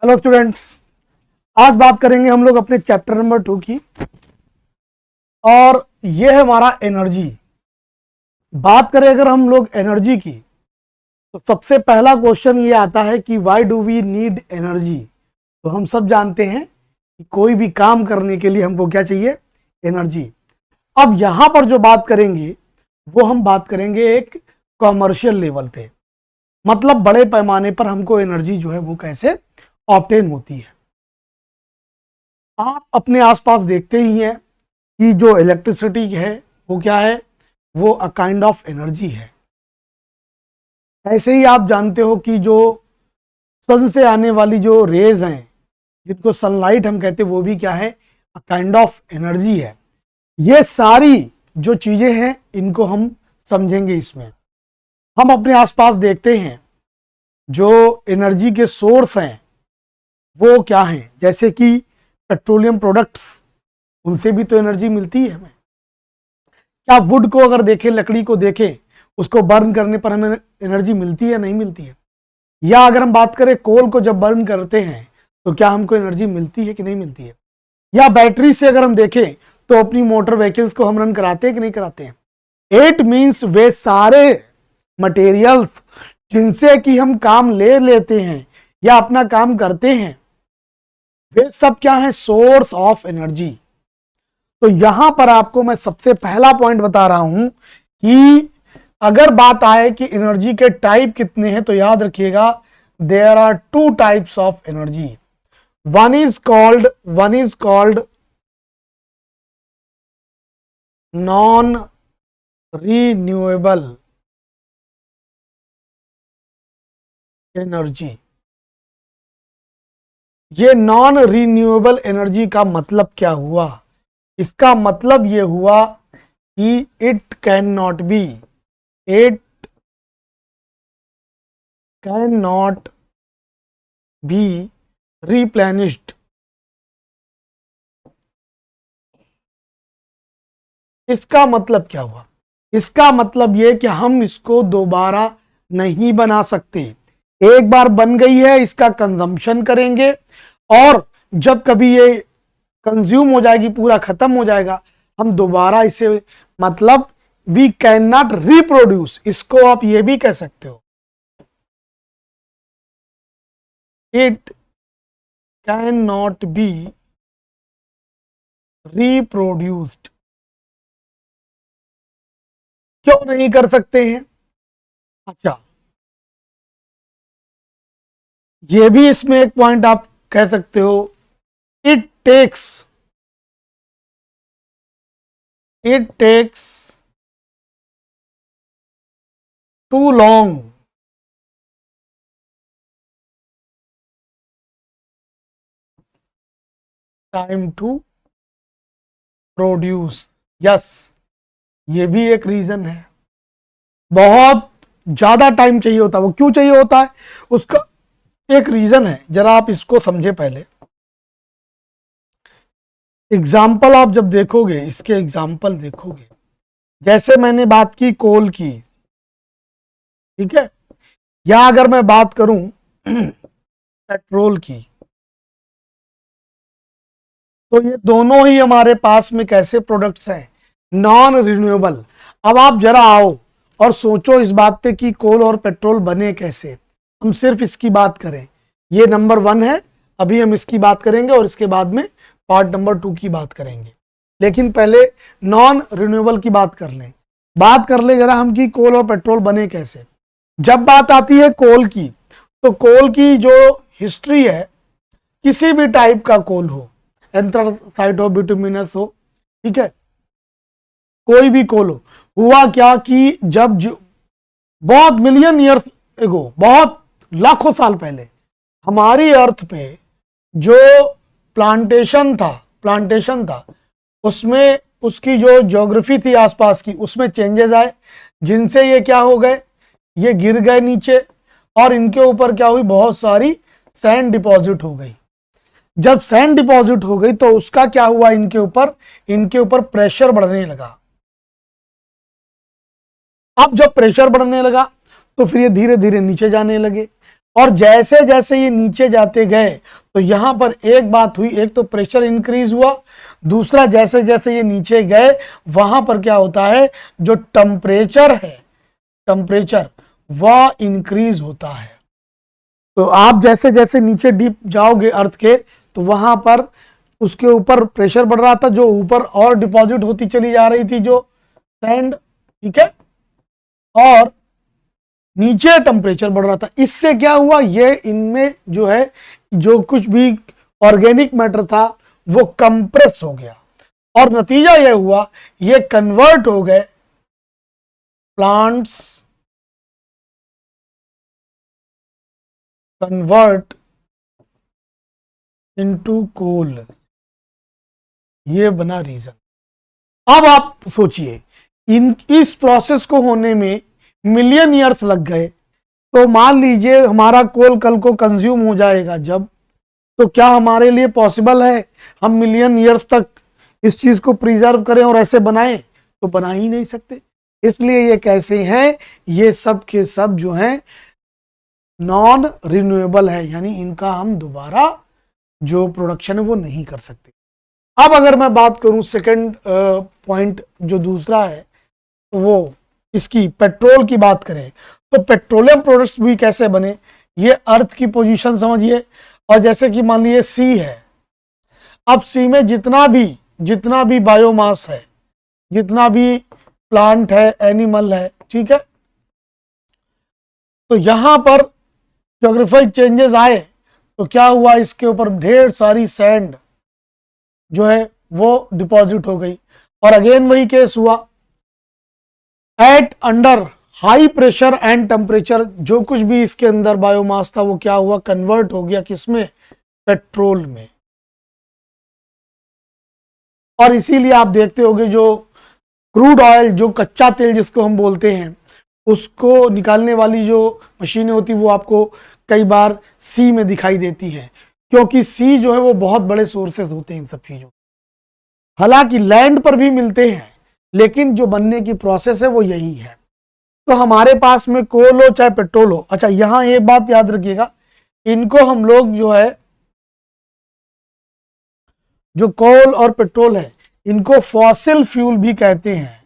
Hello students, आज बात करेंगे हम लोग अपने चैप्टर नंबर 2 की। और ये है हमारा एनर्जी। बात करें अगर हम लोग एनर्जी की, तो सबसे पहला क्वेश्चन ये आता है कि why do we need energy. तो हम सब जानते हैं कि कोई भी काम करने के लिए हमको क्या चाहिए, एनर्जी। अब यहां पर जो बात करेंगे वो हम बात करेंगे एक कॉमर्शियल लेवल पे, मतलब बड़े पैमाने पर हमको एनर्जी जो है वो कैसे ऑब्टेन होती है। आप अपने आसपास देखते ही हैं कि जो इलेक्ट्रिसिटी है वो क्या है, वो अ काइंड ऑफ एनर्जी है। ऐसे ही आप जानते हो कि जो सन से आने वाली जो रेज हैं, जिनको सनलाइट हम कहते हैं, वो भी क्या है, अ काइंड ऑफ एनर्जी है। ये सारी जो चीजें हैं इनको हम समझेंगे इसमें। हम अपने आसपास देखते हैं जो एनर्जी के सोर्स हैं वो क्या हैं, जैसे कि पेट्रोलियम प्रोडक्ट्स, उनसे भी तो एनर्जी मिलती है हमें। क्या वुड को अगर देखें, लकड़ी को देखें, उसको बर्न करने पर हमें एनर्जी मिलती है, नहीं मिलती है। या अगर हम बात करें कोल को जब बर्न करते हैं तो क्या हमको एनर्जी मिलती है कि नहीं मिलती है। या बैटरी से अगर हम देखें तो अपनी मोटर व्हीकल्स को हम रन कराते हैं कि नहीं कराते हैं। इट मीन्स वे सारे मटेरियल्स जिनसे कि हम काम ले लेते हैं या अपना काम करते हैं, वे सब क्या है, सोर्स ऑफ एनर्जी। तो यहां पर आपको मैं सबसे पहला पॉइंट बता रहा हूं कि अगर बात आए कि एनर्जी के टाइप कितने हैं, तो याद रखिएगा there are two types of energy. One is called non renewable energy. ये नॉन रिन्यूएबल एनर्जी का मतलब क्या हुआ, इसका मतलब ये हुआ कि it can not be replenished. इसका मतलब क्या हुआ, इसका मतलब ये कि हम इसको दोबारा नहीं बना सकते। एक बार बन गई है, इसका कंजम्पशन करेंगे और जब कभी ये कंज्यूम हो जाएगी, पूरा खत्म हो जाएगा, हम दोबारा इसे, मतलब वी कैन नॉट रिप्रोड्यूस। इसको आप ये भी कह सकते हो, it can not B reproduced. क्यों नहीं कर सकते हैं? अच्छा, ये भी इसमें एक पॉइंट आप कह सकते हो, it takes too long time to produce. Yes, ये भी एक रीजन है। बहुत ज्यादा टाइम चाहिए होता है। वो क्यों चाहिए होता है, उसका एक रीजन है, जरा आप इसको समझे। पहले एग्जाम्पल आप जब देखोगे, इसके एग्जाम्पल देखोगे, जैसे मैंने बात की कोल की, ठीक है, या अगर मैं बात करूं पेट्रोल की, तो ये दोनों ही हमारे पास में कैसे प्रोडक्ट्स हैं, नॉन रिन्यूएबल। अब आप जरा आओ और सोचो इस बात पे कि कोल और पेट्रोल बने कैसे। हम सिर्फ इसकी बात करें, ये नंबर 1 है, अभी हम इसकी बात करेंगे और इसके बाद में पार्ट नंबर 2 की बात करेंगे। लेकिन पहले नॉन रिन्यूएबल की बात कर ले जरा हम कि कोल और पेट्रोल बने कैसे। जब बात आती है कोल की, तो कोल की जो हिस्ट्री है, किसी भी टाइप का कोल हो, एंथ्रासाइट हो, बिटुमिनस हो, ठीक है, कोई भी कोल हो, हुआ क्या कि जब बहुत मिलियन ईयर्स एगो, बहुत लाखों साल पहले हमारी अर्थ पे जो प्लांटेशन था, उसमें उसकी जो ज्योग्राफी थी आसपास की, उसमें चेंजेस आए, जिनसे ये क्या हो गए, ये गिर गए नीचे और इनके ऊपर क्या हुई, बहुत सारी सैंड डिपॉजिट हो गई। जब सैंड डिपॉजिट हो गई तो उसका क्या हुआ, इनके ऊपर प्रेशर बढ़ने लगा। अब जब प्रेशर बढ़ने लगा तो फिर ये धीरे धीरे नीचे जाने लगे। और जैसे जैसे ये नीचे जाते गए तो यहां पर एक बात हुई, एक तो प्रेशर इंक्रीज हुआ, दूसरा जैसे जैसे ये नीचे गए वहां पर क्या होता है, जो टेम्परेचर है, टेम्परेचर वह इंक्रीज होता है। तो आप जैसे जैसे नीचे डीप जाओगे अर्थ के, तो वहां पर उसके ऊपर प्रेशर बढ़ रहा था, जो ऊपर और डिपॉजिट होती चली जा रही थी जो सैंड, ठीक है, और नीचे टेम्परेचर बढ़ रहा था। इससे क्या हुआ, ये इनमें जो है जो कुछ भी ऑर्गेनिक मैटर था वो कंप्रेस हो गया, और नतीजा यह हुआ ये कन्वर्ट हो गए, प्लांट्स कन्वर्ट इनटू कोल, ये बना रीजन। अब आप सोचिए इस प्रोसेस को होने में मिलियन ईयर्स लग गए, तो मान लीजिए हमारा कोल कल को कंज्यूम हो जाएगा जब, तो क्या हमारे लिए पॉसिबल है हम मिलियन ईयर्स तक इस चीज को प्रिजर्व करें और ऐसे बनाएं? तो बना ही नहीं सकते। इसलिए ये कैसे हैं, ये सब के सब जो हैं नॉन रिन्यूएबल है, यानी इनका हम दोबारा जो प्रोडक्शन है वो नहीं कर सकते। अब अगर मैं बात करूं सेकंड पॉइंट जो दूसरा है, वो इसकी पेट्रोल की बात करें, तो पेट्रोलियम प्रोडक्ट्स भी कैसे बने, ये अर्थ की पोजीशन समझिए। और जैसे कि मान लीजिए सी है, अब सी में जितना भी बायोमास है, जितना भी प्लांट है, एनिमल है, ठीक है, तो यहां पर ज्योग्राफिकल चेंजेस आए तो क्या हुआ, इसके ऊपर ढेर सारी सैंड जो है वो डिपॉजिट हो गई, और अगेन वही केस हुआ, at under high pressure and temperature जो कुछ भी इसके अंदर बायोमास था वो क्या हुआ, कन्वर्ट हो गया किसमें, पेट्रोल में। और इसीलिए आप देखते होंगे जो क्रूड ऑयल, जो कच्चा तेल जिसको हम बोलते हैं, उसको निकालने वाली जो मशीनें होती वो आपको कई बार सी में दिखाई देती हैं, क्योंकि सी जो है वो बहुत बड़े सोर्सेस होते हैं इन सब चीजों। हालांकि लैंड पर भी मिलते हैं, लेकिन जो बनने की प्रोसेस है वो यही है। तो हमारे पास में कोल हो चाहे पेट्रोल हो, अच्छा यहां एक बात याद रखिएगा, इनको हम लोग जो है, जो कोल और पेट्रोल है, इनको फॉसिल फ्यूल भी कहते हैं।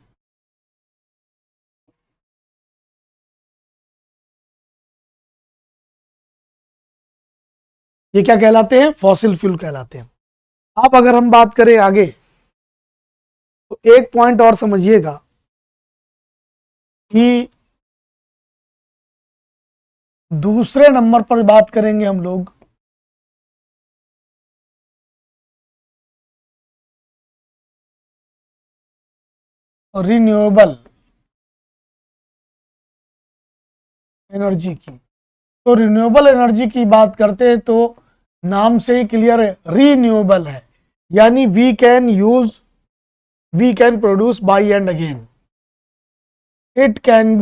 ये क्या कहलाते हैं, फॉसिल फ्यूल कहलाते हैं। अब अगर हम बात करें आगे, तो एक पॉइंट और समझिएगा कि दूसरे नंबर पर बात करेंगे हम लोग रिन्यूएबल एनर्जी की। तो रिन्यूएबल एनर्जी की बात करते हैं तो नाम से ही क्लियर है, रिन्यूएबल है, यानी we can produce by and again, it can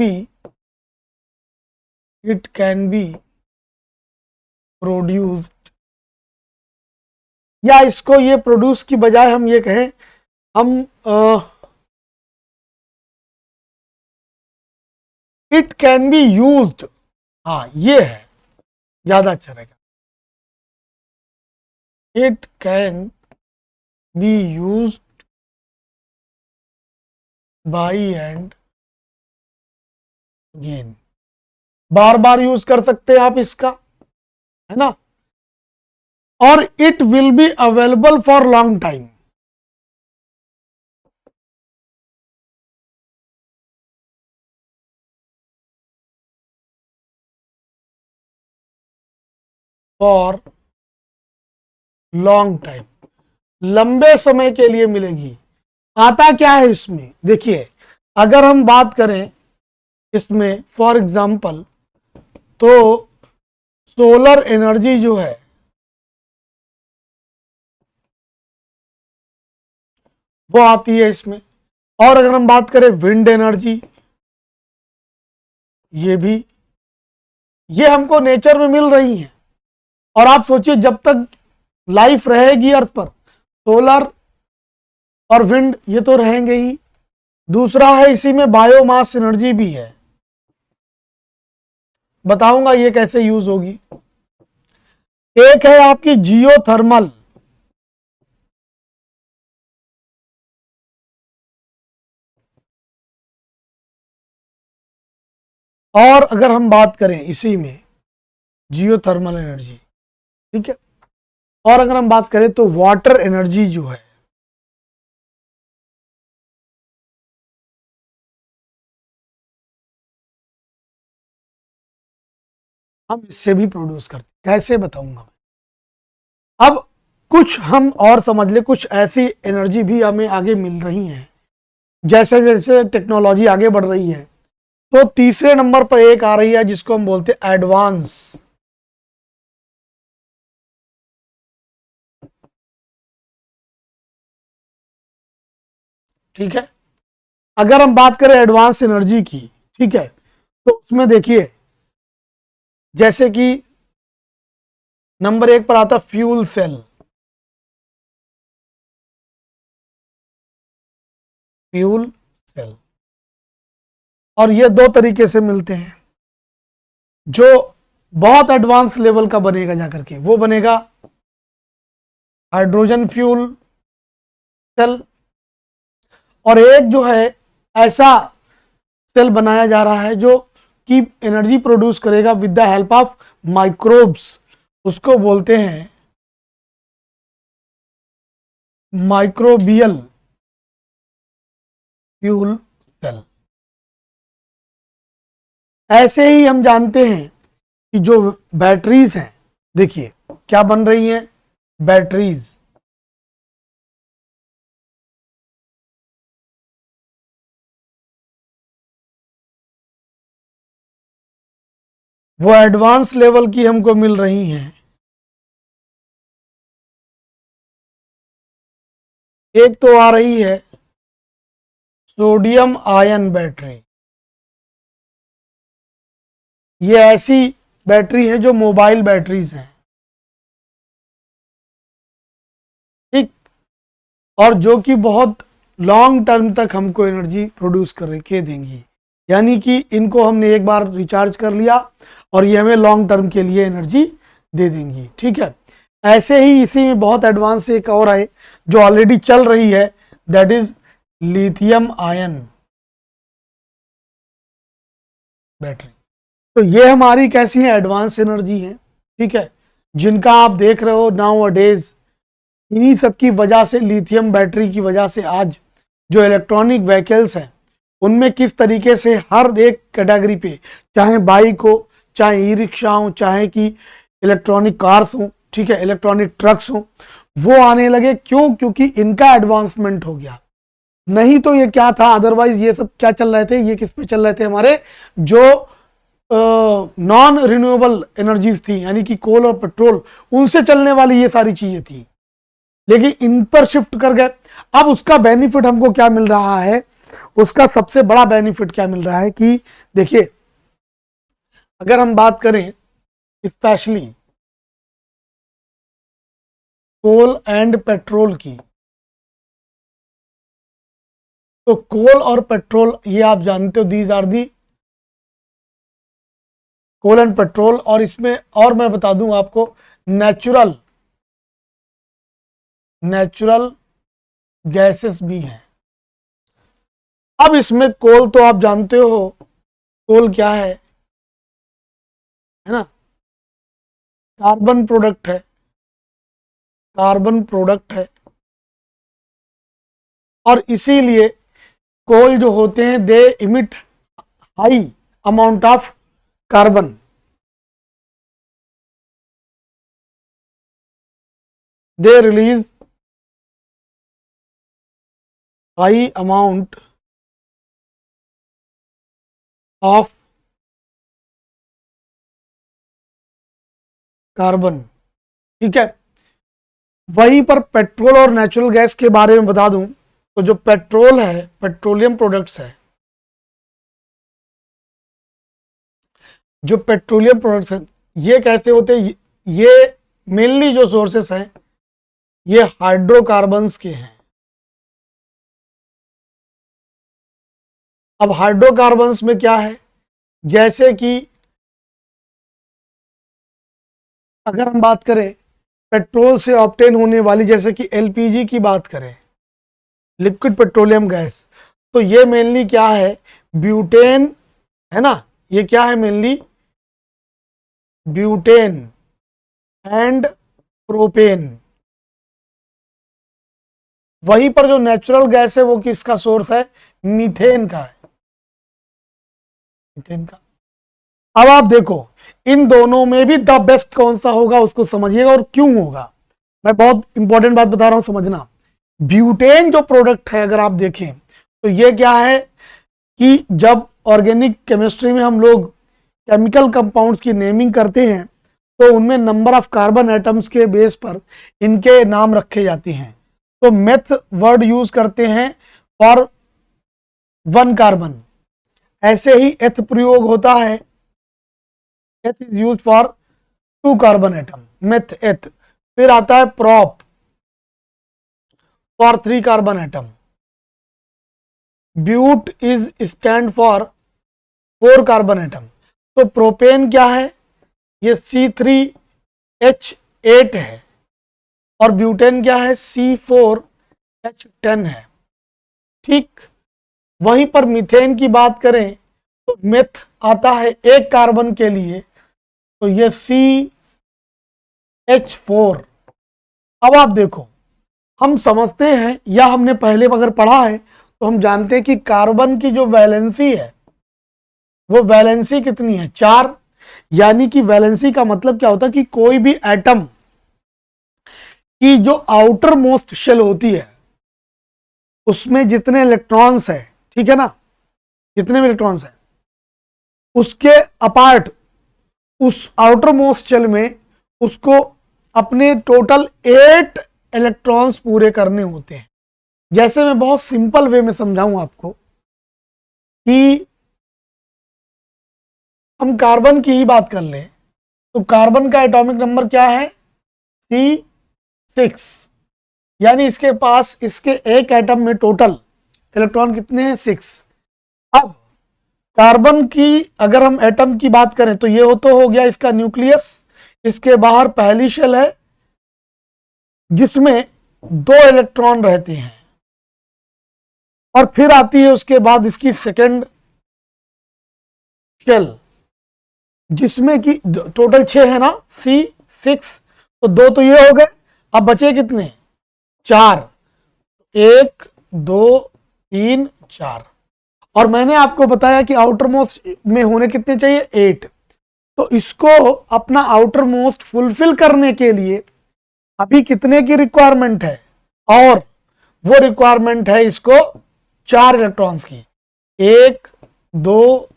be produced, या इसको ये प्रोड्यूस की बजाय हम ये कहें, हम इट कैन बी यूज्ड, हाँ ये है ज्यादा अच्छा रहेगा, it can be used by and again, bar bar use कर सकते हैं आप इसका, है ना, और it will be available for long time, for long time, लंबे समय के लिए मिलेगी। आता क्या है इसमें, देखिए अगर हम बात करें इसमें फॉर एग्जांपल, तो सोलर एनर्जी जो है वो आती है इसमें, और अगर हम बात करें विंड एनर्जी, ये भी, ये हमको नेचर में मिल रही है। और आप सोचिए जब तक लाइफ रहेगी अर्थ पर, सोलर और विंड ये तो रहेंगे ही, दूसरा है इसी में बायोमास एनर्जी भी है, बताऊंगा ये कैसे यूज होगी। एक है आपकी जियोथर्मल, और अगर हम बात करें इसी में जियोथर्मल एनर्जी, ठीक है, और अगर हम बात करें तो वाटर एनर्जी जो है, हम इससे भी प्रोड्यूस करते हैं। कैसे बताऊंगा मैं। अब कुछ हम और समझ ले, कुछ ऐसी एनर्जी भी हमें आगे मिल रही हैं जैसे जैसे टेक्नोलॉजी आगे बढ़ रही है। तो तीसरे नंबर पर एक आ रही है जिसको हम बोलते हैं एडवांस। ठीक है, अगर हम बात करें एडवांस एनर्जी की, ठीक है, तो उसमें देखिए जैसे कि नंबर एक पर आता फ्यूल सेल। फ्यूल सेल, और ये दो तरीके से मिलते हैं। जो बहुत एडवांस लेवल का बनेगा जाकर के वो बनेगा हाइड्रोजन फ्यूल सेल, और एक जो है ऐसा सेल बनाया जा रहा है जो कि एनर्जी प्रोड्यूस करेगा with the help of microbes, उसको बोलते हैं माइक्रोबियल फ्यूल सेल। ऐसे ही हम जानते हैं कि जो बैटरीज हैं, देखिए क्या बन रही हैं बैटरीज। वो एडवांस लेवल की हमको मिल रही हैं। एक तो आ रही है सोडियम आयन बैटरी, ये ऐसी बैटरी है जो मोबाइल बैटरीज हैं, ठीक, और जो कि बहुत लॉन्ग टर्म तक हमको एनर्जी प्रोड्यूस करके देंगी। यानी कि इनको हमने एक बार रिचार्ज कर लिया और ये हमें लॉन्ग टर्म के लिए एनर्जी दे देंगी। ठीक है, ऐसे ही इसी में बहुत एडवांस एक और है जो ऑलरेडी चल रही है, that is lithium ion battery. तो ये हमारी कैसी है एडवांस एनर्जी है, ठीक है, जिनका आप देख रहे हो नाउ अ डेज। इन्हीं सब की वजह से, लिथियम बैटरी की वजह से आज जो इलेक्ट्रॉनिक व्हीकल्स हैं उनमें किस तरीके से हर एक कैटेगरी पे, चाहे बाइक हो, चाहे ई रिक्शा हो, चाहे कि इलेक्ट्रॉनिक कार्स हो, ठीक है, इलेक्ट्रॉनिक ट्रक्स हो, वो आने लगे। क्यों? क्योंकि इनका एडवांसमेंट हो गया। नहीं तो ये क्या था, अदरवाइज ये सब क्या चल रहे थे, ये किस पे चल रहे थे, हमारे जो नॉन रिन्यूएबल एनर्जीज थी, यानी कि कोल और पेट्रोल, उनसे चलने वाली ये सारी चीजें थी, लेकिन इन पर शिफ्ट कर गए। अब उसका बेनिफिट हमको क्या मिल रहा है, उसका सबसे बड़ा बेनिफिट क्या मिल रहा है कि देखिए, अगर हम बात करें स्पेशली कोल एंड पेट्रोल की, तो कोल और पेट्रोल ये आप जानते हो, these are the coal and petrol, और इसमें और मैं बता दूं आपको नेचुरल नेचुरल गैसेस भी हैं। अब इसमें कोल तो आप जानते हो, कोल क्या है ना, कार्बन प्रोडक्ट है, कार्बन प्रोडक्ट है, और इसीलिए कोल जो होते हैं they emit high amount of carbon, they release high amount of carbon. ठीक है, वहीं पर पेट्रोल और नेचुरल गैस के बारे में बता दूं तो जो पेट्रोल है, पेट्रोलियम प्रोडक्ट्स है, जो पेट्रोलियम प्रोडक्ट्स हैं ये कैसे होते हैं, ये मेनली जो सोर्सेस हैं ये हाइड्रोकार्बन्स के हैं। अब हाइड्रोकार्बन्स में क्या है, जैसे कि अगर हम बात करें पेट्रोल से ऑब्टेन होने वाली, जैसे कि एलपीजी की बात करें, लिक्विड पेट्रोलियम गैस, तो ये मेनली क्या है, ब्यूटेन है ना, ये क्या है मेनली, ब्यूटेन एंड प्रोपेन। वहीं पर जो नेचुरल गैस है वो किसका सोर्स है, मीथेन का है, मीथेन का। अब आप देखो इन दोनों में भी द बेस्ट कौन सा होगा उसको समझिएगा और क्यों होगा। मैं बहुत इंपॉर्टेंट बात बता रहा हूं, समझना। ब्यूटेन जो प्रोडक्ट है अगर आप देखें तो ये क्या है कि जब ऑर्गेनिक केमिस्ट्री में हम लोग केमिकल कंपाउंड्स की नेमिंग करते हैं तो उनमें नंबर ऑफ कार्बन एटम्स के बेस पर इनके नाम रखे जाते हैं। तो मेथ वर्ड यूज करते हैं फॉर 1 कार्बन, ऐसे ही एथ प्रयोग होता है, eth is use for 2 carbon atom, meth eth. फिर आता है prop for 3 carbon atom, but is stand for 4 carbon atom. तो प्रोपेन क्या है, ये C3H8 है और ब्यूटेन क्या है, C4H10 है। ठीक, वहीं पर मीथेन की बात करें तो मेथ आता है 1 कार्बन के लिए, तो ये CH4। अब आप देखो हम समझते हैं या हमने पहले अगर पढ़ा है तो हम जानते हैं कि कार्बन की जो वैलेंसी है वो वैलेंसी कितनी है, 4। यानी कि वैलेंसी का मतलब क्या होता है कि कोई भी एटम की जो आउटर मोस्ट शेल होती है उसमें जितने इलेक्ट्रॉन्स है, ठीक है ना, जितने भी इलेक्ट्रॉन्स है उसके अपार्ट उस आउटर मोस्ट शेल में उसको अपने टोटल 8 इलेक्ट्रॉन्स पूरे करने होते हैं। जैसे मैं बहुत सिंपल वे में समझाऊं आपको कि हम कार्बन की ही बात कर लें तो कार्बन का एटॉमिक नंबर क्या है, C6। यानी इसके पास इसके एक एटम में टोटल इलेक्ट्रॉन कितने हैं, 6। अब कार्बन की अगर हम एटम की बात करें तो ये तो हो गया इसका न्यूक्लियस, इसके बाहर पहली शेल है जिसमें 2 इलेक्ट्रॉन रहते हैं और फिर आती है उसके बाद इसकी सेकेंड शेल जिसमें कि टोटल 6 है ना, C6। तो 2 तो ये हो गए, अब बचे कितने, 4, 1 2 3 4। और मैंने आपको बताया कि आउटर मोस्ट में होने कितने चाहिए, 8। तो इसको अपना आउटर मोस्ट फुलफिल करने के लिए अभी कितने की रिक्वायरमेंट है, और वो रिक्वायरमेंट है इसको 4 इलेक्ट्रॉन्स की, 1 2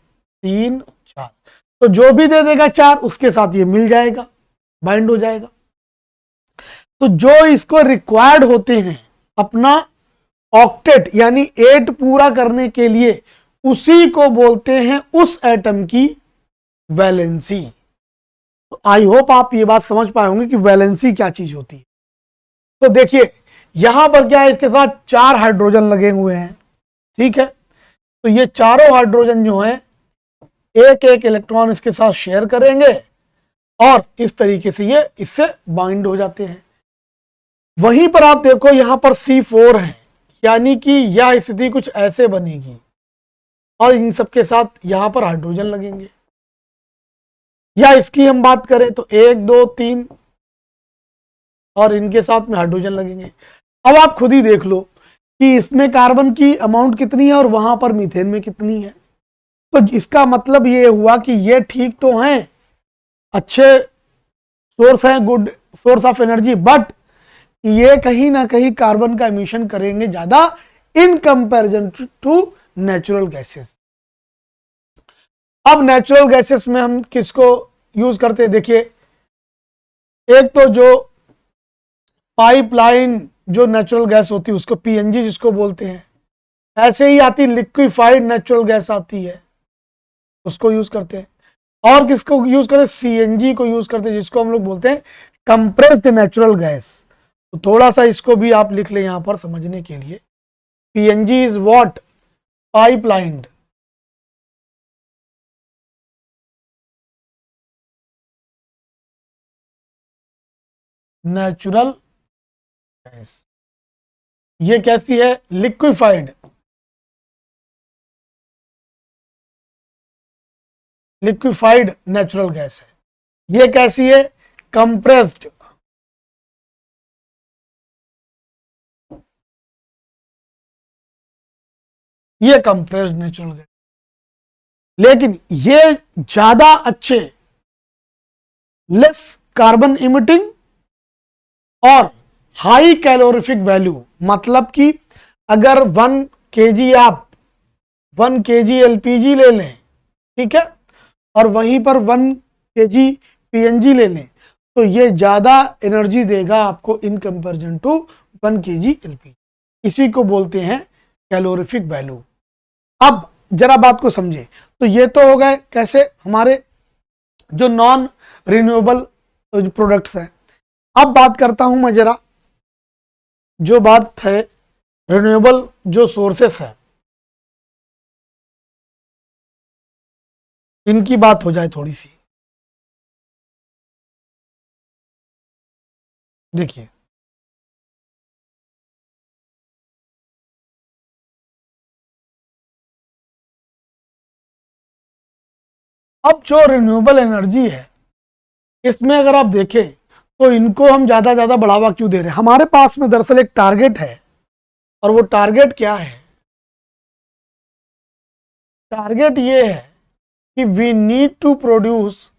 3 4। तो जो भी दे देगा 4 उसके साथ ये मिल जाएगा, बाइंड हो जाएगा। तो जो इसको रिक्वायर्ड होते हैं अपना ऑक्टेट यानी 8 पूरा करने के लिए, उसी को बोलते हैं उस एटम की वैलेंसी। तो आई होप आप ये बात समझ पाए होंगे कि वैलेंसी क्या चीज होती है। तो देखिए यहां पर क्या है, इसके साथ 4 हाइड्रोजन लगे हुए हैं, ठीक है। तो ये चारों हाइड्रोजन जो है एक एक इलेक्ट्रॉन इसके साथ शेयर करेंगे और इस तरीके से ये इससे बाइंड हो जाते हैं। वहीं पर आप देखो यहां पर C4 है, यानी कि यह स्थिति कुछ ऐसे बनेगी और इन सबके साथ यहां पर हाइड्रोजन लगेंगे। या इसकी हम बात करें तो 1 2 3 और इनके साथ में हाइड्रोजन लगेंगे। अब आप खुद ही देख लो कि इसमें कार्बन की अमाउंट कितनी है और वहां पर मीथेन में कितनी है। तो इसका मतलब ये हुआ कि ये ठीक तो हैं, अच्छे सोर्स हैं, good source of energy, but ये कहीं ना कहीं कार्बन का एमिशन करेंगे ज्यादा in comparison to natural gases. अब नेचुरल गैसेस में हम किसको यूज करते हैं, देखिए एक तो जो पाइपलाइन जो नेचुरल गैस होती है उसको पीएनजी जिसको बोलते हैं, ऐसे ही आती लिक्विफाइड नेचुरल गैस आती है उसको यूज करते हैं, और किसको यूज करते हैं, सीएनजी को यूज करते हैं जिसको हम लोग बोलते हैं कंप्रेस्ड नेचुरल गैस। तो थोड़ा सा इसको भी आप लिख लें यहां पर समझने के लिए, PNG is what, pipelined natural gas. ये कैसी है? लिक्विफाइड, लिक्विफाइड नेचुरल गैस है। ये कैसी है? कंप्रेस्ड, ये कंप्रेस्ड नेचुरल गैस। लेकिन ये ज्यादा अच्छे, लेस कार्बन इमिटिंग और हाई कैलोरीफिक वैल्यू, मतलब कि अगर 1 kg आप 1 kg एलपीजी ले लें, ठीक है, और वहीं पर 1 kg पीएनजी ले लें, तो ये ज्यादा एनर्जी देगा आपको in comparison to 1 kg LPG. इसी को बोलते हैं कैलोरीफिक वैल्यू। अब जरा बात को समझे, तो ये तो हो गए कैसे हमारे जो नॉन रिन्यूएबल प्रोडक्ट्स हैं। अब बात करता हूं मैं जरा, जो बात है रिन्यूएबल जो सोर्सेस है, इनकी बात हो जाए थोड़ी सी। देखिए, अब जो रिन्यूएबल एनर्जी है, इसमें अगर आप देखें तो इनको हम ज्यादा बढ़ावा क्यों दे रहे हैं? हमारे पास में दरअसल एक टारगेट है, और वो टारगेट क्या है? टारगेट ये है कि we need to produce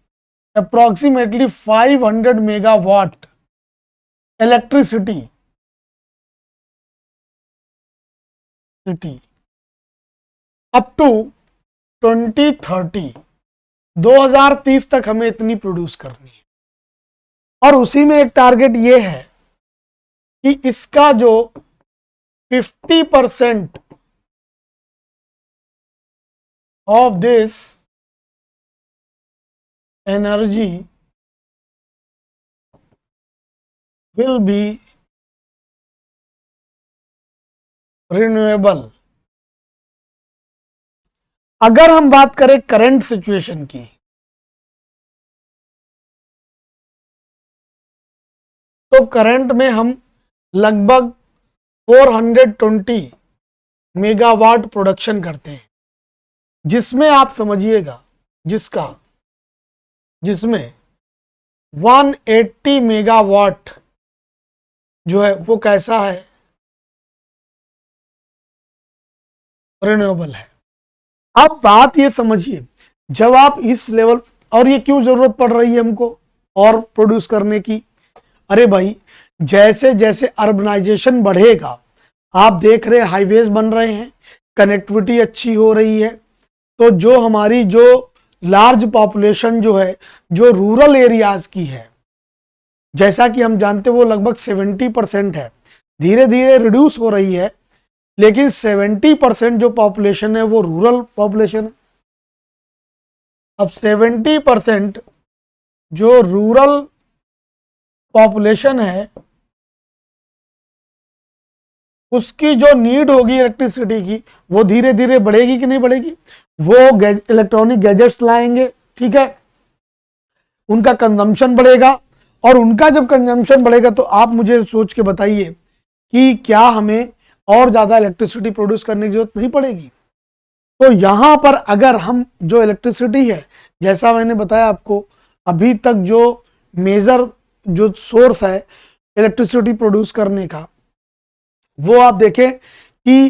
approximately 500 megawatt electricity up to 2030, 2030 तक हमें इतनी प्रोड्यूस करनी है। और उसी में एक टारगेट ये है कि इसका जो 50% of this energy will be renewable. अगर हम बात करें करंट सिचुएशन की, तो करंट में हम लगभग 420 मेगावाट प्रोडक्शन करते हैं, जिसमें आप समझिएगा जिसमें 180 मेगावाट जो है वो कैसा है? रिन्यूएबल है। अब बात ये समझिए, जब आप इस लेवल, और ये क्यों जरूरत पड़ रही है हमको और प्रोड्यूस करने की? अरे भाई, जैसे जैसे अर्बनाइजेशन बढ़ेगा, आप देख रहे हैं हाईवेज बन रहे हैं, कनेक्टिविटी अच्छी हो रही है, तो जो हमारी जो लार्ज पॉपुलेशन जो है, जो रूरल एरियाज की है, जैसा कि हम जानते हैं वो लगभग 70% है, धीरे धीरे रिड्यूस हो रही है, लेकिन 70% जो पॉपुलेशन है वो रूरल पॉपुलेशन है। अब 70% जो रूरल पॉपुलेशन है, उसकी जो नीड होगी इलेक्ट्रिसिटी की, वो धीरे धीरे बढ़ेगी कि नहीं बढ़ेगी? वो इलेक्ट्रॉनिक गैजेट्स लाएंगे, ठीक है, उनका कंजम्पशन बढ़ेगा, और उनका जब कंजम्पशन बढ़ेगा तो आप मुझे सोच के बताइए कि क्या हमें और ज्यादा इलेक्ट्रिसिटी प्रोड्यूस करने की जरूरत नहीं पड़ेगी? तो यहां पर अगर हम जो इलेक्ट्रिसिटी है, जैसा मैंने बताया आपको, अभी तक जो मेजर जो सोर्स है इलेक्ट्रिसिटी प्रोड्यूस करने का, वो आप देखें कि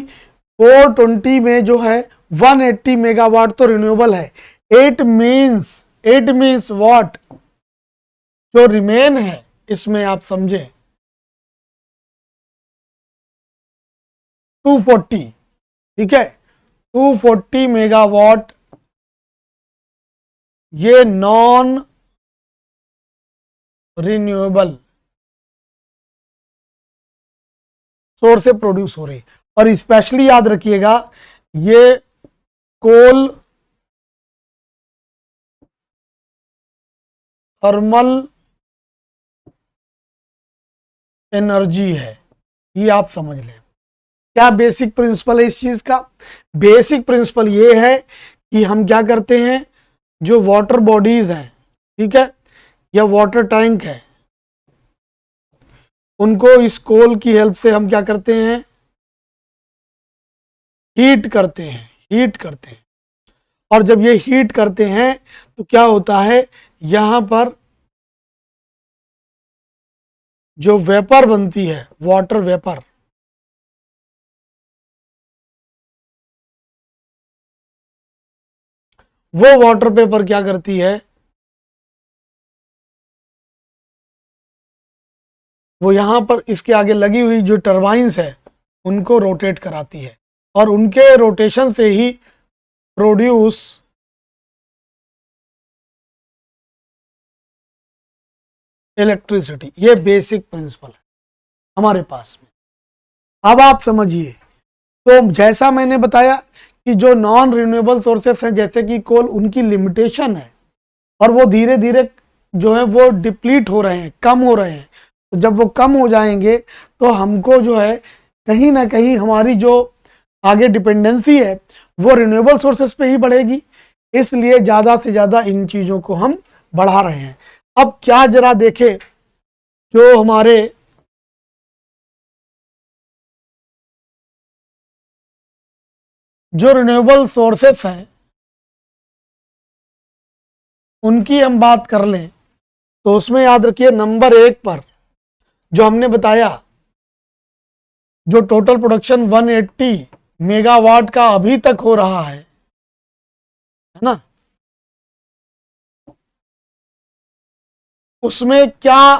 420 में जो है 180 मेगावाट तो रिन्यूएबल है। It means what? जो रिमेन है इसमें आप समझे 240, ठीक है, 240 मेगावाट ये नॉन रिन्यूएबल सोर्स से प्रोड्यूस हो रही। और स्पेशली याद रखिएगा, ये कोल थर्मल एनर्जी है, ये आप समझ लें। क्या बेसिक प्रिंसिपल है इस चीज का? बेसिक प्रिंसिपल ये है कि हम क्या करते हैं, जो वाटर बॉडीज हैं, ठीक है, या वाटर टैंक है, उनको इस कोल की हेल्प से हम क्या करते हैं, हीट करते हैं, हीट करते हैं। और जब ये हीट करते हैं तो क्या होता है, यहां पर जो वेपर बनती है, वाटर वेपर, वो वाटर पेपर क्या करती है, वो यहां पर इसके आगे लगी हुई जो टरबाइंस है उनको रोटेट कराती है, और उनके रोटेशन से ही प्रोड्यूस इलेक्ट्रिसिटी। ये बेसिक प्रिंसिपल है हमारे पास में। अब आप समझिए, तो जैसा मैंने बताया कि जो नॉन रिन्यूएबल सोर्सेस हैं जैसे कि कोल, उनकी लिमिटेशन है और वो धीरे धीरे जो है वो डिप्लीट हो रहे हैं, कम हो रहे हैं। तो जब वो कम हो जाएंगे तो हमको जो है कहीं ना कहीं हमारी जो आगे डिपेंडेंसी है वो रिन्यूएबल सोर्सेस पे ही बढ़ेगी। इसलिए ज़्यादा से ज़्यादा इन चीज़ों को हम बढ़ा रहे हैं। अब क्या जरा देखें, जो हमारे जो रिन्यूएबल सोर्सेस हैं उनकी हम बात कर लें तो उसमें याद रखिए नंबर 1 पर जो हमने बताया, जो टोटल प्रोडक्शन 180 मेगावाट का अभी तक हो रहा है ना, उसमें क्या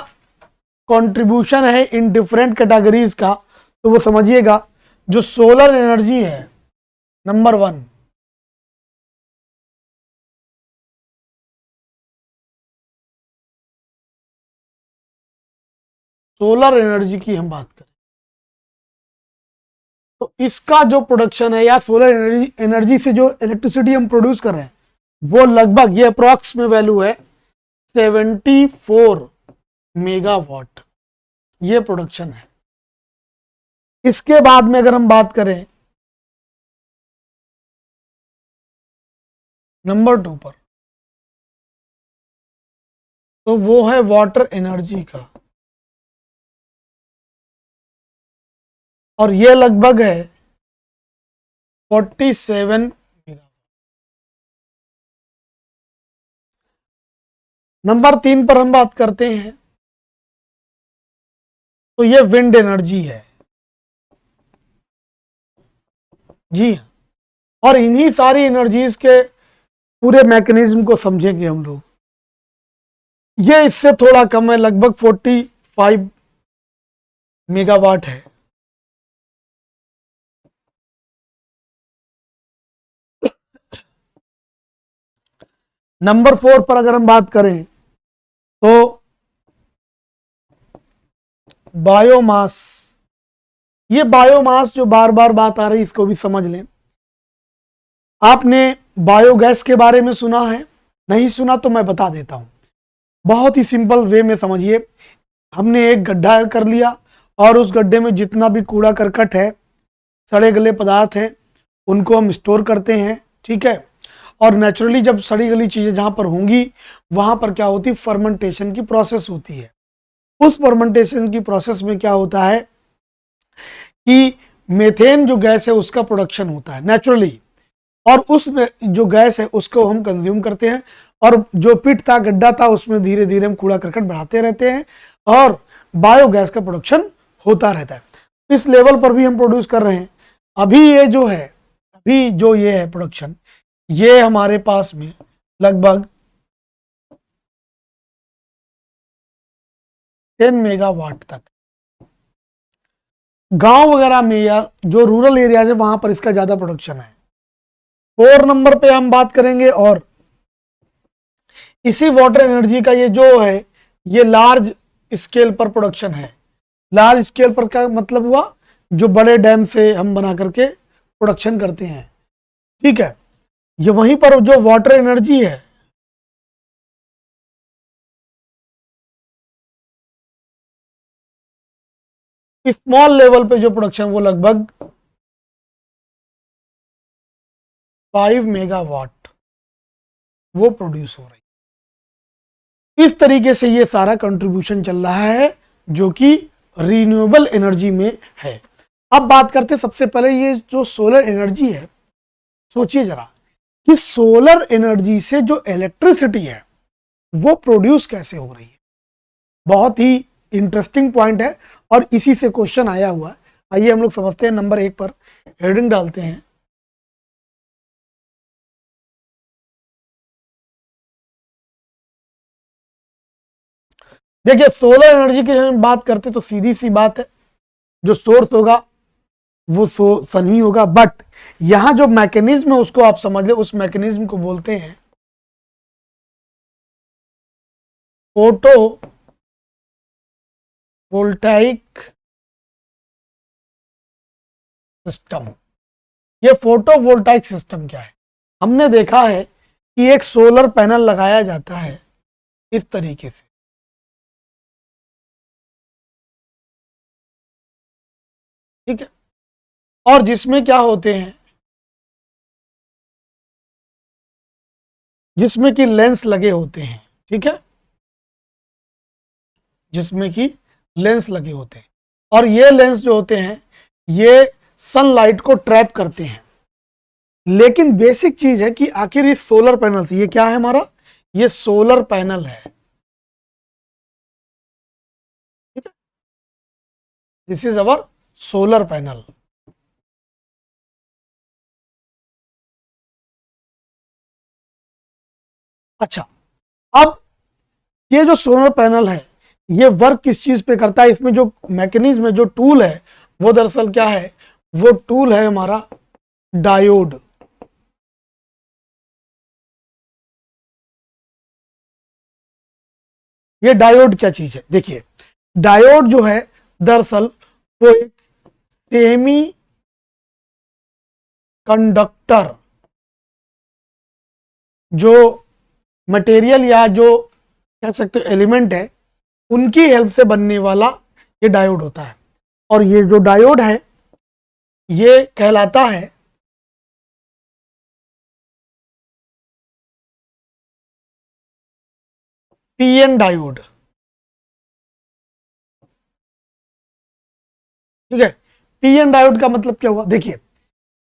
कंट्रीब्यूशन है इन डिफरेंट कैटेगरीज का, तो वो समझिएगा। जो सोलर एनर्जी है नंबर 1, सोलर एनर्जी की हम बात करें तो इसका जो प्रोडक्शन है या सोलर एनर्जी से जो इलेक्ट्रिसिटी हम प्रोड्यूस कर रहे हैं वो लगभग, ये अप्रॉक्स में वैल्यू है 74 मेगावाट, ये प्रोडक्शन है। इसके बाद में अगर हम बात करें नंबर 2 पर, तो वो है वाटर एनर्जी का, और ये लगभग है 47 मेगावाट। नंबर 3 पर हम बात करते हैं तो ये विंड एनर्जी है। जी हाँ, और इन्हीं सारी एनर्जीज के पूरे मैकेनिज्म को समझेंगे हम लोग। ये इससे थोड़ा कम है, लगभग 45 मेगावाट है। नंबर 4 पर अगर हम बात करें तो बायोमास, ये बायोमास जो बार बार बात आ रही है इसको भी समझ लें। आपने बायोगैस के बारे में सुना है? नहीं सुना तो मैं बता देता हूं, बहुत ही सिंपल वे में समझिए। हमने एक गड्ढा कर लिया और उस गड्ढे में जितना भी कूड़ा करकट है, सड़े गले पदार्थ हैं, उनको हम स्टोर करते हैं, ठीक है। और नेचुरली जब सड़ी गली चीज़ें जहाँ पर होंगी वहाँ पर क्या होती है, फर्मेंटेशन की प्रोसेस होती है। उस फर्मेंटेशन की प्रोसेस में क्या होता है कि मेथेन जो गैस है उसका प्रोडक्शन होता है नेचुरली, और उस जो गैस है उसको हम कंज्यूम करते हैं, और जो पिट था, गड्ढा था, उसमें धीरे धीरे हम कूड़ा करकट बढ़ाते रहते हैं और बायोगैस का प्रोडक्शन होता रहता है। इस लेवल पर भी हम प्रोड्यूस कर रहे हैं। अभी ये जो है, अभी जो ये है प्रोडक्शन, ये हमारे पास में लगभग 10 मेगावाट तक। गांव वगैरह में या जो रूरल एरिया है वहां पर इसका ज्यादा प्रोडक्शन है। 4 नंबर पे हम बात करेंगे, और इसी वाटर एनर्जी का ये जो है ये लार्ज स्केल पर प्रोडक्शन है। लार्ज स्केल पर का मतलब हुआ जो बड़े डैम से हम बना करके प्रोडक्शन करते हैं, ठीक है। ये वहीं पर जो वाटर एनर्जी है, स्मॉल लेवल पे जो प्रोडक्शन वो लगभग 5 मेगावाट वो प्रोड्यूस हो रही है। इस तरीके से ये सारा कंट्रीब्यूशन चल रहा है जो कि रिन्यूएबल एनर्जी में है। अब बात करते हैं सबसे पहले ये जो सोलर एनर्जी है, सोचिए जरा कि सोलर एनर्जी से जो इलेक्ट्रिसिटी है वो प्रोड्यूस कैसे हो रही है। बहुत ही इंटरेस्टिंग पॉइंट है और इसी से क्वेश्चन आया हुआ है। आइए हम लोग समझते हैं। नंबर 1 पर हेडिंग डालते हैं, देखिए सोलर एनर्जी की हम बात करते तो सीधी सी बात है, जो सोर्स होगा वो सन ही होगा, बट यहां जो मैकेनिज्म है उसको आप समझ ले, उस मैकेनिज्म को बोलते हैं फोटो वोल्टाइक सिस्टम। ये फोटो वोल्टाइक सिस्टम क्या है? हमने देखा है कि एक सोलर पैनल लगाया जाता है इस तरीके से, ठीक है, और जिसमें क्या होते हैं, जिसमें कि लेंस लगे होते हैं, ठीक है, जिसमें कि लेंस लगे होते हैं, और ये लेंस जो होते हैं ये सनलाइट को ट्रैप करते हैं। लेकिन बेसिक चीज है कि आखिर इस सोलर पैनल से, ये क्या है हमारा, ये सोलर पैनल है, ठीक है, this is our solar panel. अच्छा, अब ये जो सोलर पैनल है ये वर्क किस चीज पे करता है? इसमें जो मैकेनिज्म है, जो टूल है, वो दरअसल क्या है, वो टूल है हमारा डायोड। ये डायोड क्या चीज है? देखिए डायोड जो है दरअसल वो एक सेमी कंडक्टर जो मटेरियल या जो कह सकते हो एलिमेंट है, उनकी हेल्प से बनने वाला ये डायोड होता है। और ये जो डायोड है ये कहलाता है पीएन डायोड, ठीक है। पीएन डायोड का मतलब क्या हुआ? देखिए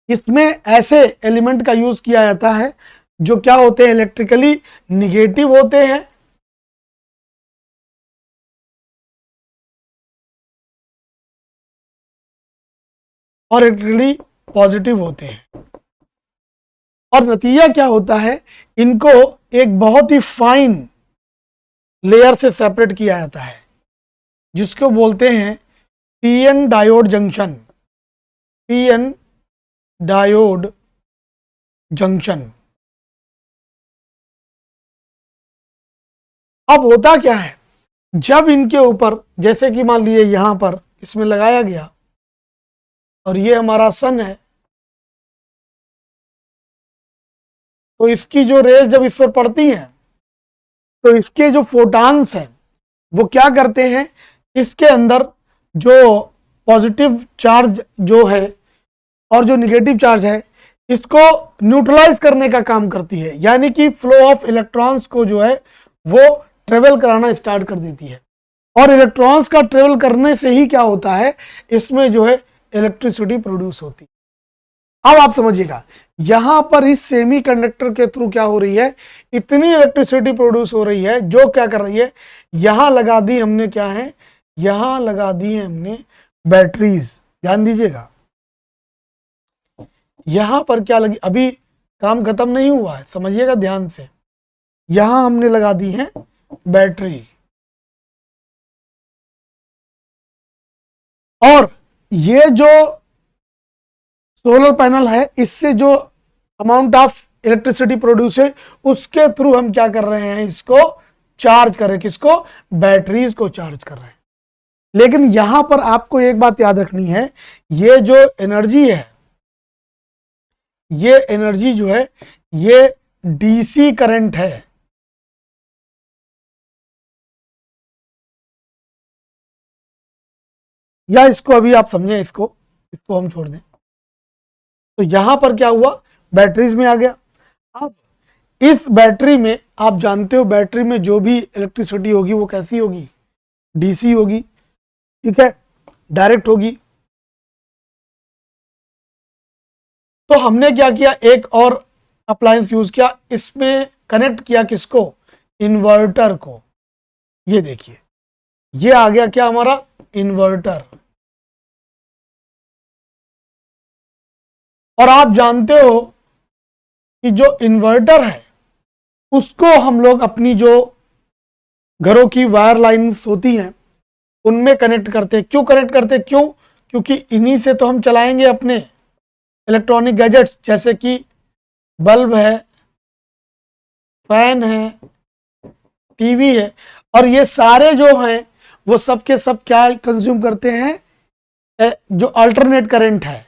इसमें ऐसे एलिमेंट का यूज किया जाता है जो क्या होते हैं, इलेक्ट्रिकली निगेटिव होते हैं और इलेक्ट्रिकली पॉजिटिव होते हैं। और नतीजा क्या होता है, इनको एक बहुत ही फाइन लेयर से सेपरेट किया जाता है जिसको बोलते हैं PN diode junction, PN diode junction. अब होता क्या है, जब इनके ऊपर जैसे कि मान लीजिए यहां पर इसमें लगाया गया और ये हमारा सन है, तो इसकी जो रेज जब इस पर पड़ती हैं तो इसके जो फोटॉन्स हैं वो क्या करते हैं, इसके अंदर जो पॉजिटिव चार्ज जो है और जो निगेटिव चार्ज है इसको न्यूट्रलाइज करने का काम करती है, यानी कि फ्लो ऑफ इलेक्ट्रॉन्स को जो है वो ट्रेवल कराना स्टार्ट कर देती है। और इलेक्ट्रॉन्स का ट्रेवल करने से ही क्या होता है, इसमें जो है इलेक्ट्रिसिटी प्रोड्यूस होती है। अब आप समझिएगा यहां पर इस सेमी कंडक्टर के थ्रू क्या हो रही है, इतनी इलेक्ट्रिसिटी प्रोड्यूस हो रही है जो क्या कर रही है, यहां लगा दी हमने, क्या है, यहां लगा दी है हमने बैटरीज। ध्यान दीजिएगा यहां पर क्या लगी, अभी काम खत्म नहीं हुआ है, समझिएगा ध्यान से। यहां हमने लगा दी है बैटरी, और ये जो सोलर पैनल है इससे जो अमाउंट ऑफ इलेक्ट्रिसिटी प्रोड्यूस है उसके थ्रू हम क्या कर रहे हैं, इसको चार्ज कर रहे हैं, किसको, बैटरीज को चार्ज कर रहे हैं। लेकिन यहां पर आपको एक बात याद रखनी है, ये जो एनर्जी है, ये एनर्जी जो है ये डीसी करंट है, या इसको अभी आप समझें, इसको इसको हम छोड़ दें। तो यहां पर क्या हुआ, बैटरीज में आ गया। अब इस बैटरी में आप जानते हो बैटरी में जो भी इलेक्ट्रिसिटी होगी वो कैसी होगी, डीसी होगी, ठीक है। डायरेक्ट होगी। तो हमने क्या किया, एक और अप्लायंस यूज किया, इसमें कनेक्ट किया किसको, इन्वर्टर को। ये देखिए ये आ गया क्या हमारा इन्वर्टर। और आप जानते हो कि जो इन्वर्टर है उसको हम लोग अपनी जो घरों की वायर लाइन्स होती हैं उनमें कनेक्ट करते हैं। क्यों कनेक्ट करते हैं, क्यों, क्योंकि इन्हीं से तो हम चलाएंगे अपने इलेक्ट्रॉनिक गैजेट्स, जैसे कि बल्ब है, फैन है, टीवी है। और ये सारे जो हैं वो सब के सब क्या कंज्यूम करते हैं, जो अल्टरनेट करंट है।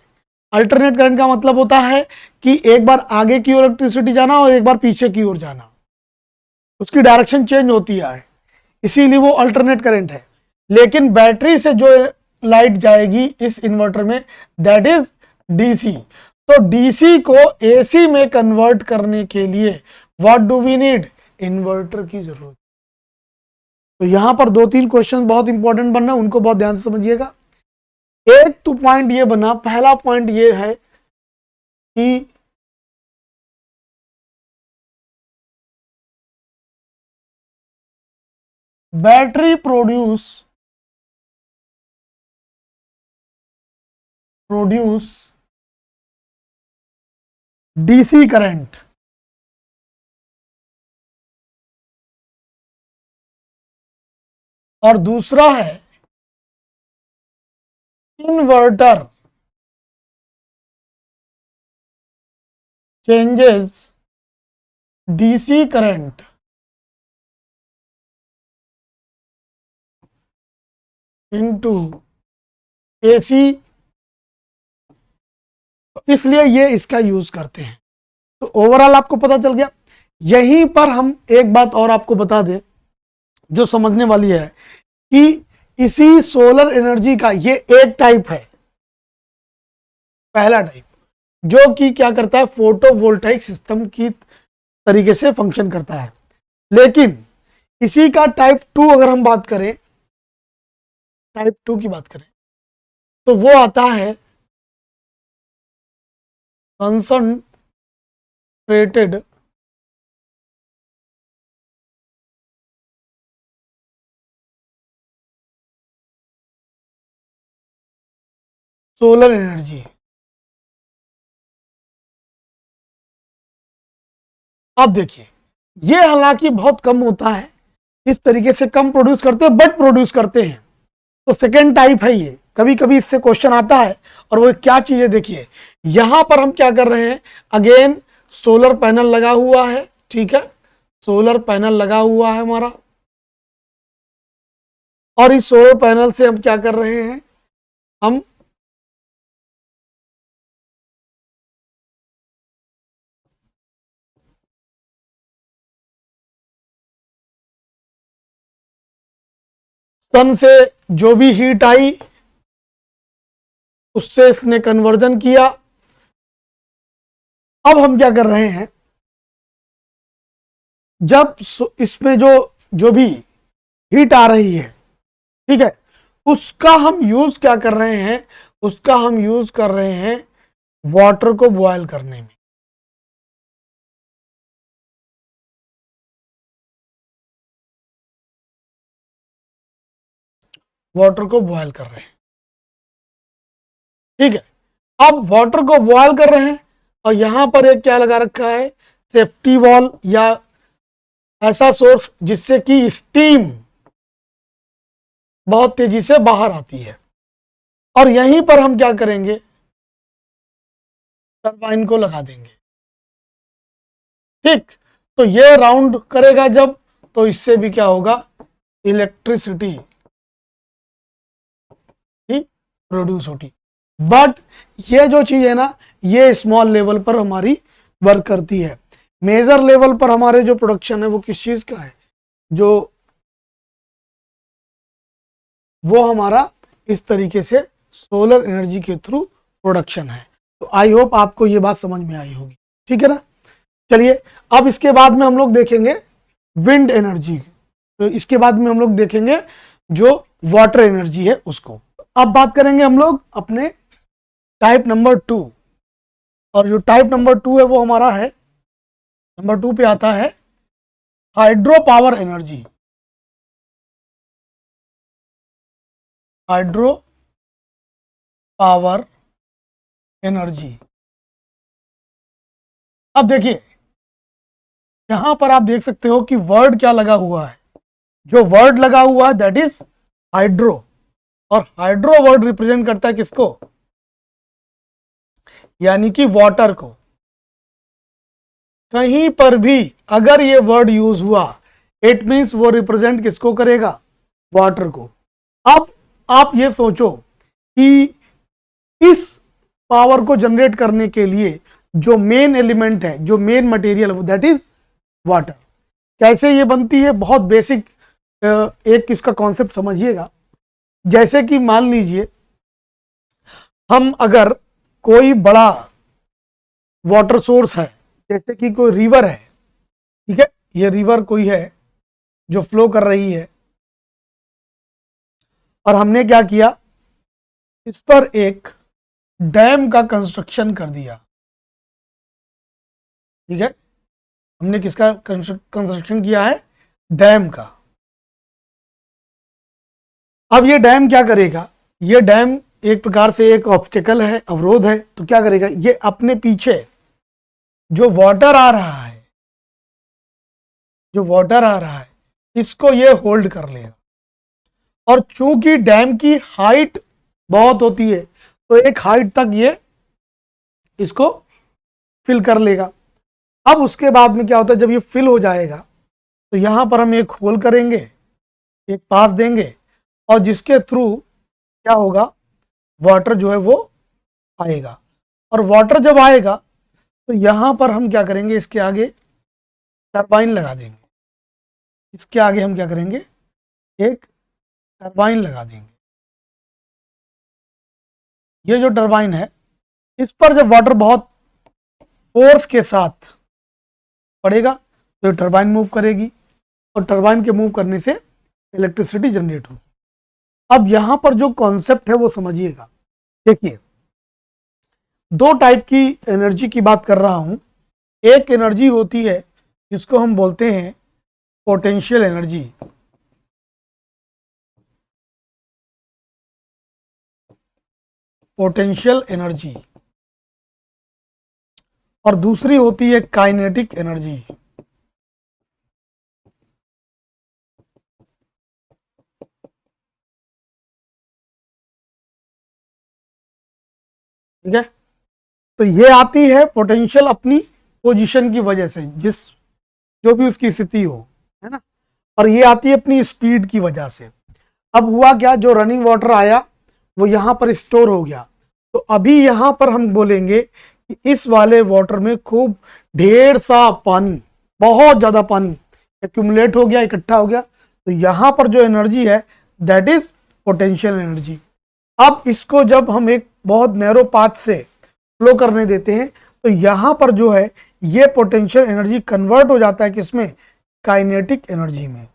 अल्टरनेट करंट का मतलब होता है कि एक बार आगे की ओर इलेक्ट्रिसिटी जाना और एक बार पीछे की ओर जाना, उसकी डायरेक्शन चेंज होती है, इसीलिए वो अल्टरनेट करंट है। लेकिन बैटरी से जो लाइट जाएगी इस इन्वर्टर में, दैट इज डीसी। तो डीसी को एसी में कन्वर्ट करने के लिए what do we need, inverter की जरूरत। तो यहां पर 2-3 क्वेश्चन बहुत इंपॉर्टेंट बनना, उनको बहुत ध्यान से समझिएगा। एक तो पॉइंट ये बना, पहला पॉइंट ये है कि बैटरी प्रोड्यूस डीसी करंट। और दूसरा है inverter changes DC current into AC, इसलिए ये इसका यूज करते हैं। तो ओवरऑल आपको पता चल गया। यहीं पर हम एक बात और आपको बता दें जो समझने वाली है कि इसी सोलर एनर्जी का ये एक टाइप है, पहला टाइप, जो कि क्या करता है, फोटोवोल्टाइक सिस्टम की तरीके से फंक्शन करता है। लेकिन इसी का टाइप 2 अगर हम बात करें, टाइप 2 की बात करें, तो वो आता है कंसंट्रेटेड सोलर एनर्जी। अब देखिए ये हालांकि बहुत कम होता है, इस तरीके से कम प्रोड्यूस करते हैं, बट प्रोड्यूस करते हैं। तो सेकेंड टाइप है ये, कभी कभी इससे क्वेश्चन आता है। और वो क्या चीज है, देखिए यहां पर हम क्या कर रहे हैं, अगेन सोलर पैनल लगा हुआ है, ठीक है, सोलर पैनल लगा हुआ है हमारा। और इस सोलर पैनल से हम क्या कर रहे हैं, हम सन से जो भी हीट आई उससे इसने कन्वर्जन किया। अब हम क्या कर रहे हैं, जब इसमें जो जो भी हीट आ रही है, ठीक है, उसका हम यूज क्या कर रहे हैं, उसका हम यूज कर रहे हैं वाटर को बॉयल करने में। वाटर को बॉयल कर रहे हैं, ठीक है। अब वाटर को बॉयल कर रहे हैं और यहां पर एक क्या लगा रखा है, सेफ्टी वॉल या ऐसा सोर्स जिससे कि स्टीम बहुत तेजी से बाहर आती है। और यहीं पर हम क्या करेंगे, टरबाइन को लगा देंगे, ठीक। तो ये राउंड करेगा जब, तो इससे भी क्या होगा, इलेक्ट्रिसिटी प्रोड्यूस होती। बट ये जो चीज है ना, ये स्मॉल लेवल पर हमारी वर्क करती है। मेजर लेवल पर हमारे जो प्रोडक्शन है वो किस चीज का है, जो वो हमारा इस तरीके से सोलर एनर्जी के थ्रू प्रोडक्शन है। तो आई होप आपको ये बात समझ में आई होगी, ठीक है ना। चलिए अब इसके बाद में हम लोग देखेंगे विंड एनर्जी, तो इसके बाद में हम लोग देखेंगे जो वाटर एनर्जी है उसको। अब बात करेंगे हम लोग अपने टाइप नंबर 2, और जो टाइप नंबर 2 है वो हमारा है, नंबर 2 पे आता है hydro power energy. Hydro power energy. अब देखिए यहां पर आप देख सकते हो कि वर्ड क्या लगा हुआ है, जो वर्ड लगा हुआ है दैट इज हाइड्रो, और हाइड्रो वर्ड रिप्रेजेंट करता है किसको, यानी कि वाटर को। कहीं पर भी अगर ये वर्ड यूज हुआ इट मींस वो रिप्रेजेंट किसको करेगा, वाटर को। अब आप ये सोचो कि इस पावर को जनरेट करने के लिए जो मेन एलिमेंट है, जो मेन मटेरियल है, दैट इज वाटर। कैसे ये बनती है, बहुत बेसिक एक इसका कॉन्सेप्ट समझिएगा। जैसे कि मान लीजिए हम अगर कोई बड़ा वाटर सोर्स है, जैसे कि कोई रिवर है, ठीक है, ये रिवर कोई है जो फ्लो कर रही है, और हमने क्या किया, इस पर एक डैम का कंस्ट्रक्शन कर दिया, ठीक है। हमने किसका कंस्ट्रक्शन किया है, डैम का। अब ये डैम क्या करेगा, ये डैम एक प्रकार से एक ऑब्स्टेकल है, अवरोध है, तो क्या करेगा, ये अपने पीछे जो वाटर आ रहा है, जो वाटर आ रहा है इसको ये होल्ड कर लेगा। और चूंकि डैम की हाइट बहुत होती है तो एक हाइट तक ये इसको फिल कर लेगा। अब उसके बाद में क्या होता है, जब ये फिल हो जाएगा तो यहां पर हम एक होल करेंगे, एक पास देंगे, और जिसके थ्रू क्या होगा, वाटर जो है वो आएगा। और वाटर जब आएगा तो यहां पर हम क्या करेंगे, इसके आगे टरबाइन लगा देंगे, इसके आगे हम क्या करेंगे, एक टरबाइन लगा देंगे। ये जो टरबाइन है इस पर जब वाटर बहुत फोर्स के साथ पड़ेगा तो टरबाइन मूव करेगी, और टरबाइन के मूव करने से इलेक्ट्रिसिटी जनरेट होगी। अब यहां पर जो कॉन्सेप्ट है वो समझिएगा। देखिए दो टाइप की एनर्जी की बात कर रहा हूं। एक एनर्जी होती है जिसको हम बोलते हैं पोटेंशियल एनर्जी, पोटेंशियल एनर्जी, और दूसरी होती है काइनेटिक एनर्जी। ठीक है, तो ये आती है पोटेंशियल अपनी पोजीशन की वजह से, जिस जो भी उसकी स्थिति हो, है ना, और ये आती है अपनी स्पीड की वजह से। अब हुआ क्या, जो रनिंग वाटर आया वो यहां पर स्टोर हो गया, तो अभी यहां पर हम बोलेंगे कि इस वाले वाटर में खूब ढेर सा पानी, बहुत ज्यादा पानी एक्यूमुलेट हो गया, इकट्ठा हो गया, तो यहां पर जो एनर्जी है दैट इज पोटेंशियल एनर्जी। अब इसको जब हम एक बहुत नैरो पाथ से फ्लो करने देते हैं तो यहां पर जो है ये पोटेंशियल एनर्जी कन्वर्ट हो जाता है किसमें, काइनेटिक एनर्जी में।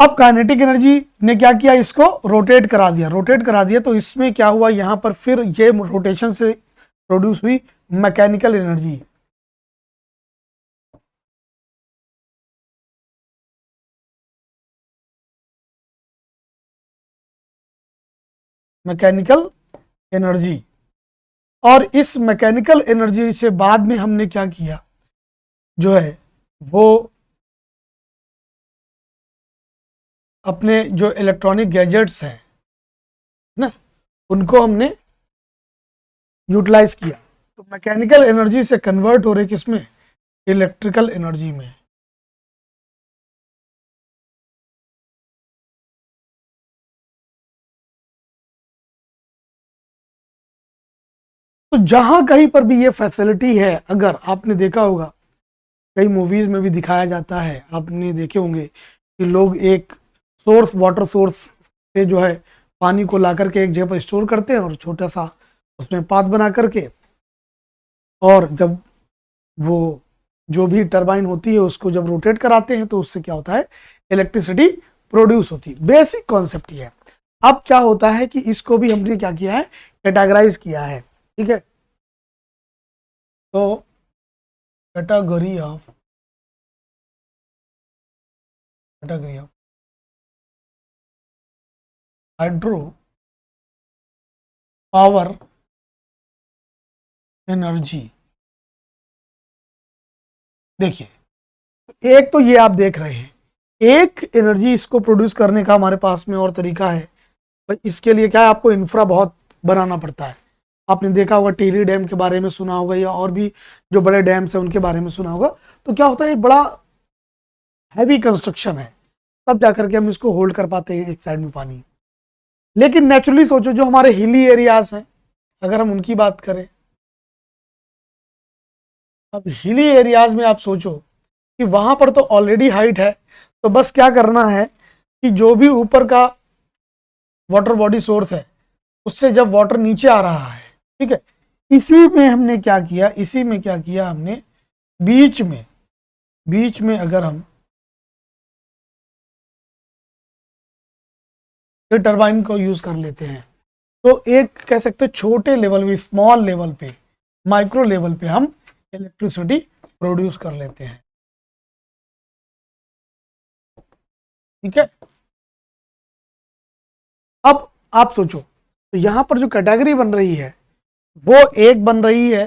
अब काइनेटिक एनर्जी ने क्या किया, इसको रोटेट करा दिया, रोटेट करा दिया, तो इसमें क्या हुआ, यहां पर फिर ये रोटेशन से प्रोड्यूस हुई मैकेनिकल एनर्जी। मैकेनिकल एनर्जी, और इस मैकेनिकल एनर्जी से बाद में हमने क्या किया, जो है वो अपने जो इलेक्ट्रॉनिक गैजेट्स हैं ना, उनको हमने यूटिलाइज किया, तो मैकेनिकल एनर्जी से कन्वर्ट हो रहे किसमें, इलेक्ट्रिकल एनर्जी में। तो जहां कहीं पर भी ये फैसिलिटी है, अगर आपने देखा होगा कई मूवीज में भी दिखाया जाता है, आपने देखे होंगे कि लोग एक सोर्स, वाटर सोर्स से जो है पानी को ला करके एक जगह पर स्टोर करते हैं, और छोटा सा उसमें पाथ बना करके, और जब वो जो भी टरबाइन होती है उसको जब रोटेट कराते हैं तो उससे क्या होता है, इलेक्ट्रिसिटी प्रोड्यूस होती है। बेसिक कॉन्सेप्ट ये है। अब क्या होता है कि इसको भी हमने क्या किया है, कैटेगराइज किया है। ठीक है, तो category of hydro power energy. देखिए, एक तो ये आप देख रहे हैं, एक एनर्जी इसको प्रोड्यूस करने का हमारे पास में और तरीका है, पर इसके लिए क्या है, आपको इंफ्रा बहुत बनाना पड़ता है। आपने देखा होगा टिहरी डैम के बारे में सुना होगा, या और भी जो बड़े डैम्स हैं उनके बारे में सुना होगा। तो क्या होता है, बड़ा हैवी कंस्ट्रक्शन है, तब जाकर के हम इसको होल्ड कर पाते हैं एक साइड में पानी। लेकिन नेचुरली सोचो, जो हमारे हिली एरियाज हैं, अगर हम उनकी बात करें, अब हिली एरियाज में आप सोचो कि वहां पर तो ऑलरेडी हाइट है, तो बस क्या करना है कि जो भी ऊपर का वाटर बॉडी सोर्स है उससे जब वाटर नीचे आ रहा है, ठीक है, इसी में हमने क्या किया, हमने बीच में अगर हम टरबाइन को यूज कर लेते हैं, तो एक कह सकते हैं छोटे लेवल पे, स्मॉल लेवल पे, माइक्रो लेवल पे हम इलेक्ट्रिसिटी प्रोड्यूस कर लेते हैं। ठीक है, अब आप सोचो, तो यहां पर जो कैटेगरी बन रही है वो एक बन रही है,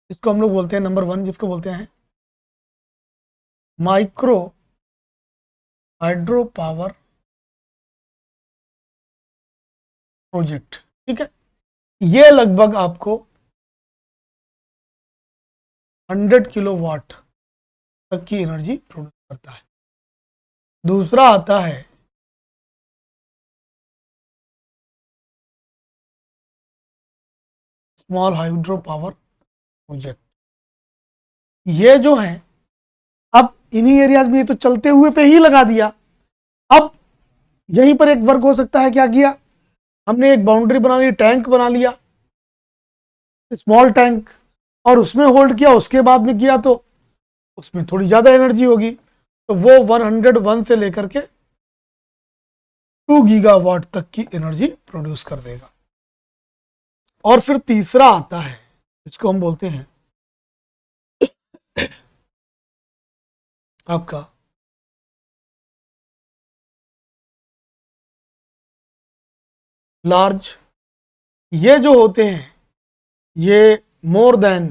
जिसको हम लोग बोलते हैं नंबर 1, जिसको बोलते हैं माइक्रो हाइड्रो पावर प्रोजेक्ट। ठीक है, ये लगभग आपको 100 किलोवाट तक की एनर्जी प्रोड्यूस करता है। दूसरा आता है स्मॉल हाइड्रो पावर प्रोजेक्ट। ये जो है, अब इन्हीं एरियाज में ये तो चलते हुए पे ही लगा दिया। अब यहीं पर एक वर्क हो सकता है, क्या किया हमने, एक बाउंड्री बना ली, टैंक बना लिया, स्मॉल टैंक, और उसमें होल्ड किया, उसके बाद में किया तो उसमें थोड़ी ज्यादा एनर्जी होगी, तो वो 101 से लेकर के 2 गीगावाट तक की एनर्जी प्रोड्यूस कर देगा। और फिर तीसरा आता है, इसको हम बोलते हैं आपका लार्ज। ये जो होते हैं, ये मोर देन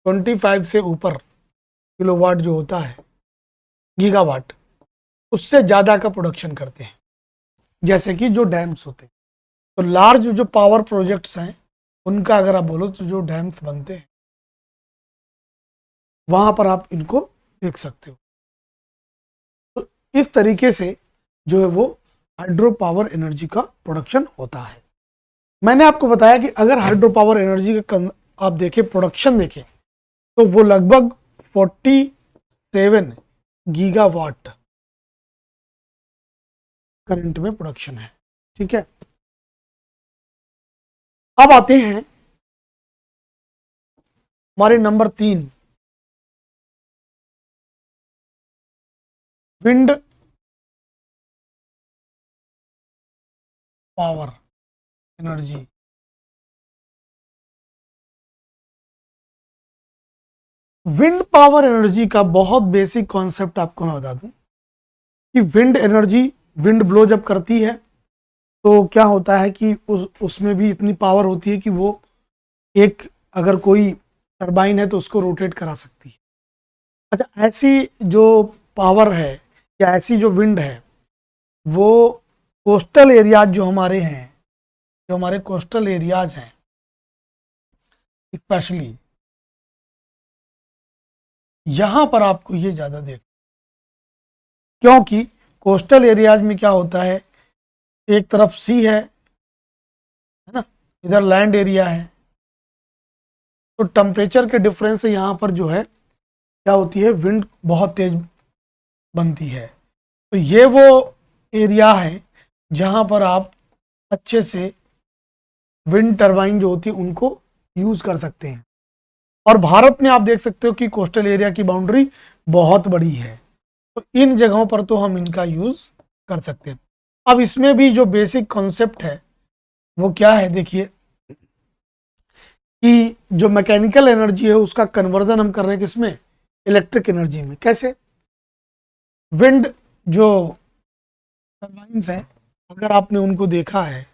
25 से ऊपर किलोवाट जो होता है, गीगावाट, उससे ज़्यादा का प्रोडक्शन करते हैं, जैसे कि जो डैम्स होते हैं। तो लार्ज जो पावर प्रोजेक्ट्स हैं, उनका अगर आप बोलो तो जो डैम्स बनते हैं, वहां पर आप इनको देख सकते हो। तो इस तरीके से जो है वो हाइड्रो पावर एनर्जी का प्रोडक्शन होता है। मैंने आपको बताया कि अगर हाइड्रो पावर एनर्जी का आप देखें, प्रोडक्शन देखें, तो वो लगभग 47 गीगावाट करंट में प्रोडक्शन है। ठीक है, अब आते हैं हमारे number 3, wind power energy. Wind power energy का बहुत बेसिक कॉन्सेप्ट आपको मैं बता दूं कि विंड एनर्जी, विंड ब्लो जब करती है तो क्या होता है कि उसमें भी इतनी पावर होती है कि वो एक, अगर कोई टरबाइन है तो उसको रोटेट करा सकती है। अच्छा, ऐसी जो पावर है या ऐसी जो विंड है, वो कोस्टल एरियाज जो हमारे हैं, जो हमारे कोस्टल एरियाज हैं, स्पेशली यहां पर आपको ये ज्यादा देख, क्योंकि कोस्टल एरियाज में क्या होता है, एक तरफ सी है ना, इधर लैंड एरिया है, तो टेम्परेचर के डिफरेंस से यहाँ पर जो है क्या होती है, विंड बहुत तेज बनती है। तो ये वो एरिया है जहाँ पर आप अच्छे से विंड टरबाइन जो होती है उनको यूज कर सकते हैं। और भारत में आप देख सकते हो कि कोस्टल एरिया की बाउंड्री बहुत बड़ी है, तो इन जगहों पर तो हम इनका यूज कर सकते हैं। अब इसमें भी जो बेसिक कॉन्सेप्ट है वो क्या है, देखिए कि जो मैकेनिकल एनर्जी है उसका कन्वर्जन हम कर रहे हैं किसमें, इलेक्ट्रिक एनर्जी में। कैसे? विंड जो टर्बाइन्स है, अगर आपने उनको देखा है,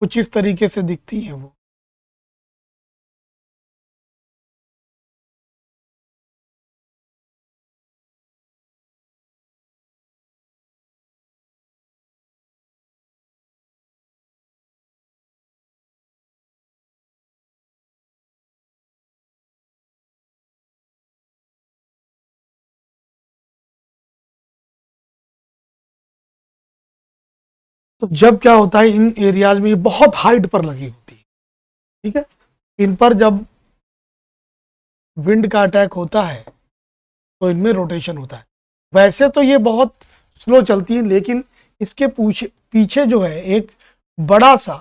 कुछ इस तरीके से दिखती है वो। तो जब क्या होता है, इन एरियाज में ये बहुत हाइट पर लगी होती है, ठीक है, इन पर जब विंड का अटैक होता है तो इनमें रोटेशन होता है। वैसे तो ये बहुत स्लो चलती है, लेकिन इसके पीछे जो है एक बड़ा सा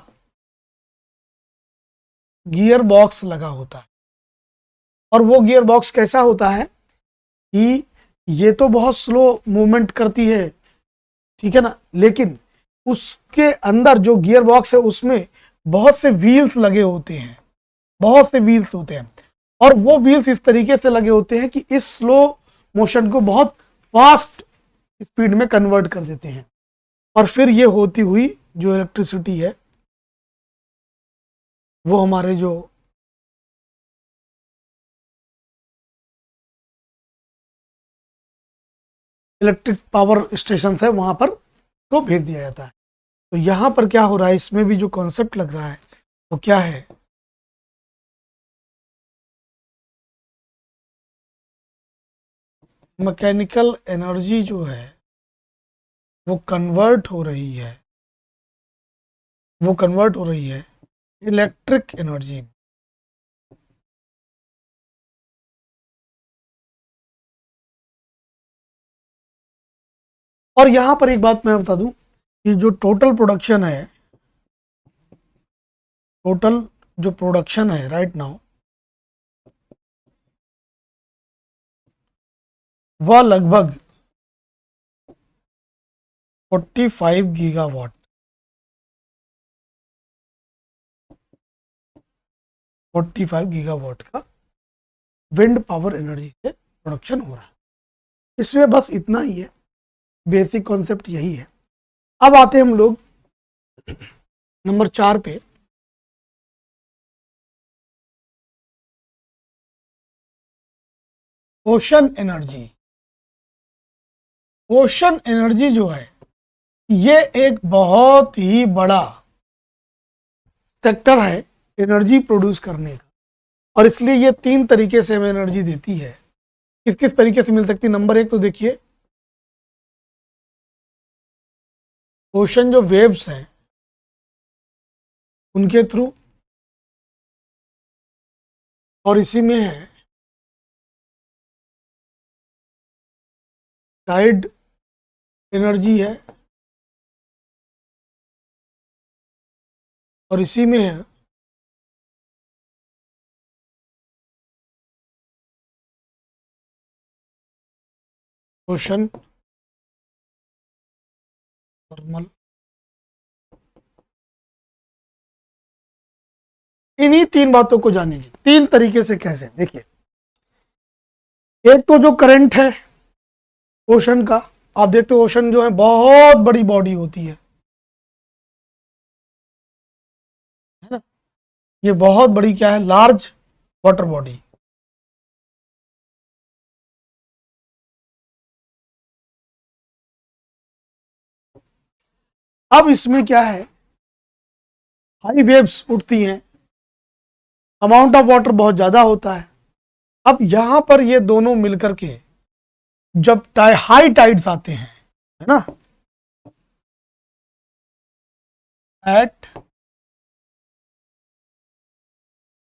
गियर बॉक्स लगा होता है। और वो गियर बॉक्स कैसा होता है कि ये तो बहुत स्लो मूवमेंट करती है, ठीक है ना, लेकिन उसके अंदर जो गियर बॉक्स है उसमें बहुत से व्हील्स लगे होते हैं, बहुत से व्हील्स होते हैं। और वो व्हील्स इस तरीके से लगे होते हैं कि इस स्लो मोशन को बहुत फास्ट स्पीड में कन्वर्ट कर देते हैं। और फिर ये होती हुई जो इलेक्ट्रिसिटी है वो हमारे जो इलेक्ट्रिक पावर स्टेशन है वहां पर तो भेज दिया जाता है। तो यहां पर क्या हो रहा है, इसमें भी जो कॉन्सेप्ट लग रहा है वो क्या है, मैकेनिकल एनर्जी जो है वो कन्वर्ट हो रही है, वो कन्वर्ट हो रही है इलेक्ट्रिक एनर्जी। और यहां पर एक बात मैं बता दूं कि जो टोटल प्रोडक्शन है, टोटल जो प्रोडक्शन है राइट नाउ, वह लगभग 45 गीगावाट, 45 गीगावाट का विंड पावर एनर्जी से प्रोडक्शन हो रहा है। इसमें बस इतना ही है, बेसिक कॉन्सेप्ट यही है। अब आते हैं हम लोग नंबर 4 पे। Ocean energy. ओशन एनर्जी जो है ये एक बहुत ही बड़ा सेक्टर है एनर्जी प्रोड्यूस करने का, और इसलिए ये 3 तरीके से हमें एनर्जी देती है। किस किस तरीके से मिल सकती है? नंबर 1 तो देखिए, ओशन जो वेव्स हैं उनके थ्रू, और इसी में है टाइड एनर्जी है, और इसी में है ओशन थर्मल। इन्हीं 3 बातों को जानेंगे 3 तरीके से। कैसे? देखिए, एक तो जो करंट है ओशन का, आप देखते हो ओशन जो है बहुत बड़ी बॉडी होती है ना, ये बहुत बड़ी क्या है, लार्ज वाटर बॉडी। अब इसमें क्या है, हाई वेव्स उठती हैं, अमाउंट ऑफ वाटर बहुत ज्यादा होता है। अब यहां पर ये दोनों मिलकर के जब हाई टाइड्स आते हैं, है ना, एट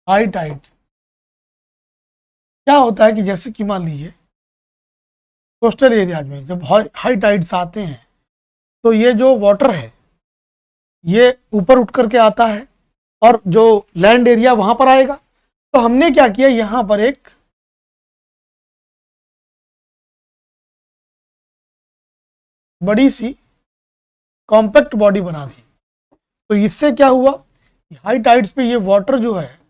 हाई टाइड्स, क्या होता है कि जैसे कि मान लीजिए कोस्टल एरियाज में जब हाई टाइड्स आते हैं तो ये जो वाटर है ये ऊपर उठ करके आता है और जो लैंड एरिया वहां पर आएगा। तो हमने क्या किया, यहां पर एक बड़ी सी कॉम्पैक्ट बॉडी बना दी। तो इससे क्या हुआ, हाई टाइड्स पे ये वाटर जो है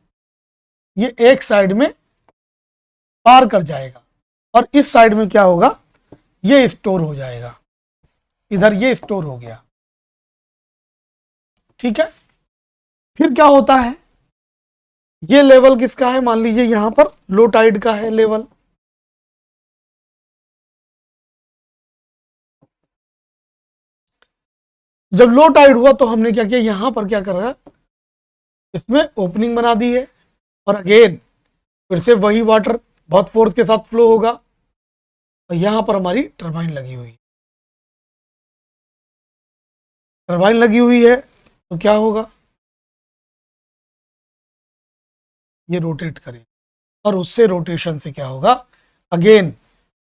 ये एक साइड में पार कर जाएगा और इस साइड में क्या होगा, ये स्टोर हो जाएगा, इधर ये स्टोर हो गया। ठीक है, फिर क्या होता है, ये लेवल किसका है, मान लीजिए यहां पर लो टाइड का है लेवल। जब लो टाइड हुआ तो हमने क्या किया, यहां पर क्या कर रहा है, इसमें ओपनिंग बना दी है और अगेन फिर से वही वाटर बहुत फोर्स के साथ फ्लो होगा और यहां पर हमारी टरबाइन लगी हुई है। टरबाइन लगी हुई है तो क्या होगा, ये रोटेट करेगा और उससे रोटेशन से क्या होगा, अगेन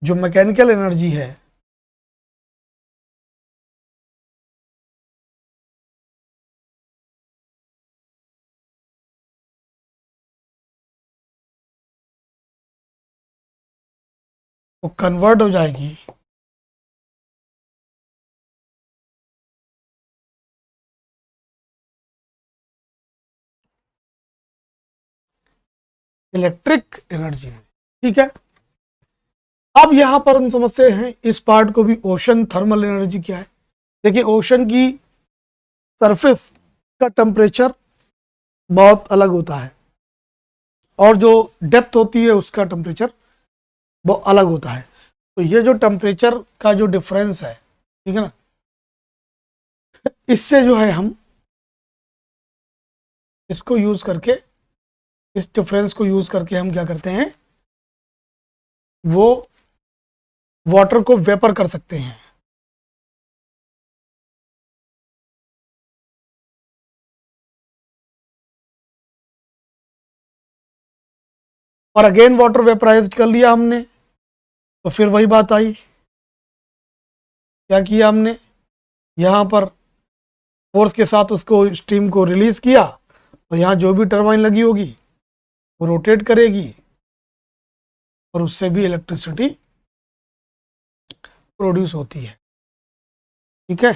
जो मैकेनिकल एनर्जी है वो कन्वर्ट हो जाएगी इलेक्ट्रिक एनर्जी में। ठीक है, अब यहां पर हम समझते हैं इस पार्ट को भी, ओशन थर्मल एनर्जी क्या है। देखिए ओशन की सरफेस का टेम्परेचर बहुत अलग होता है और जो डेप्थ होती है उसका टेम्परेचर वो अलग होता है। तो ये जो टेम्परेचर का जो डिफरेंस है, ठीक है ना, इससे जो है हम इसको यूज करके, इस डिफरेंस को यूज करके हम क्या करते हैं, वो वाटर को वेपर कर सकते हैं। और अगेन वाटर वेपराइज कर लिया हमने तो फिर वही बात आई, क्या किया हमने, यहाँ पर फोर्स के साथ उसको स्टीम को रिलीज किया और यहाँ जो भी टरबाइन लगी होगी वो रोटेट करेगी और उससे भी इलेक्ट्रिसिटी प्रोड्यूस होती है। ठीक है,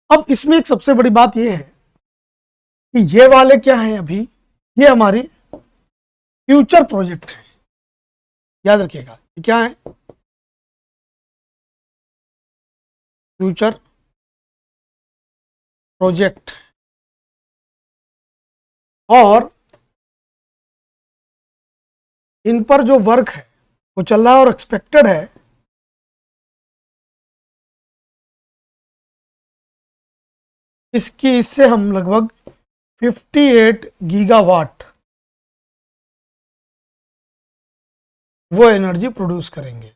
अब इसमें एक सबसे बड़ी बात यह है कि ये वाले क्या हैं, अभी ये हमारी फ्यूचर प्रोजेक्ट है, याद रखिएगा ये क्या है, फ्यूचर प्रोजेक्ट। और इन पर जो वर्क है वो चल रहा है और एक्सपेक्टेड है इससे हम लगभग 58 गीगावाट वो एनर्जी प्रोड्यूस करेंगे।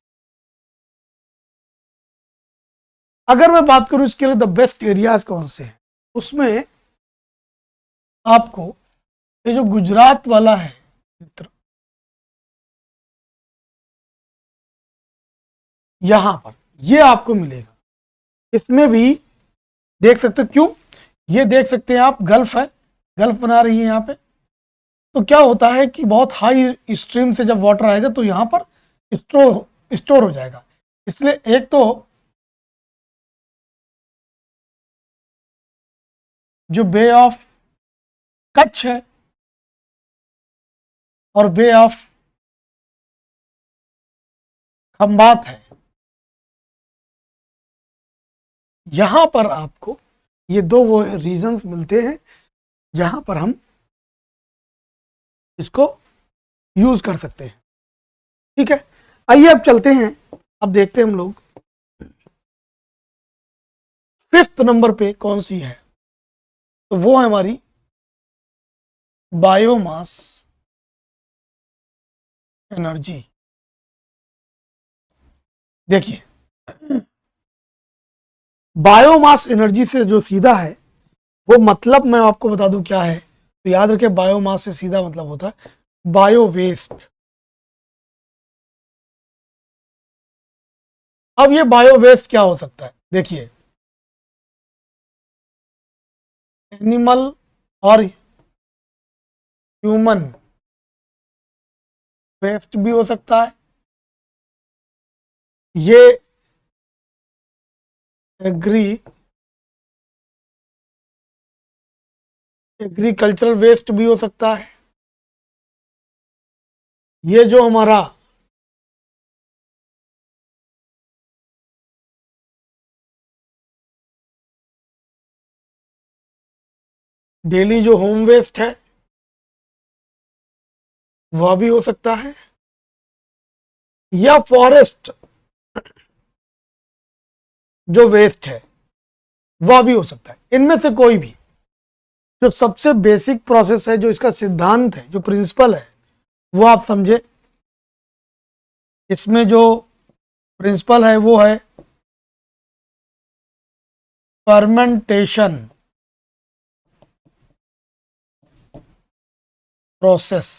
अगर मैं बात करूं इसके लिए द बेस्ट एरियाज कौन से हैं, उसमें आपको ये जो गुजरात वाला है चित्र, यहां पर ये आपको मिलेगा। इसमें भी देख सकते हो, क्यों, ये देख सकते हैं आप, गल्फ है, गल्फ बना रही है यहाँ पे, तो क्या होता है कि बहुत हाई स्ट्रीम से जब वाटर आएगा तो यहाँ पर स्टोर हो जाएगा। इसलिए एक तो जो बे ऑफ कच्छ है और बे ऑफ खंबात है, यहां पर आपको ये दो वो रीजन्स मिलते हैं जहां पर हम इसको यूज कर सकते हैं। ठीक है, आइए अब चलते हैं, अब देखते हैं हम लोग फिफ्थ नंबर पे कौन सी है। तो वो है हमारी बायोमास एनर्जी। देखिए, बायोमास एनर्जी से जो सीधा है वो मतलब मैं आपको बता दूं क्या है। तो याद रखें, बायोमास से सीधा मतलब होता है बायो वेस्ट। अब ये बायो वेस्ट क्या हो सकता है, देखिए, एनिमल और ह्यूमन वेस्ट भी हो सकता है, ये एग्रीकल्चरल वेस्ट भी हो सकता है, ये जो हमारा डेली जो होम वेस्ट है वह भी हो सकता है, या फॉरेस्ट जो वेस्ट है वह भी हो सकता है। इनमें से कोई भी, जो सबसे बेसिक प्रोसेस है, जो इसका सिद्धांत है, जो प्रिंसिपल है, वो आप समझे। इसमें जो प्रिंसिपल है वो है फर्मेंटेशन प्रोसेस।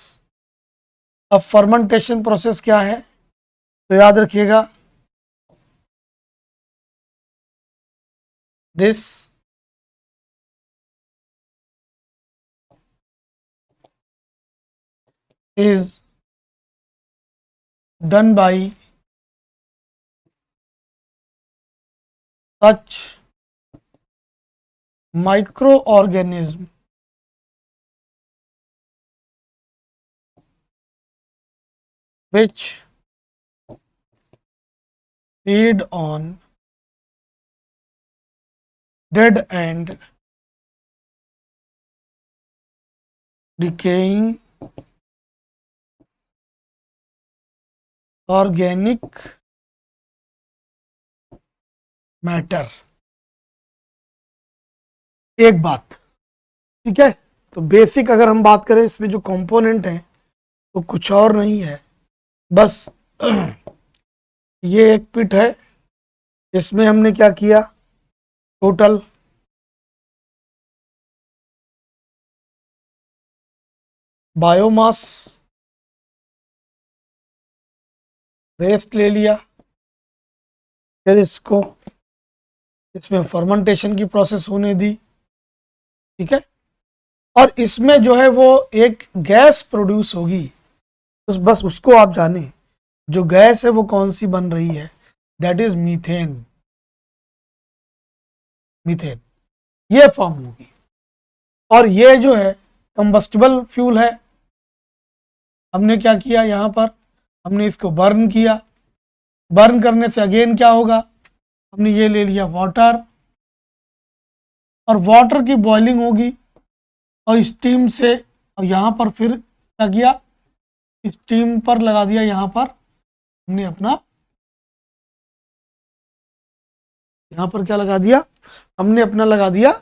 अब फर्मेंटेशन प्रोसेस क्या है, तो याद रखिएगा, this is done by such microorganism which feed on dead and decaying organic matter. एक बात, ठीक है, तो बेसिक अगर हम बात करें, इसमें जो कंपोनेंट है तो कुछ और नहीं है, बस ये एक पिट है, इसमें हमने क्या किया, टोटल बायोमास वेस्ट ले लिया, फिर इसको इसमें फर्मेंटेशन की प्रोसेस होने दी, ठीक है, और इसमें जो है वो एक गैस प्रोड्यूस होगी, तो बस उसको आप जाने, जो गैस है वो कौन सी बन रही है, दैट इज मीथेन। मीथेन ये फॉर्म होगी, और ये जो है कंबस्टिबल फ्यूल है। हमने क्या किया, यहाँ पर हमने इसको बर्न किया, बर्न करने से अगेन क्या होगा, हमने ये ले लिया वाटर, और वाटर की बॉइलिंग होगी, और स्टीम से, और यहाँ पर फिर क्या किया, स्टीम पर लगा दिया, यहाँ पर हमने अपना, यहाँ पर क्या लगा दिया, हमने अपना लगा दिया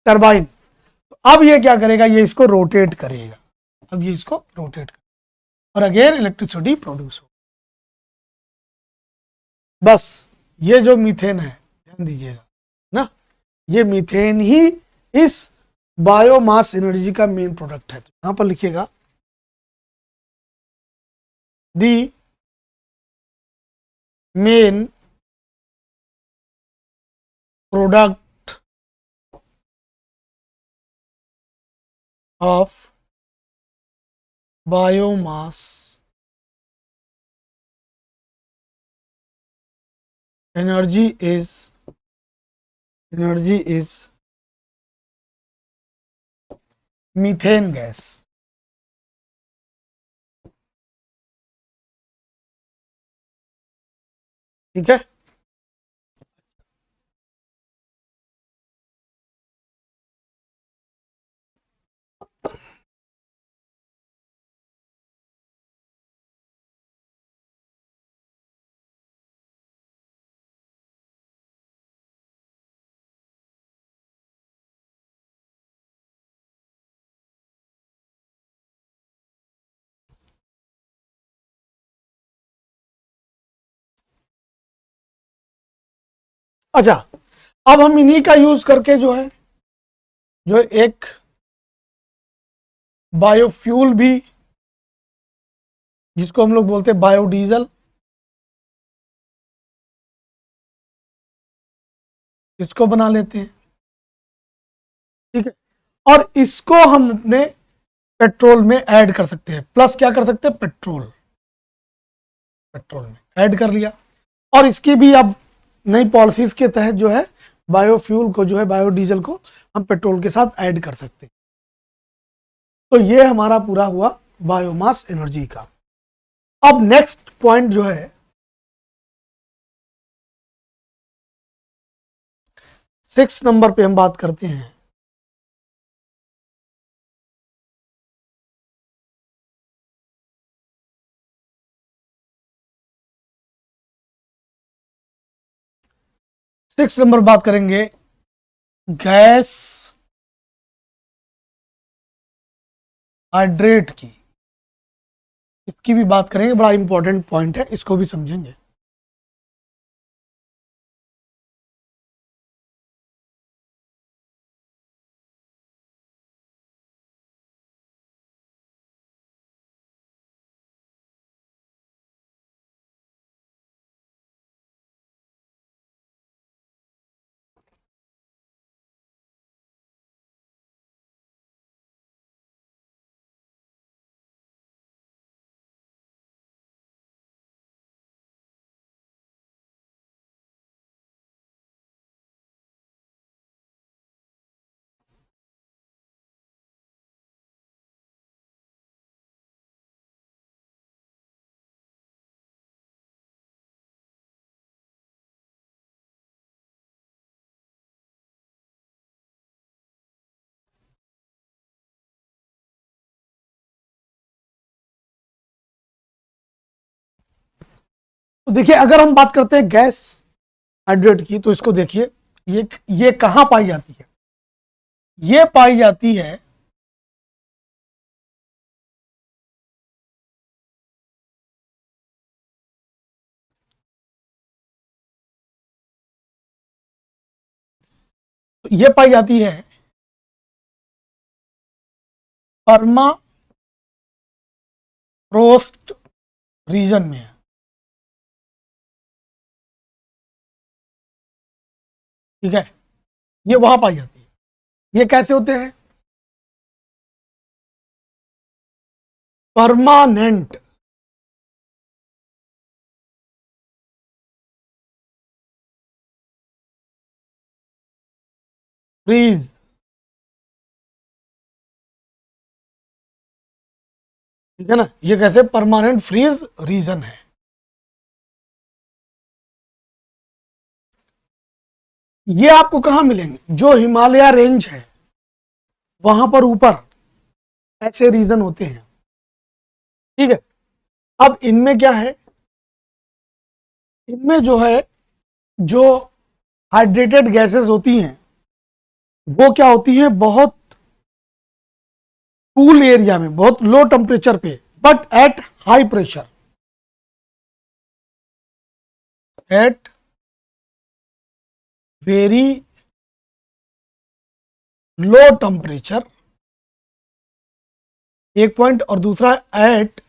टरबाइन। तो अब ये क्या करेगा, ये इसको रोटेट करेगा, अब ये इसको रोटेट करेगा और अगेन इलेक्ट्रिसिटी प्रोड्यूस हो। बस ये जो मीथेन है, ध्यान दीजिएगा ना, ये मीथेन ही इस बायोमास एनर्जी का मेन प्रोडक्ट है। तो यहां पर लिखिएगा the main product of biomass energy is methane gas. ठीक है, अच्छा, अब हम इन्हीं का यूज करके जो एक बायोफ्यूल भी, जिसको हम लोग बोलते हैं बायोडीजल, इसको बना लेते हैं। ठीक है, और इसको हम अपने पेट्रोल में ऐड कर सकते हैं, प्लस क्या कर सकते हैं, पेट्रोल में ऐड कर लिया। और इसकी भी अब नई पॉलिसीज के तहत बायोफ्यूल को बायोडीजल को हम पेट्रोल के साथ ऐड कर सकते हैं। तो ये हमारा पूरा हुआ बायोमास एनर्जी का। अब नेक्स्ट पॉइंट 6 नंबर पे हम बात करते हैं। सिक्स नंबर बात करेंगे गैस हाइड्रेट की। इसकी भी बात करेंगे, बड़ा इंपॉर्टेंट पॉइंट है, इसको भी समझेंगे। तो देखिए, अगर हम बात करते हैं गैस हाइड्रेट की, तो इसको देखिए, ये कहां पाई जाती है? ये पाई जाती है ये पाई जाती है पर्मा फ्रोस्ट रीजन में। ठीक है, ये वहां पाई जाती है। ये कैसे होते हैं? Permanent freeze. ठीक है ना, ये कैसे परमानेंट फ्रीज रीजन है। ये आपको कहां मिलेंगे? जो हिमालय रेंज है वहां पर ऊपर ऐसे रीजन होते हैं। ठीक है, अब इनमें क्या है, इनमें जो हाइड्रेटेड गैसेस होती हैं वो क्या होती हैं, बहुत कूल एरिया में, बहुत लो टेम्परेचर पे, but at high pressure. At very low temperature, एक पॉइंट, और दूसरा at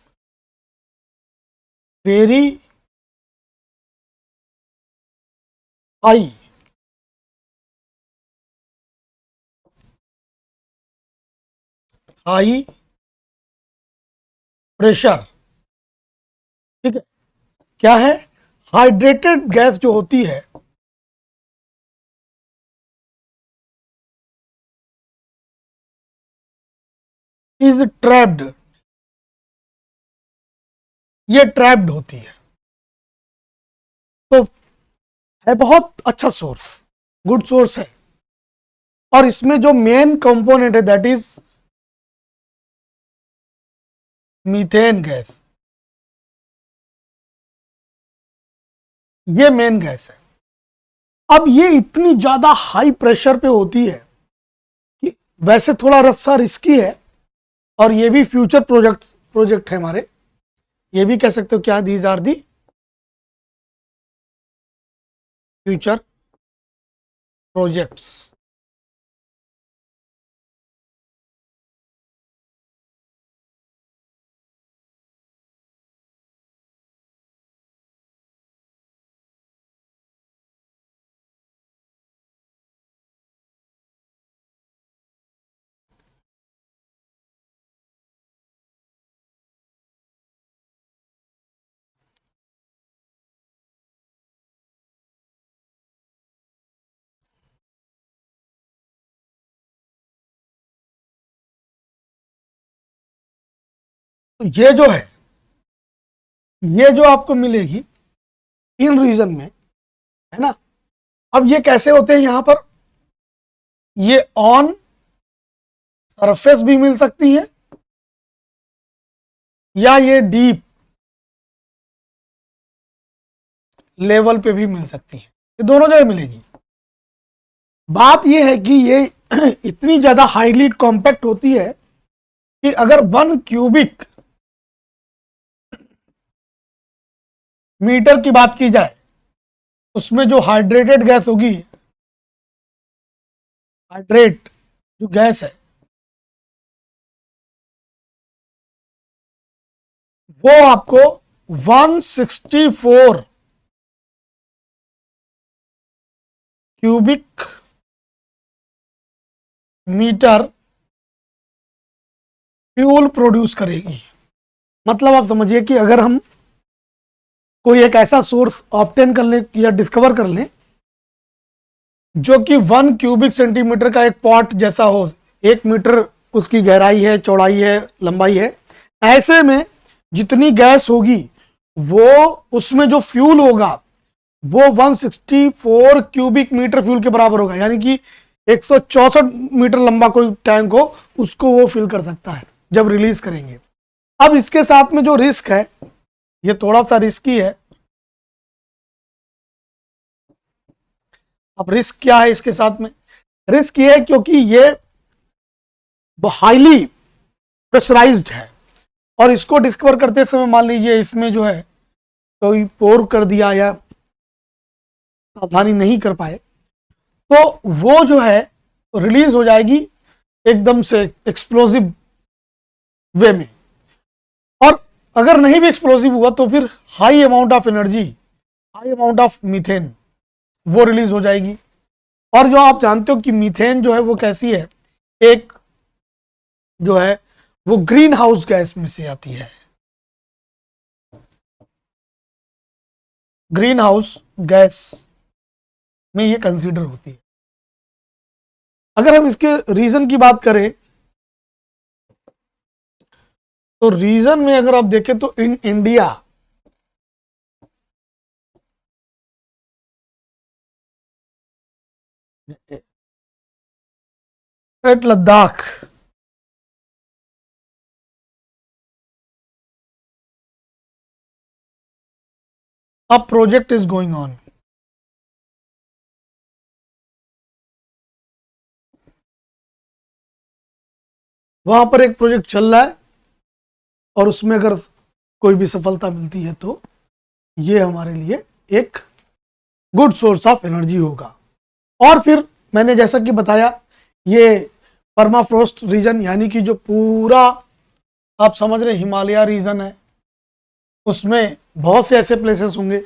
very high high pressure, ठीक है। क्या है, हाइड्रेटेड गैस जो होती है इज ट्रैप्ड, ये ट्रैप्ड होती है। तो है बहुत अच्छा सोर्स, गुड सोर्स है। और इसमें जो मेन कंपोनेंट है दैट इज मीथेन गैस, ये मेन गैस है। अब ये इतनी ज्यादा हाई प्रेशर पे होती है कि वैसे थोड़ा रस्सा रिस्की है, और ये भी फ्यूचर प्रोजेक्ट है हमारे, ये भी कह सकते हो क्या, these are the future projects. तो ये जो ये जो आपको मिलेगी इन रीजन में, है ना। अब ये कैसे होते हैं, यहां पर ये ऑन सरफेस भी मिल सकती है, या ये डीप लेवल पे भी मिल सकती है, ये दोनों जगह मिलेगी। बात ये है कि ये इतनी ज्यादा हाईली कॉम्पैक्ट होती है कि अगर 1 क्यूबिक मीटर की बात की जाए, उसमें जो हाइड्रेटेड गैस होगी, हाइड्रेट जो गैस है वो आपको 164 क्यूबिक मीटर फ्यूल प्रोड्यूस करेगी। मतलब आप समझिए कि अगर हम कोई एक ऐसा सोर्स ऑब्टेन कर लें या डिस्कवर कर लें जो कि 1 क्यूबिक सेंटीमीटर का एक पॉट जैसा हो, 1 मीटर उसकी गहराई है, चौड़ाई है, लंबाई है, ऐसे में जितनी गैस होगी वो उसमें जो फ्यूल होगा वो 164 क्यूबिक मीटर फ्यूल के बराबर होगा। यानी कि 164 मीटर लंबा कोई टैंक हो उसको वो फिल कर सकता है जब रिलीज करेंगे। अब इसके साथ में जो रिस्क है, ये थोड़ा सा रिस्की है। अब रिस्क क्या है इसके साथ में, रिस्क ये है क्योंकि ये हाईली प्रेशराइज्ड है, और इसको डिस्कवर करते समय मान लीजिए इसमें जो है कोई पोर कर दिया या सावधानी नहीं कर पाए तो वो जो है रिलीज हो जाएगी एकदम से एक्सप्लोसिव वे में। और अगर नहीं भी एक्सप्लोसिव हुआ तो फिर high amount of energy, high amount of methane वो रिलीज हो जाएगी। और जो आप जानते हो कि मीथेन जो है वो कैसी है, एक जो है वो ग्रीन हाउस गैस में से आती है, ग्रीन हाउस गैस में ये कंसीडर होती है। अगर हम इसके रीजन की बात करें तो रीजन में अगर आप देखें तो in India at Ladakh a project is going on। वहां पर एक प्रोजेक्ट चल रहा है और उसमें अगर कोई भी सफलता मिलती है तो ये हमारे लिए एक गुड सोर्स ऑफ एनर्जी होगा। और फिर मैंने जैसा कि बताया ये परमाफ्रोस्ट रीजन, यानी कि जो पूरा आप समझ रहे हिमालय रीजन है, उसमें बहुत से ऐसे प्लेसेस होंगे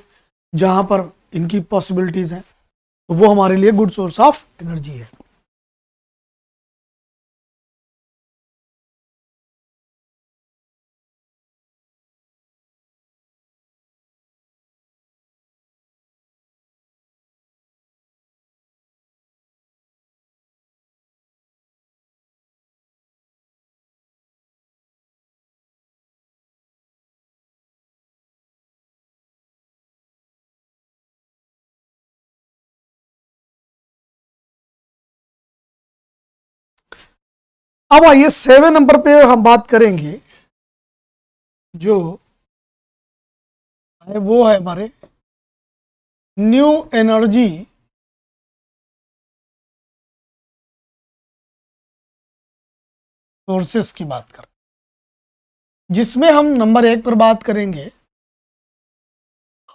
जहां पर इनकी पॉसिबिलिटीज हैं, तो वो हमारे लिए गुड सोर्स ऑफ एनर्जी है। अब आइए 7 नंबर पे हम बात करेंगे, जो है वो है हमारे न्यू एनर्जी सोर्सेस की बात करते हैं, जिसमें हम नंबर 1 पर बात करेंगे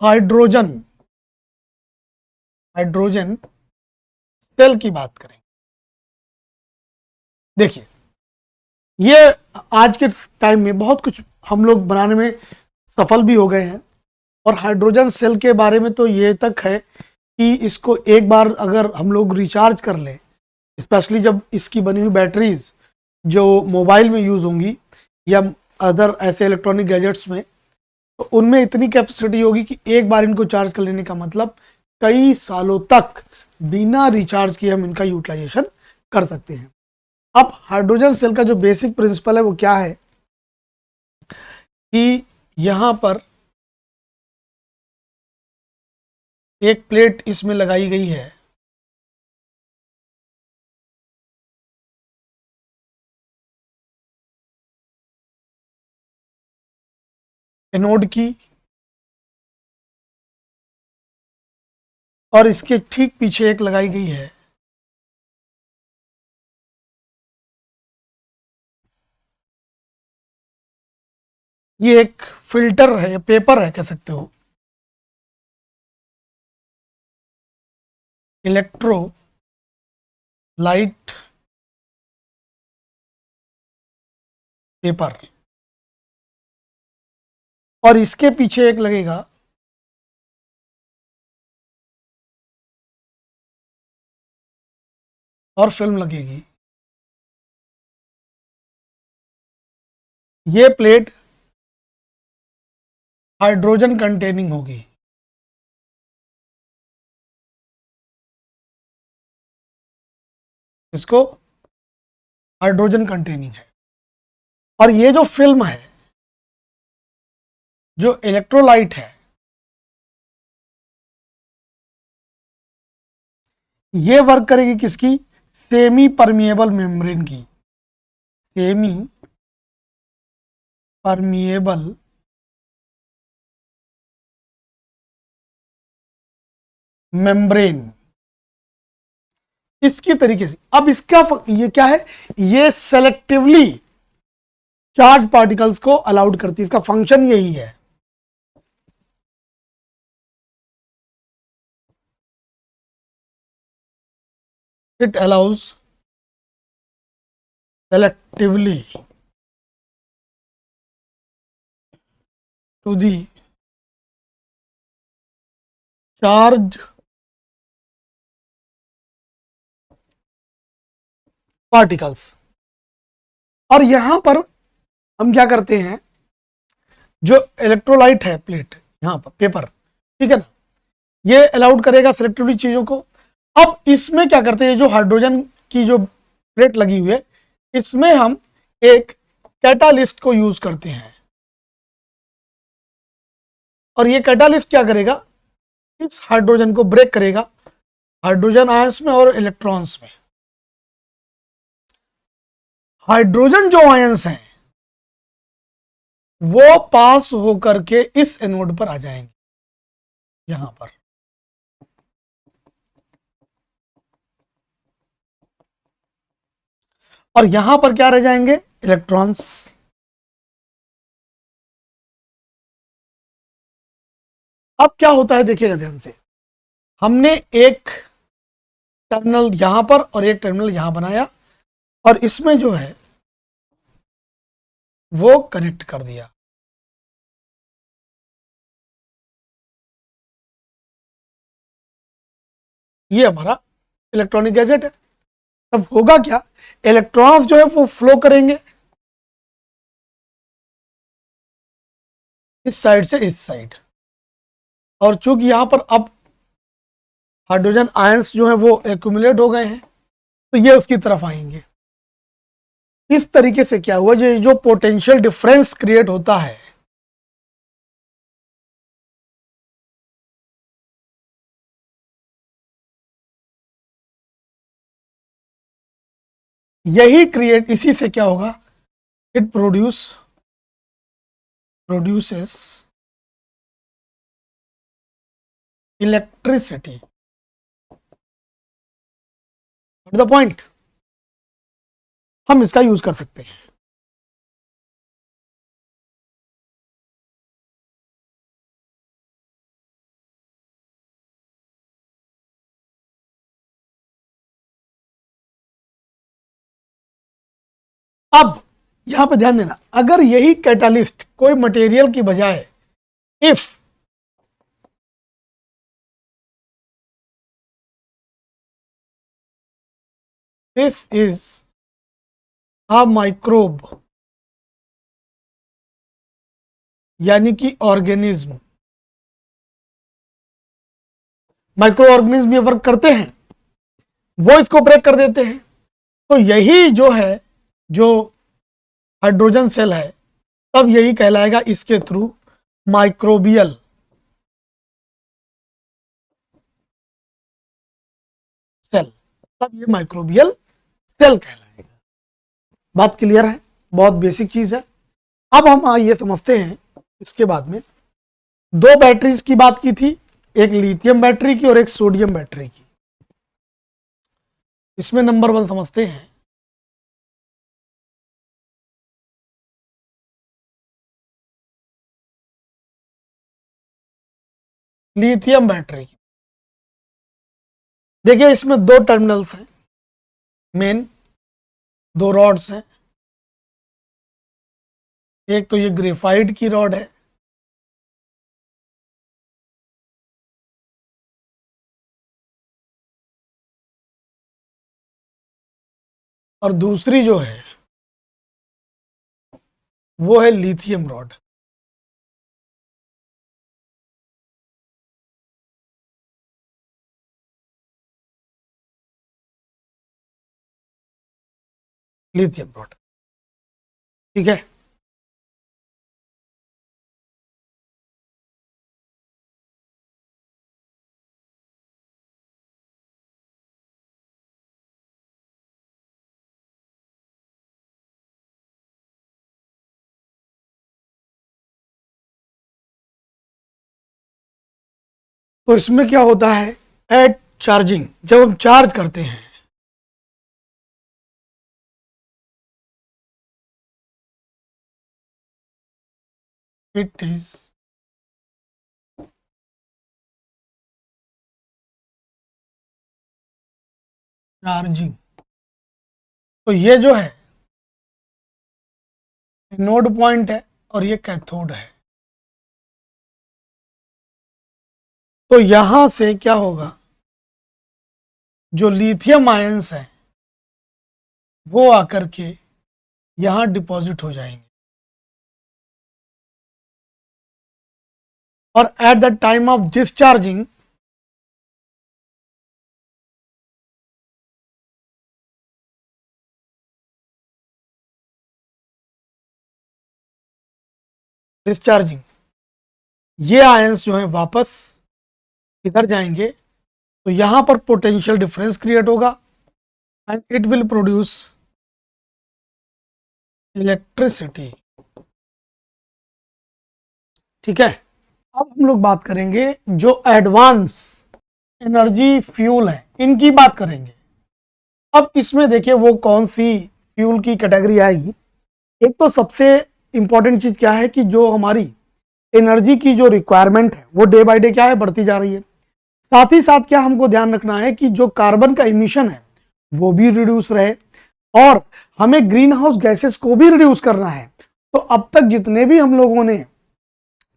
हाइड्रोजन हाइड्रोजन सेल की बात करेंगे। देखिए, ये आज के टाइम में बहुत कुछ हम लोग बनाने में सफल भी हो गए हैं, और हाइड्रोजन सेल के बारे में तो ये तक है कि इसको एक बार अगर हम लोग रिचार्ज कर लें, स्पेशली जब इसकी बनी हुई बैटरीज जो मोबाइल में यूज़ होंगी या अदर ऐसे इलेक्ट्रॉनिक गैजेट्स में, तो उनमें इतनी कैपेसिटी होगी कि एक बार इनको चार्ज कर लेने का मतलब कई सालों तक बिना रिचार्ज किए हम इनका यूटिलाइजेशन कर सकते हैं। अब हाइड्रोजन सेल का जो बेसिक प्रिंसिपल है वो क्या है कि यहां पर एक प्लेट इसमें लगाई गई है, एनोड की, और इसके ठीक पीछे एक लगाई गई है ये एक फिल्टर है, पेपर है कह सकते हो, इलेक्ट्रो लाइट पेपर, और इसके पीछे एक लगेगा और फिल्म लगेगी। ये प्लेट हाइड्रोजन कंटेनिंग होगी। इसको हाइड्रोजन कंटेनिंग है, और ये जो फिल्म है, जो इलेक्ट्रोलाइट है, ये वर्क करेगी किसकी? सेमी परमिएबल मेम्ब्रेन की, सेमी परमिएबल मेम्ब्रेन, इसकी तरीके से। अब इसका ये क्या है, ये सेलेक्टिवली चार्ज पार्टिकल्स को अलाउड करती है, इसका फंक्शन यही है। It allows selectively to the charge particles। और यहां पर हम क्या करते हैं, जो इलेक्ट्रोलाइट है प्लेट यहां पर पेपर, ठीक है ना, ये अलाउड करेगा सिलेक्टिवली चीजों को। अब इसमें क्या करते हैं, जो हाइड्रोजन की जो प्लेट लगी हुई है, इसमें हम एक कैटालिस्ट को यूज करते हैं, और ये कैटालिस्ट क्या करेगा, इस हाइड्रोजन को ब्रेक करेगा हाइड्रोजन आयंस में और इलेक्ट्रॉन्स में। हाइड्रोजन जो आयंस हैं वो पास होकर के इस एनोड पर आ जाएंगे, यहां पर, और यहां पर क्या रह जाएंगे, इलेक्ट्रॉन्स। अब क्या होता है देखिएगा ध्यान से, हमने एक टर्मिनल यहां पर और एक टर्मिनल यहां बनाया, और इसमें जो है वो कनेक्ट कर दिया। ये हमारा इलेक्ट्रॉनिक गैजेट है। तब होगा क्या, इलेक्ट्रॉन्स जो है वो फ्लो करेंगे इस साइड से इस साइड, और चूंकि यहां पर अब हाइड्रोजन आयंस जो है वो एक्यूमुलेट हो गए हैं, तो ये उसकी तरफ आएंगे। इस तरीके से क्या हुआ, जो पोटेंशियल डिफरेंस क्रिएट होता है, यही क्रिएट, इसी से क्या होगा, it produces electricity. The point, हम इसका यूज कर सकते हैं। अब यहां पे ध्यान देना, अगर यही कैटालिस्ट कोई मटेरियल की बजाय, if this is a microbe, यानी कि ऑर्गेनिज्म, माइक्रो ऑर्गेनिज्म ये वर्क करते हैं, वो इसको ब्रेक कर देते हैं। तो यही जो है, जो हाइड्रोजन सेल है, तब यही कहलाएगा इसके थ्रू माइक्रोबियल सेल, तब ये माइक्रोबियल सेल कहलाएगा। बात क्लियर है? बहुत बेसिक चीज है। अब हम ये समझते हैं, इसके बाद में दो बैटरीज की बात की थी, एक लिथियम बैटरी की और एक सोडियम बैटरी की। इसमें नंबर 1 समझते हैं, लिथियम बैटरी की। देखिए इसमें दो टर्मिनल्स हैं, मेन दो रॉड्स हैं, एक तो ये ग्रेफाइट की रॉड है, और दूसरी जो है वो है लिथियम रॉड। लिथियम रॉड, ठीक है। तो इसमें क्या होता है, एट चार्जिंग, जब हम चार्ज करते हैं, इट इज चार्जिंग। तो ये जो है नोड पॉइंट है और ये कैथोड है। तो यहां से क्या होगा, जो लिथियम आयंस है वो आकर के यहां डिपॉजिट हो जाएंगे, और at the time of discharging discharging ये आयंस जो है वापस इधर जाएंगे। तो यहां पर पोटेंशियल डिफरेंस क्रिएट होगा and it will produce electricity, ठीक है। अब हम लोग बात करेंगे जो एडवांस एनर्जी फ्यूल है, इनकी बात करेंगे। अब इसमें देखिए वो कौन सी फ्यूल की कैटेगरी आएगी। एक तो सबसे इंपॉर्टेंट चीज क्या है कि जो हमारी एनर्जी की जो रिक्वायरमेंट है वो डे बाय डे क्या है, बढ़ती जा रही है। साथ ही साथ क्या हमको ध्यान रखना है कि जो कार्बन का इमिशन है वो भी रिड्यूस रहे, और हमें ग्रीन हाउस गैसेस को भी रिड्यूस करना है। तो अब तक जितने भी हम लोगों ने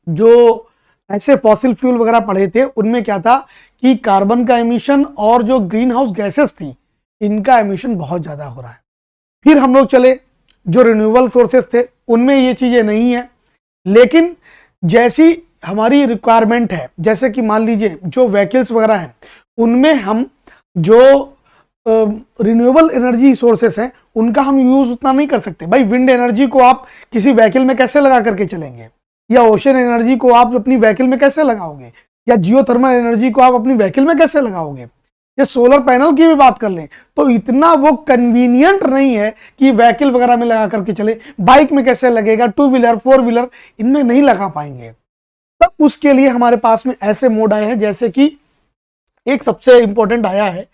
जो ऐसे फॉसिल फ्यूल वगैरह पढ़े थे, उनमें क्या था कि कार्बन का एमिशन और जो ग्रीन हाउस गैसेस थी, इनका एमिशन बहुत ज्यादा हो रहा है। फिर हम लोग चले जो रिन्यूएबल सोर्सेस थे, उनमें ये चीजें नहीं है। लेकिन जैसी हमारी रिक्वायरमेंट है, जैसे कि मान लीजिए जो व्हीकल्स वगैरह हैं, उनमें हम जो रिन्यूएबल एनर्जी सोर्सेस हैं उनका हम यूज उतना नहीं कर सकते। भाई विंड एनर्जी को आप किसी व्हीकल में कैसे लगा करके चलेंगे, या ओशन एनर्जी को आप अपनी व्हीकल में कैसे लगाओगे, या जियोथर्मल एनर्जी को आप अपनी व्हीकल में कैसे लगाओगे। ये सोलर पैनल की भी बात कर लें तो इतना वो कन्वीनियंट नहीं है कि व्हीकल वगैरह में लगा करके चले। बाइक में कैसे लगेगा, टू व्हीलर, फोर व्हीलर, इनमें नहीं लगा पाएंगे। तब उसके लिए हमारे पास में ऐसे मोड आए हैं, जैसे कि एक सबसे इंपॉर्टेंट आया है,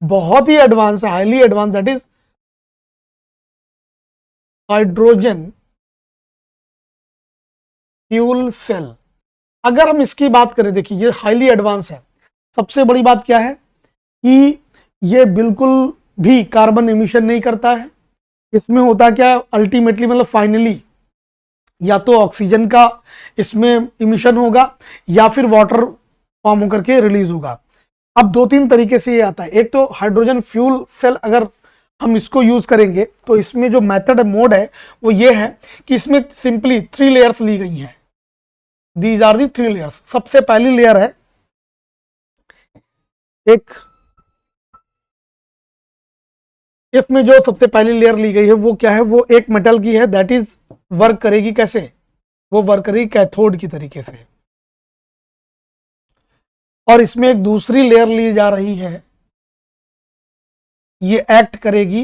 बहुत ही advance, highly advance, that is hydrogen fuel cell. अगर हम इसकी बात करें, देखिए ये हाईली एडवांस है। सबसे बड़ी बात क्या है कि ये बिल्कुल भी कार्बन एमिशन नहीं करता है। इसमें होता क्या, अल्टीमेटली मतलब फाइनली या तो ऑक्सीजन का इसमें इमिशन होगा या फिर वाटर फॉर्म होकर के रिलीज होगा। अब दो तीन तरीके से ये आता है। एक तो हाइड्रोजन फ्यूल सेल, अगर हम इसको यूज करेंगे तो इसमें जो मेथड मोड है वो ये है कि इसमें सिंपली 3 लेयर्स ली गई हैं। These are the 3 layers. सबसे पहली लेयर है एक, इसमें जो सबसे पहली लेयर ली गई है वो क्या है, वो एक मेटल की है, दैट इज वर्क करेगी कैसे, वो वर्क करेगी कैथोड की तरीके से। और इसमें एक दूसरी लेयर ली जा रही है, ये एक्ट करेगी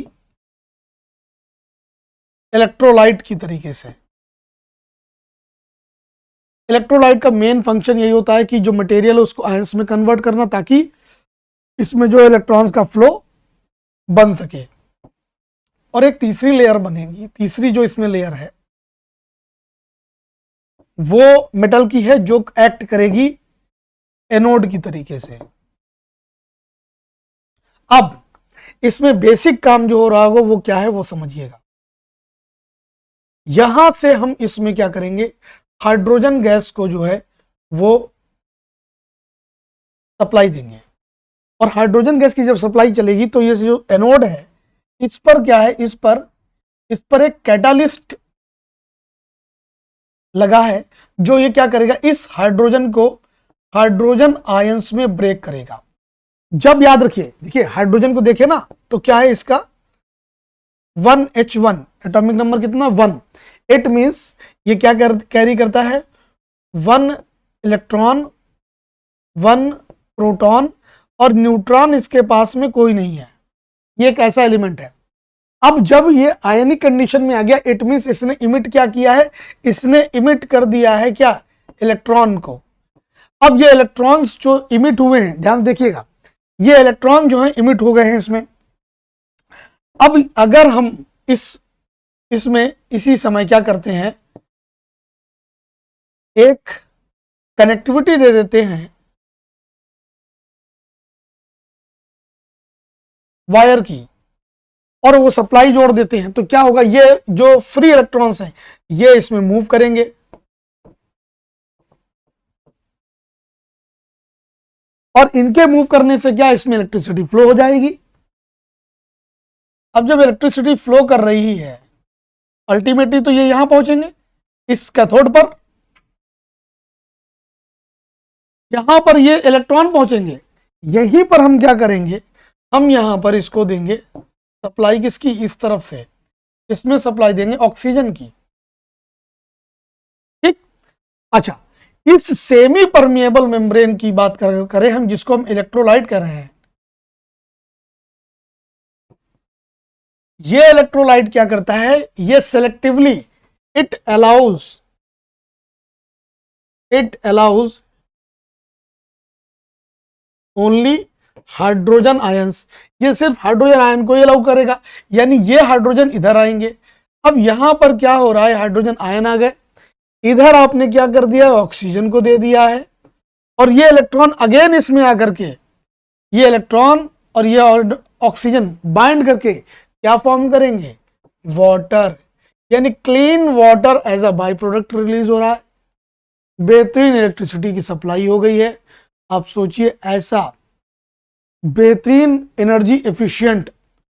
इलेक्ट्रोलाइट की तरीके से। इलेक्ट्रोलाइट का मेन फंक्शन यही होता है कि जो मटेरियल है उसको आयंस में कन्वर्ट करना, ताकि इसमें जो इलेक्ट्रॉन्स का फ्लो बन सके। और एक तीसरी लेयर बनेगी, तीसरी जो इसमें लेयर है वो मेटल की है, जो एक्ट करेगी एनोड की तरीके से। अब इसमें बेसिक काम जो हो रहा होगा वो क्या है, वो समझिएगा। यहां से हम इसमें क्या करेंगे, हाइड्रोजन गैस को जो है वो सप्लाई देंगे। और हाइड्रोजन गैस की जब सप्लाई चलेगी तो ये जो एनोड है इस पर क्या है, इस पर एक कैटालिस्ट लगा है, जो ये क्या करेगा, इस हाइड्रोजन को हाइड्रोजन आयंस में ब्रेक करेगा। जब याद रखिए, देखिए हाइड्रोजन को देखे ना तो क्या है इसका 1H1, एटॉमिक नंबर कितना 1। इट मींस ये क्या कैरी करता है 1 इलेक्ट्रॉन 1 प्रोटॉन, और न्यूट्रॉन इसके पास में कोई नहीं है। ये एक ऐसा एलिमेंट है। अब जब ये आयनिक कंडीशन में आ गया, इट मींस इसने इमिट क्या किया है, इसने इमिट कर दिया है क्या, इलेक्ट्रॉन को। अब ये इलेक्ट्रॉन्स जो इमिट हुए हैं, ध्यान देखिएगा, ये इलेक्ट्रॉन जो है इमिट हो गए हैं इसमें। अब अगर हम इसमें इसी समय क्या करते हैं, एक कनेक्टिविटी दे देते हैं वायर की, और वो सप्लाई जोड़ देते हैं, तो क्या होगा, ये जो फ्री इलेक्ट्रॉन्स हैं ये इसमें मूव करेंगे। और इनके मूव करने से क्या, इसमें इलेक्ट्रिसिटी फ्लो हो जाएगी। अब जब इलेक्ट्रिसिटी फ्लो कर रही है, अल्टीमेटली तो ये यहां पहुंचेंगे इस कैथोड पर, यहां पर ये इलेक्ट्रॉन पहुंचेंगे। यहीं पर हम क्या करेंगे, हम यहां पर इसको देंगे सप्लाई, किसकी, इस तरफ से इसमें सप्लाई देंगे ऑक्सीजन की। ठीक, अच्छा, इस सेमी परमिएबल मेम्ब्रेन की बात करें हम, जिसको हम इलेक्ट्रोलाइट कह रहे हैं, ये इलेक्ट्रोलाइट क्या करता है, ये selectively it allows only hydrogen ions. ये सिर्फ हाइड्रोजन आयन को ही अलाउ करेगा, यानी ये हाइड्रोजन इधर आएंगे। अब यहां पर क्या हो रहा है, हाइड्रोजन आयन आ गए, इधर आपने क्या कर दिया, ऑक्सीजन को दे दिया है, और ये इलेक्ट्रॉन अगेन इसमें आकर के, ये इलेक्ट्रॉन और ये ऑक्सीजन बाइंड करके क्या फॉर्म करेंगे, वाटर, यानी clean water as a by product release हो रहा है। बेहतरीन इलेक्ट्रिसिटी की सप्लाई हो गई है। आप सोचिए, ऐसा बेहतरीन एनर्जी एफिशिएंट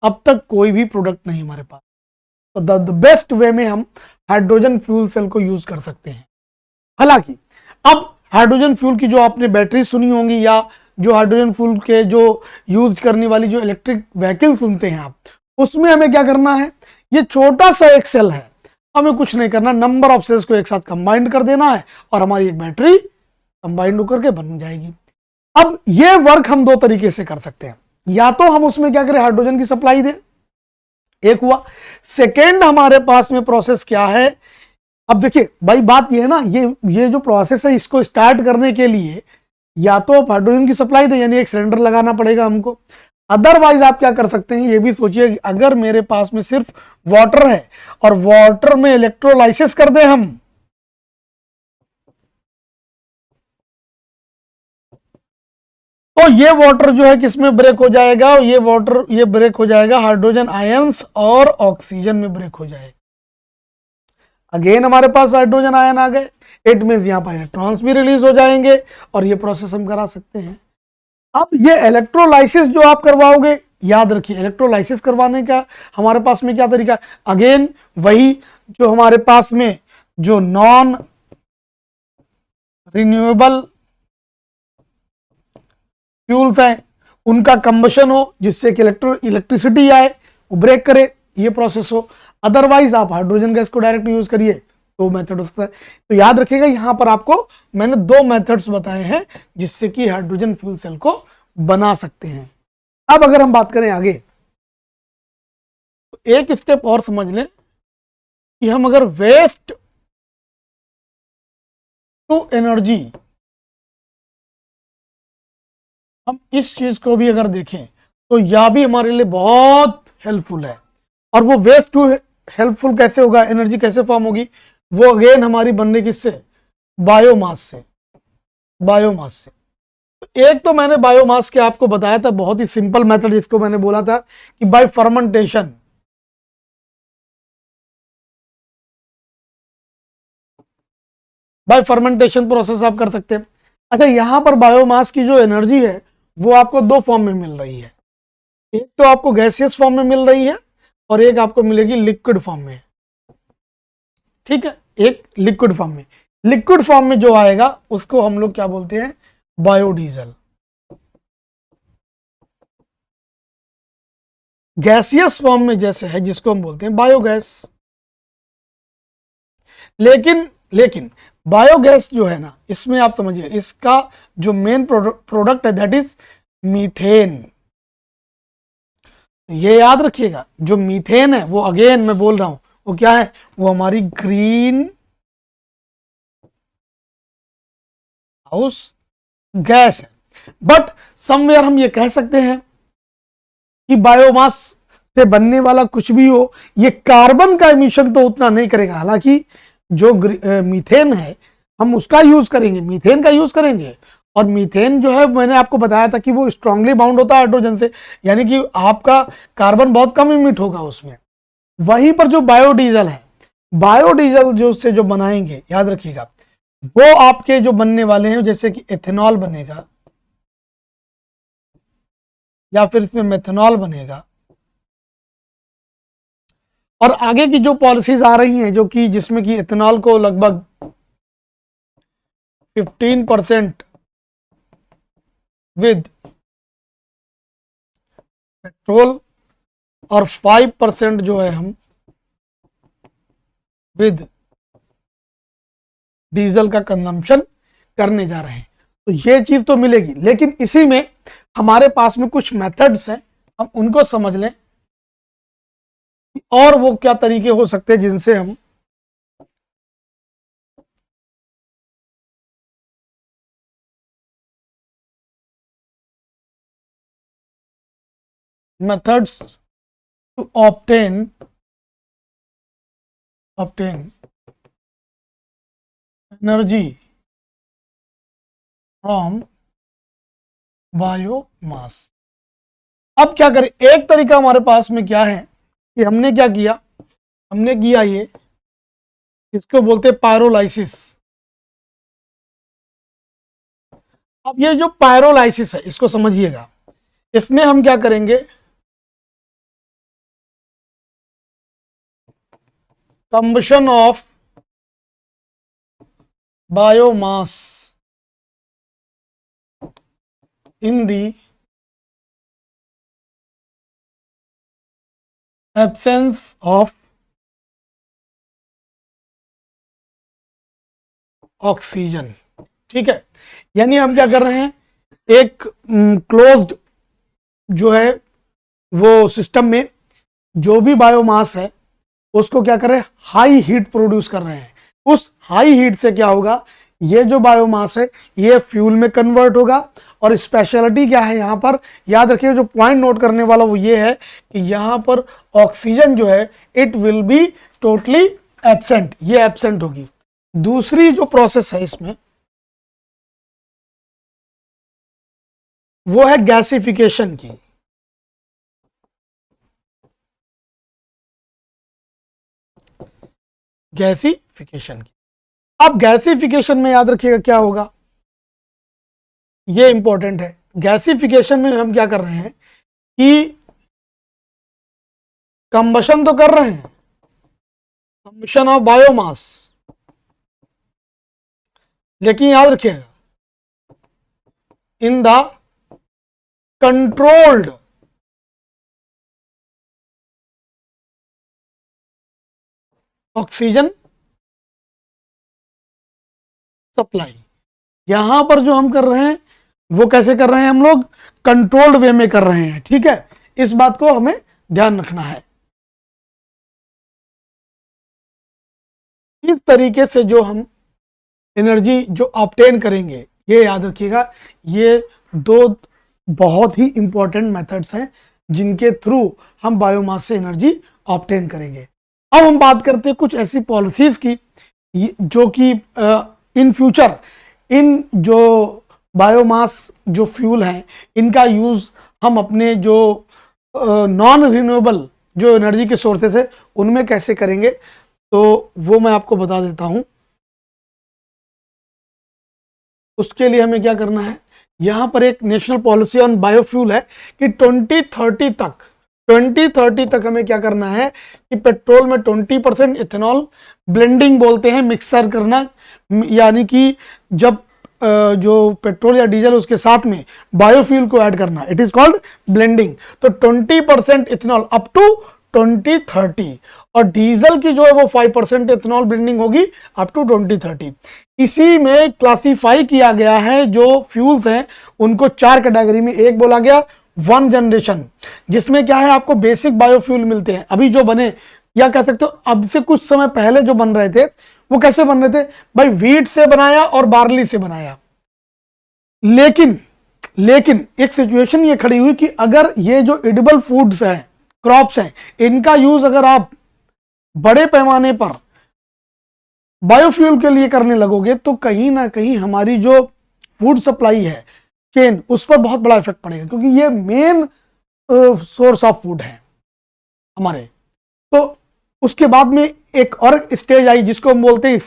अब तक कोई भी प्रोडक्ट नहीं हमारे पास। तो द बेस्ट वे में हम हाइड्रोजन फ्यूल सेल को यूज कर सकते हैं। हालांकि अब हाइड्रोजन फ्यूल की जो आपने बैटरी सुनी होंगी, या जो हाइड्रोजन फ्यूल के जो यूज करने वाली जो इलेक्ट्रिक व्हीकल सुनते हैं आप, उसमें हमें क्या करना है, ये छोटा सा एक सेल है, हमें कुछ नहीं करना, नंबर ऑफ सेल्स को एक साथ कंबाइंड कर देना है और हमारी एक बैटरी कंबाइंड होकर के बन जाएगी। अब ये वर्क हम दो तरीके से कर सकते हैं। या तो हम उसमें क्या करें, हाइड्रोजन की सप्लाई दें, एक हुआ। सेकेंड हमारे पास में प्रोसेस क्या है, अब देखिए भाई बात ये है ना, ये जो प्रोसेस है इसको स्टार्ट करने के लिए या तो आप हाइड्रोजन की सप्लाई दें, यानी एक सिलेंडर लगाना पड़ेगा हमको। अदरवाइज आप क्या कर सकते हैं, ये भी सोचिए कि अगर मेरे पास में सिर्फ वाटर है और वाटर में इलेक्ट्रोलाइसिस कर दें हम, तो ये वाटर जो है किसमें ब्रेक हो जाएगा, ये वाटर ये ब्रेक हो जाएगा हाइड्रोजन आयंस और ऑक्सीजन में ब्रेक हो जाएगा। अगेन हमारे पास हाइड्रोजन आयन आ गए, इट मीन्स यहां पर इलेक्ट्रॉन्स भी रिलीज हो जाएंगे और ये प्रोसेस हम करा सकते हैं। अब ये इलेक्ट्रोलाइसिस जो आप करवाओगे, याद रखिए इलेक्ट्रोलाइसिस करवाने का हमारे पास में क्या तरीका, अगेन वही जो हमारे पास में जो नॉन रिन्यूएबल फ्यूल्स हैं उनका कंबशन हो, जिससे कि इलेक्ट्रिसिटी आए, वो ब्रेक करे, ये प्रोसेस हो। अदरवाइज आप हाइड्रोजन गैस को डायरेक्ट यूज करिए, तो मेथड होता है। तो याद रखिएगा यहां पर आपको मैंने दो मेथड्स बताए हैं जिससे कि हाइड्रोजन फ्यूल सेल को बना सकते हैं। अब अगर हम बात करें आगे, तो एक स्टेप और समझ लें कि हम अगर वेस्ट टू एनर्जी, हम इस चीज को भी अगर देखें तो यह भी हमारे लिए बहुत हेल्पफुल है। और वो वेस्ट टू हेल्पफुल कैसे होगा, एनर्जी कैसे फॉर्म होगी, वो अगेन हमारी बनने किससे, बायोमास से। बायोमास से एक तो मैंने बायोमास के आपको बताया था बहुत ही सिंपल मेथड, जिसको मैंने बोला था कि bye fermentation, bye fermentation process आप कर सकते हैं। अच्छा, यहां पर बायोमास की जो एनर्जी है वो आपको दो फॉर्म में मिल रही है, एक तो आपको गैसियस फॉर्म में मिल रही है और एक आपको मिलेगी लिक्विड फॉर्म में। ठीक है, एक लिक्विड फॉर्म में, लिक्विड फॉर्म में जो आएगा उसको हम लोग क्या बोलते हैं, बायोडीजल। गैसियस फॉर्म में जैसे है जिसको हम बोलते हैं बायोगैस। लेकिन बायोगैस जो है ना, इसमें आप समझिए इसका जो मेन प्रोडक्ट है दैट इज मीथेन। ये याद रखिएगा, जो मीथेन है वो अगेन मैं बोल रहा हूं वो क्या है, वो हमारी ग्रीन हाउस गैस है। बट समवेयर हम ये कह सकते हैं कि बायोमास से बनने वाला कुछ भी हो, ये कार्बन का एमिशन तो उतना नहीं करेगा। हालांकि जो मीथेन है हम उसका यूज करेंगे, मीथेन का यूज करेंगे। और मीथेन जो है मैंने आपको बताया था कि वो स्ट्रांगली बाउंड होता है हाइड्रोजन से, यानी कि आपका कार्बन बहुत कम इमिट होगा उसमें। वहीं पर जो बायोडीजल है, बायोडीजल जो से जो बनाएंगे, याद रखिएगा वो आपके जो बनने वाले हैं, जैसे कि एथेनॉल बनेगा या फिर इसमें मेथनॉल बनेगा। और आगे की जो पॉलिसीज आ रही हैं जो कि जिसमें कि एथेनॉल को लगभग 15% विद पेट्रोल और 5% जो है हम विद डीजल का कंजम्पशन करने जा रहे हैं। तो ये चीज तो मिलेगी, लेकिन इसी में हमारे पास में कुछ मेथड्स हैं, हम उनको समझ लें और वो क्या तरीके हो सकते हैं जिनसे हम methods to obtain energy from biomass. अब क्या करें, एक तरीका हमारे पास में क्या है कि हमने क्या किया, हमने किया ये, इसको बोलते हैं पायरोलाइसिस। अब ये जो पायरोलाइसिस है इसको समझिएगा, इसमें हम क्या करेंगे, combustion of biomass in the absence of oxygen. ठीक है, यानी हम क्या कर रहे हैं, एक क्लोज्ड जो है वो सिस्टम में जो भी बायोमास है उसको क्या कर रहे हैं, हाई हीट प्रोड्यूस कर रहे हैं। उस हाई हीट से क्या होगा, ये जो बायोमास है ये फ्यूल में कन्वर्ट होगा। और स्पेशलिटी क्या है यहाँ पर, याद रखिए, जो पॉइंट नोट करने वाला वो ये है कि यहाँ पर ऑक्सीजन जो है it will be totally absent, ये एब्सेंट होगी। दूसरी जो प्रोसेस है इसमें वो है गैसिफिकेशन की। गैसिफिकेशन की, अब गैसिफिकेशन में याद रखिएगा क्या होगा, ये इंपॉर्टेंट है। गैसिफिकेशन में हम क्या कर रहे हैं कि कंबशन तो कर रहे हैं, कंबशन ऑफ बायोमास, लेकिन याद रखिएगा in the controlled oxygen supply. यहां पर जो हम कर रहे हैं वो कैसे कर रहे हैं, हम लोग कंट्रोल्ड वे में कर रहे हैं, ठीक है। इस बात को हमें ध्यान रखना है। इस तरीके से जो हम एनर्जी जो ऑब्टेन करेंगे, ये याद रखिएगा, ये दो बहुत ही इंपॉर्टेंट मेथड्स हैं जिनके थ्रू हम बायोमास से एनर्जी ऑब्टेन करेंगे। अब हम बात करते हैं कुछ ऐसी पॉलिसीज की जो कि इन फ्यूचर इन जो बायोमास जो फ्यूल हैं इनका यूज हम अपने जो नॉन रिन्यूएबल जो एनर्जी के सोर्सेस है उनमें कैसे करेंगे, तो वो मैं आपको बता देता हूं। उसके लिए हमें क्या करना है, यहां पर एक नेशनल पॉलिसी ऑन बायोफ्यूल है कि 2030 तक हमें क्या करना है कि पेट्रोल में 20% इथेनॉल ब्लेंडिंग बोलते हैं, मिक्सर करना, यानी कि जब जो पेट्रोल या डीजल उसके साथ में बायोफ्यूल को ऐड करना, इट इज कॉल्ड ब्लेंडिंग। तो 20% इथेनॉल अप टू 2030, और डीजल की जो है वो 5% इथेनॉल ब्लेंडिंग होगी अप टू 2030। इसी में क्लासिफाई किया गया है जो फ्यूल्स हैं उनको 4 कैटेगरी में। एक बोला गया वन जनरेशन, जिसमें क्या है आपको बेसिक बायोफ्यूल मिलते हैं अभी जो बने, या कह सकते हो अब से कुछ समय पहले जो बन रहे थे वो कैसे बन रहे थे भाई, व्हीट से बनाया और बार्ली से बनाया। लेकिन एक सिचुएशन ये खड़ी हुई कि अगर ये जो एडिबल फूड्स हैं, क्रॉप्स हैं, इनका यूज अगर आप बड़े पैमाने पर बायोफ्यूल के लिए करने लगोगे तो कहीं ना कहीं हमारी जो फूड सप्लाई है चेन, उस पर बहुत बड़ा इफेक्ट पड़ेगा, क्योंकि ये मेन सोर्स ऑफ फूड है हमारे। तो उसके बाद में एक और स्टेज आई जिसको हम बोलते हैं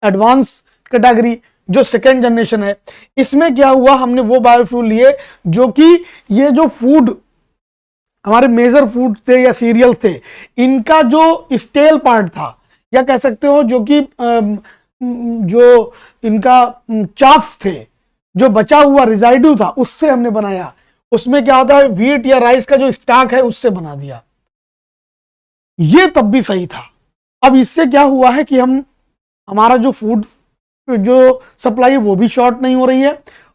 एडवांस कैटेगरी, जो सेकेंड जनरेशन है। इसमें क्या हुआ, हमने वो बायोफ्यूल लिए जो कि ये जो फूड हमारे मेजर फूड थे या सीरियल्स थे, इनका जो स्टेल पार्ट था, या कह सकते हो जो कि जो इनका चाफ्स थे, जो बचा हुआ रिजाइड्यू था, उससे हमने बनाया। उसमें क्या होता है, व्हीट या राइस का जो स्टॉक है उससे बना दिया। ये तब भी सही था। अब इससे क्या हुआ है कि हमारा जो फूड जो सप्लाई है वो भी शॉर्ट नहीं हो रही है,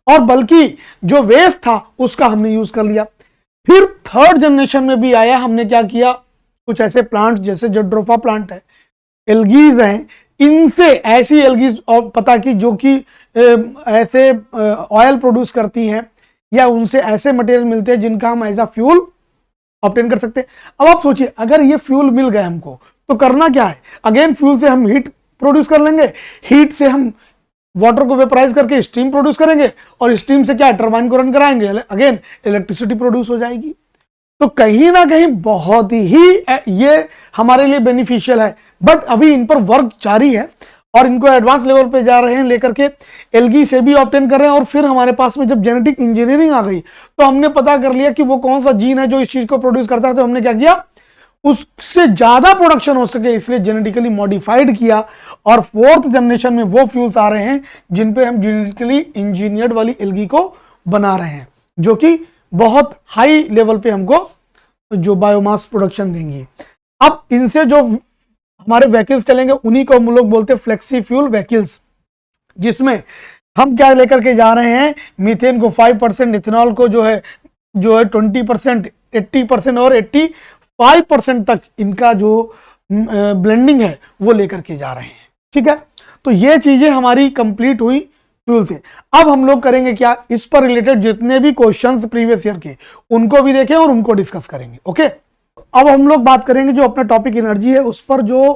और बल्कि जो वेस्ट था उसका हमने यूज कर लिया। फिर थर्ड जनरेशन में भी आया, हमने क्या किया, कुछ ऐसे प्लांट्स जैसे जेट्रोफा प्लांट है, एल्गीज हैं, इनसे ऐसी एल्गीज और पता की जो कि ऐसे ऑयल प्रोड्यूस करती हैं, या उनसे ऐसे मटेरियल मिलते हैं जिनका हम एज अ फ्यूल ऑब्टेन कर सकते हैं। अब आप सोचिए, अगर ये फ्यूल मिल गए हमको तो करना क्या है, अगेन फ्यूल से हम हीट प्रोड्यूस कर लेंगे, हीट से हम वाटर को वेपराइज करके स्टीम प्रोड्यूस करेंगे, और स्टीम से क्या टरबाइन को रन कराएंगे, अगेन इलेक्ट्रिसिटी प्रोड्यूस हो जाएगी। तो कहीं ना कहीं बहुत ही ये हमारे लिए बेनिफिशियल है। बट अभी इन पर वर्क जारी है और इनको एडवांस लेवल पे जा रहे हैं लेकर के, एल्गी से भी ऑब्टेन कर रहे हैं। और फिर हमारे पास में जब जेनेटिक इंजीनियरिंग आ गई तो हमने पता कर लिया कि वो कौन सा जीन है जो इस चीज को प्रोड्यूस करता है, तो हमने क्या किया, उससे ज्यादा प्रोडक्शन हो सके इसलिए जेनेटिकली मॉडिफाइड किया। और फोर्थ जनरेशन में वो फ्यूल्स आ रहे हैं जिन पे हम जेनेटिकली इंजीनियर्ड वाली एल्गी को बना रहे हैं, जो कि बहुत हाई लेवल पे हमको जो बायोमास प्रोडक्शन देंगी। अब इनसे जो हमारे व्हीकल्स चलेंगे उन्हीं को हम लोग बोलते हैं फ्लेक्सी फ्यूल व्हीकल्स, जिसमें हम क्या लेकर के जा रहे हैं, मीथेन को 5%, इथेनॉल को जो है जो है 20%, 80% और 85% तक इनका जो ब्लेंडिंग है वो लेकर के जा रहे हैं। ठीक है, तो ये चीजें हमारी कंप्लीट हुई फ्यूल से। अब हम लोग करेंगे क्या, इस पर रिलेटेड जितने भी क्वेश्चंस प्रीवियस ईयर के उनको भी देखें और उनको डिस्कस करेंगे। ओके, अब हम लोग बात करेंगे जो अपना टॉपिक एनर्जी है उस पर जो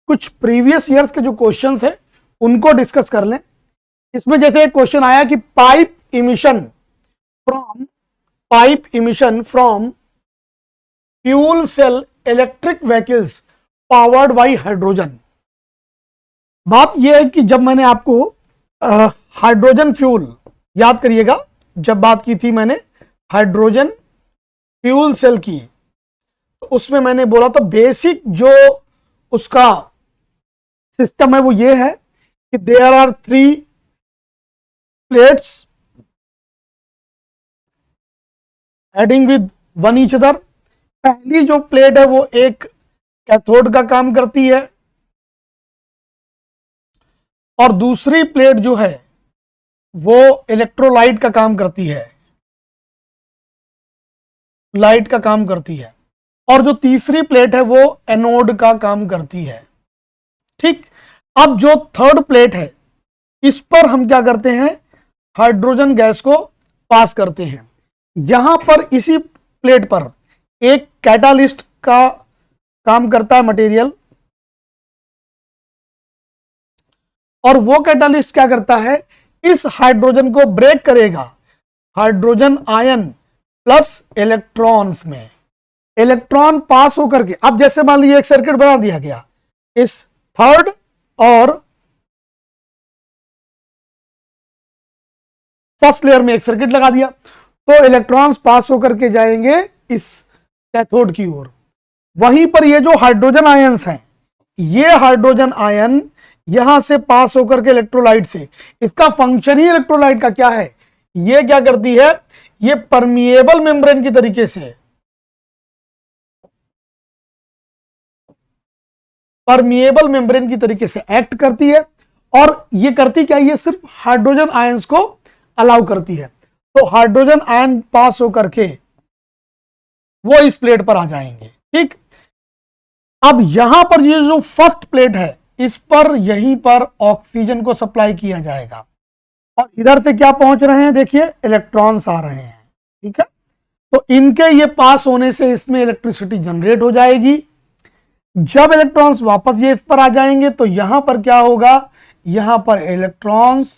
कुछ प्रीवियस ईयर्स के जो क्वेश्चंस है उनको डिस्कस कर लें। इसमें जैसे एक क्वेश्चन आया कि pipe emission from fuel cell electric vehicles powered by hydrogen. बात यह है कि जब मैंने आपको हाइड्रोजन फ्यूल, याद करिएगा जब बात की थी मैंने हाइड्रोजन फ्यूल सेल की, तो उसमें मैंने बोला था बेसिक जो उसका सिस्टम है वो ये है कि there are 3 plates adding with one each other. पहली जो प्लेट है वो एक कैथोड का काम करती है और दूसरी प्लेट जो है वो इलेक्ट्रोलाइट का काम करती है, लाइट का काम करती है, और जो तीसरी प्लेट है वो एनोड का काम करती है। ठीक, अब जो थर्ड प्लेट है इस पर हम क्या करते हैं, हाइड्रोजन गैस को पास करते हैं। यहां पर इसी प्लेट पर एक कैटालिस्ट का काम करता है मटेरियल, और वो कैटालिस्ट क्या करता है, इस हाइड्रोजन को ब्रेक करेगा हाइड्रोजन आयन प्लस इलेक्ट्रॉन्स में। इलेक्ट्रॉन पास होकर के, अब जैसे मान लीजिए एक सर्किट बना दिया गया, इस थर्ड और फर्स्ट लेयर में एक सर्किट लगा दिया, तो इलेक्ट्रॉन्स पास होकर के जाएंगे इस कैथोड की ओर। वहीं पर ये जो हाइड्रोजन आयंस हैं, ये हाइड्रोजन आयन यहां से पास होकर के इलेक्ट्रोलाइट से, इसका फंक्शन ही इलेक्ट्रोलाइट का क्या है, ये क्या करती है, ये परमिएबल मेम्ब्रेन की तरीके से, परमिएबल मेम्ब्रेन की तरीके से एक्ट करती है। और ये करती क्या, ये सिर्फ हाइड्रोजन आयंस को अलाउ करती है। तो हाइड्रोजन आयन पास होकर के वो इस प्लेट पर आ जाएंगे। ठीक, अब यहां पर ये जो फर्स्ट प्लेट है इस पर यहीं पर ऑक्सीजन को सप्लाई किया जाएगा, और इधर से क्या पहुंच रहे हैं, देखिए इलेक्ट्रॉन्स आ रहे हैं। ठीक है, तो इनके ये पास होने से इसमें इलेक्ट्रिसिटी जनरेट हो जाएगी। जब इलेक्ट्रॉन्स वापस ये इस पर आ जाएंगे तो यहां पर क्या होगा, यहां पर इलेक्ट्रॉन्स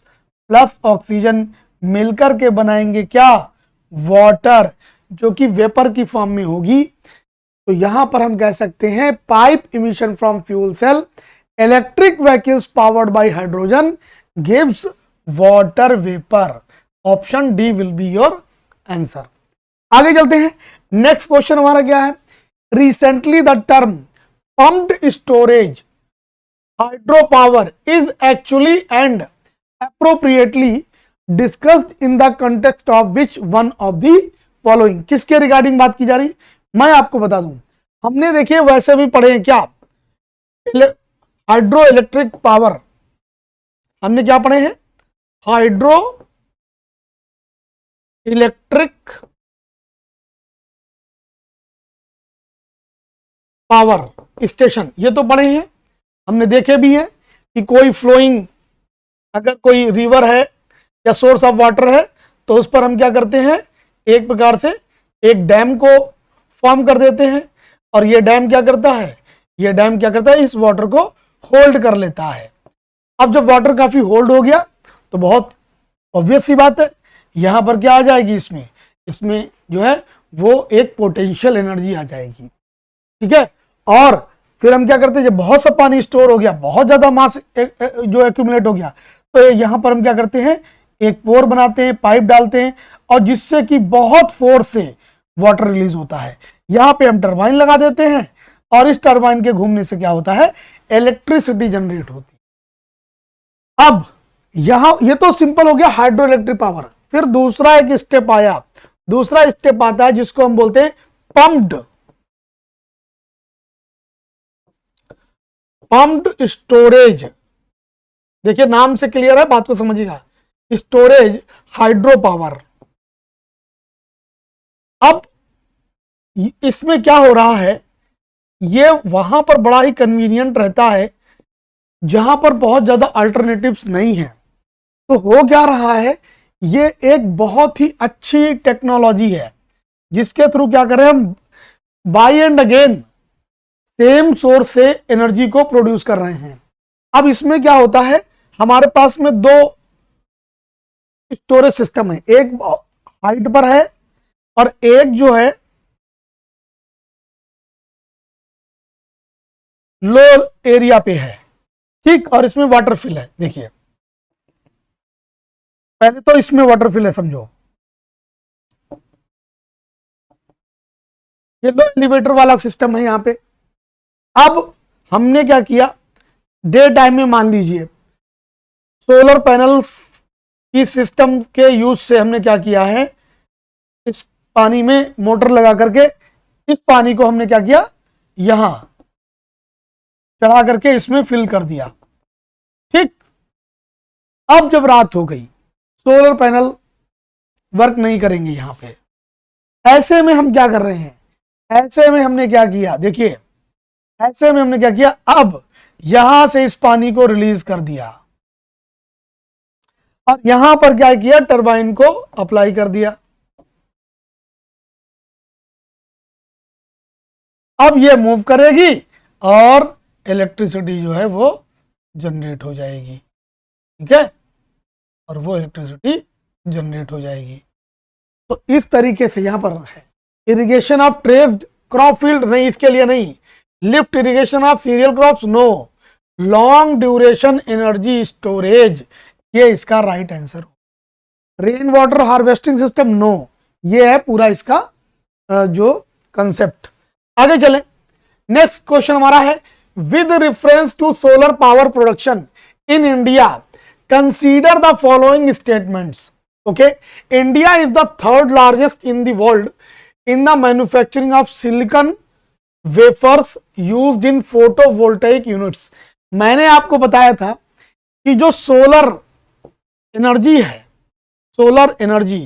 प्लस ऑक्सीजन मिलकर के बनाएंगे क्या, वाटर, जो कि वेपर की फॉर्म में होगी। तो यहां पर हम कह सकते हैं pipe emission from fuel cell electric vehicles powered by hydrogen gives water vapour. Option D will be your answer. आगे चलते हैं, नेक्स्ट क्वेश्चन हमारा क्या है, recently the term pumped storage hydro power is actually and appropriately discussed in the context of which one of the following। किसके regarding बात की जा रही, मैं आपको बता दूं, हमने देखिए वैसे भी पढ़े हैं क्या, हाइड्रो इलेक्ट्रिक पावर हमने क्या पढ़े हैं, हाइड्रो इलेक्ट्रिक पावर स्टेशन, ये तो पढ़े हैं, हमने देखे भी हैं कि कोई फ्लोइंग, अगर कोई रिवर है या सोर्स ऑफ वाटर है तो उस पर हम क्या करते हैं, एक प्रकार से एक डैम को फॉर्म कर देते हैं, और ये डैम क्या करता है, ये डैम क्या करता है, इस वाटर को होल्ड कर लेता है। अब जब वाटर काफी होल्ड हो गया तो बहुत ऑब्वियस सी बात है, यहां पर क्या आ जाएगी, इसमें जो है वो एक पोटेंशियल एनर्जी आ जाएगी। ठीक है, और फिर हम क्या करते हैं, जब बहुत सा पानी स्टोर हो गया, बहुत ज्यादा मास जो एक्यूमुलेट हो गया, तो यहां पर हम क्या करते हैं, एक पोर बनाते हैं, पाइप डालते हैं, और जिससे कि बहुत फोर्स से वाटर रिलीज होता है। यहां पे हम टरबाइन लगा देते हैं, और इस टरबाइन के घूमने से क्या होता है, इलेक्ट्रिसिटी जनरेट होती है। अब यहां ये तो सिंपल हो गया हाइड्रो इलेक्ट्रिक पावर। फिर दूसरा एक स्टेप आया, दूसरा स्टेप आता है जिसको हम बोलते हैं पम्प्ड स्टोरेज। देखिए नाम से क्लियर है, बात को समझिएगा, स्टोरेज हाइड्रो पावर। अब इसमें क्या हो रहा है, ये वहां पर बड़ा ही कन्वीनियंट रहता है जहां पर बहुत ज्यादा अल्टरनेटिव्स नहीं है। तो हो क्या रहा है, ये एक बहुत ही अच्छी टेक्नोलॉजी है जिसके थ्रू क्या करें हम by and again same source से एनर्जी को प्रोड्यूस कर रहे हैं। अब इसमें क्या होता है, हमारे पास में दो स्टोरेज सिस्टम है, एक हाइट पर है और एक जो है लो एरिया पे है, ठीक। और इसमें वाटर फिल है, देखिए पहले तो इसमें वाटर फिल है, समझो ये लो एलिवेटर वाला सिस्टम है यहां पे। अब हमने क्या किया, डे टाइम में मान लीजिए सोलर पैनल की सिस्टम के यूज से हमने क्या किया है, इस पानी में मोटर लगा करके इस पानी को हमने क्या किया, यहां चढ़ा करके इसमें फिल कर दिया, ठीक। अब जब रात हो गई, सोलर पैनल वर्क नहीं करेंगे यहां पे। ऐसे में हम क्या कर रहे हैं, ऐसे में हमने क्या किया, देखिए ऐसे में हमने क्या किया, अब यहां से इस पानी को रिलीज कर दिया और यहां पर क्या किया, टरबाइन को अप्लाई कर दिया। अब ये मूव करेगी और इलेक्ट्रिसिटी जो है वो जनरेट हो जाएगी, ठीक है, और वो इलेक्ट्रिसिटी जनरेट हो जाएगी। तो इस तरीके से यहां पर है irrigation of traced crop field, नहीं इसके लिए नहीं, lift irrigation of cereal crops no, long duration energy storage, ये इसका right answer. Rain water harvesting system no, ये है पूरा इसका जो कंसेप्ट। आगे चले, नेक्स्ट क्वेश्चन हमारा है with reference to solar power production in India consider the following statements. Okay, India is the third largest in the world in the manufacturing of silicon wafers used in photovoltaic units। मैंने आपको बताया था कि जो solar energy है, solar energy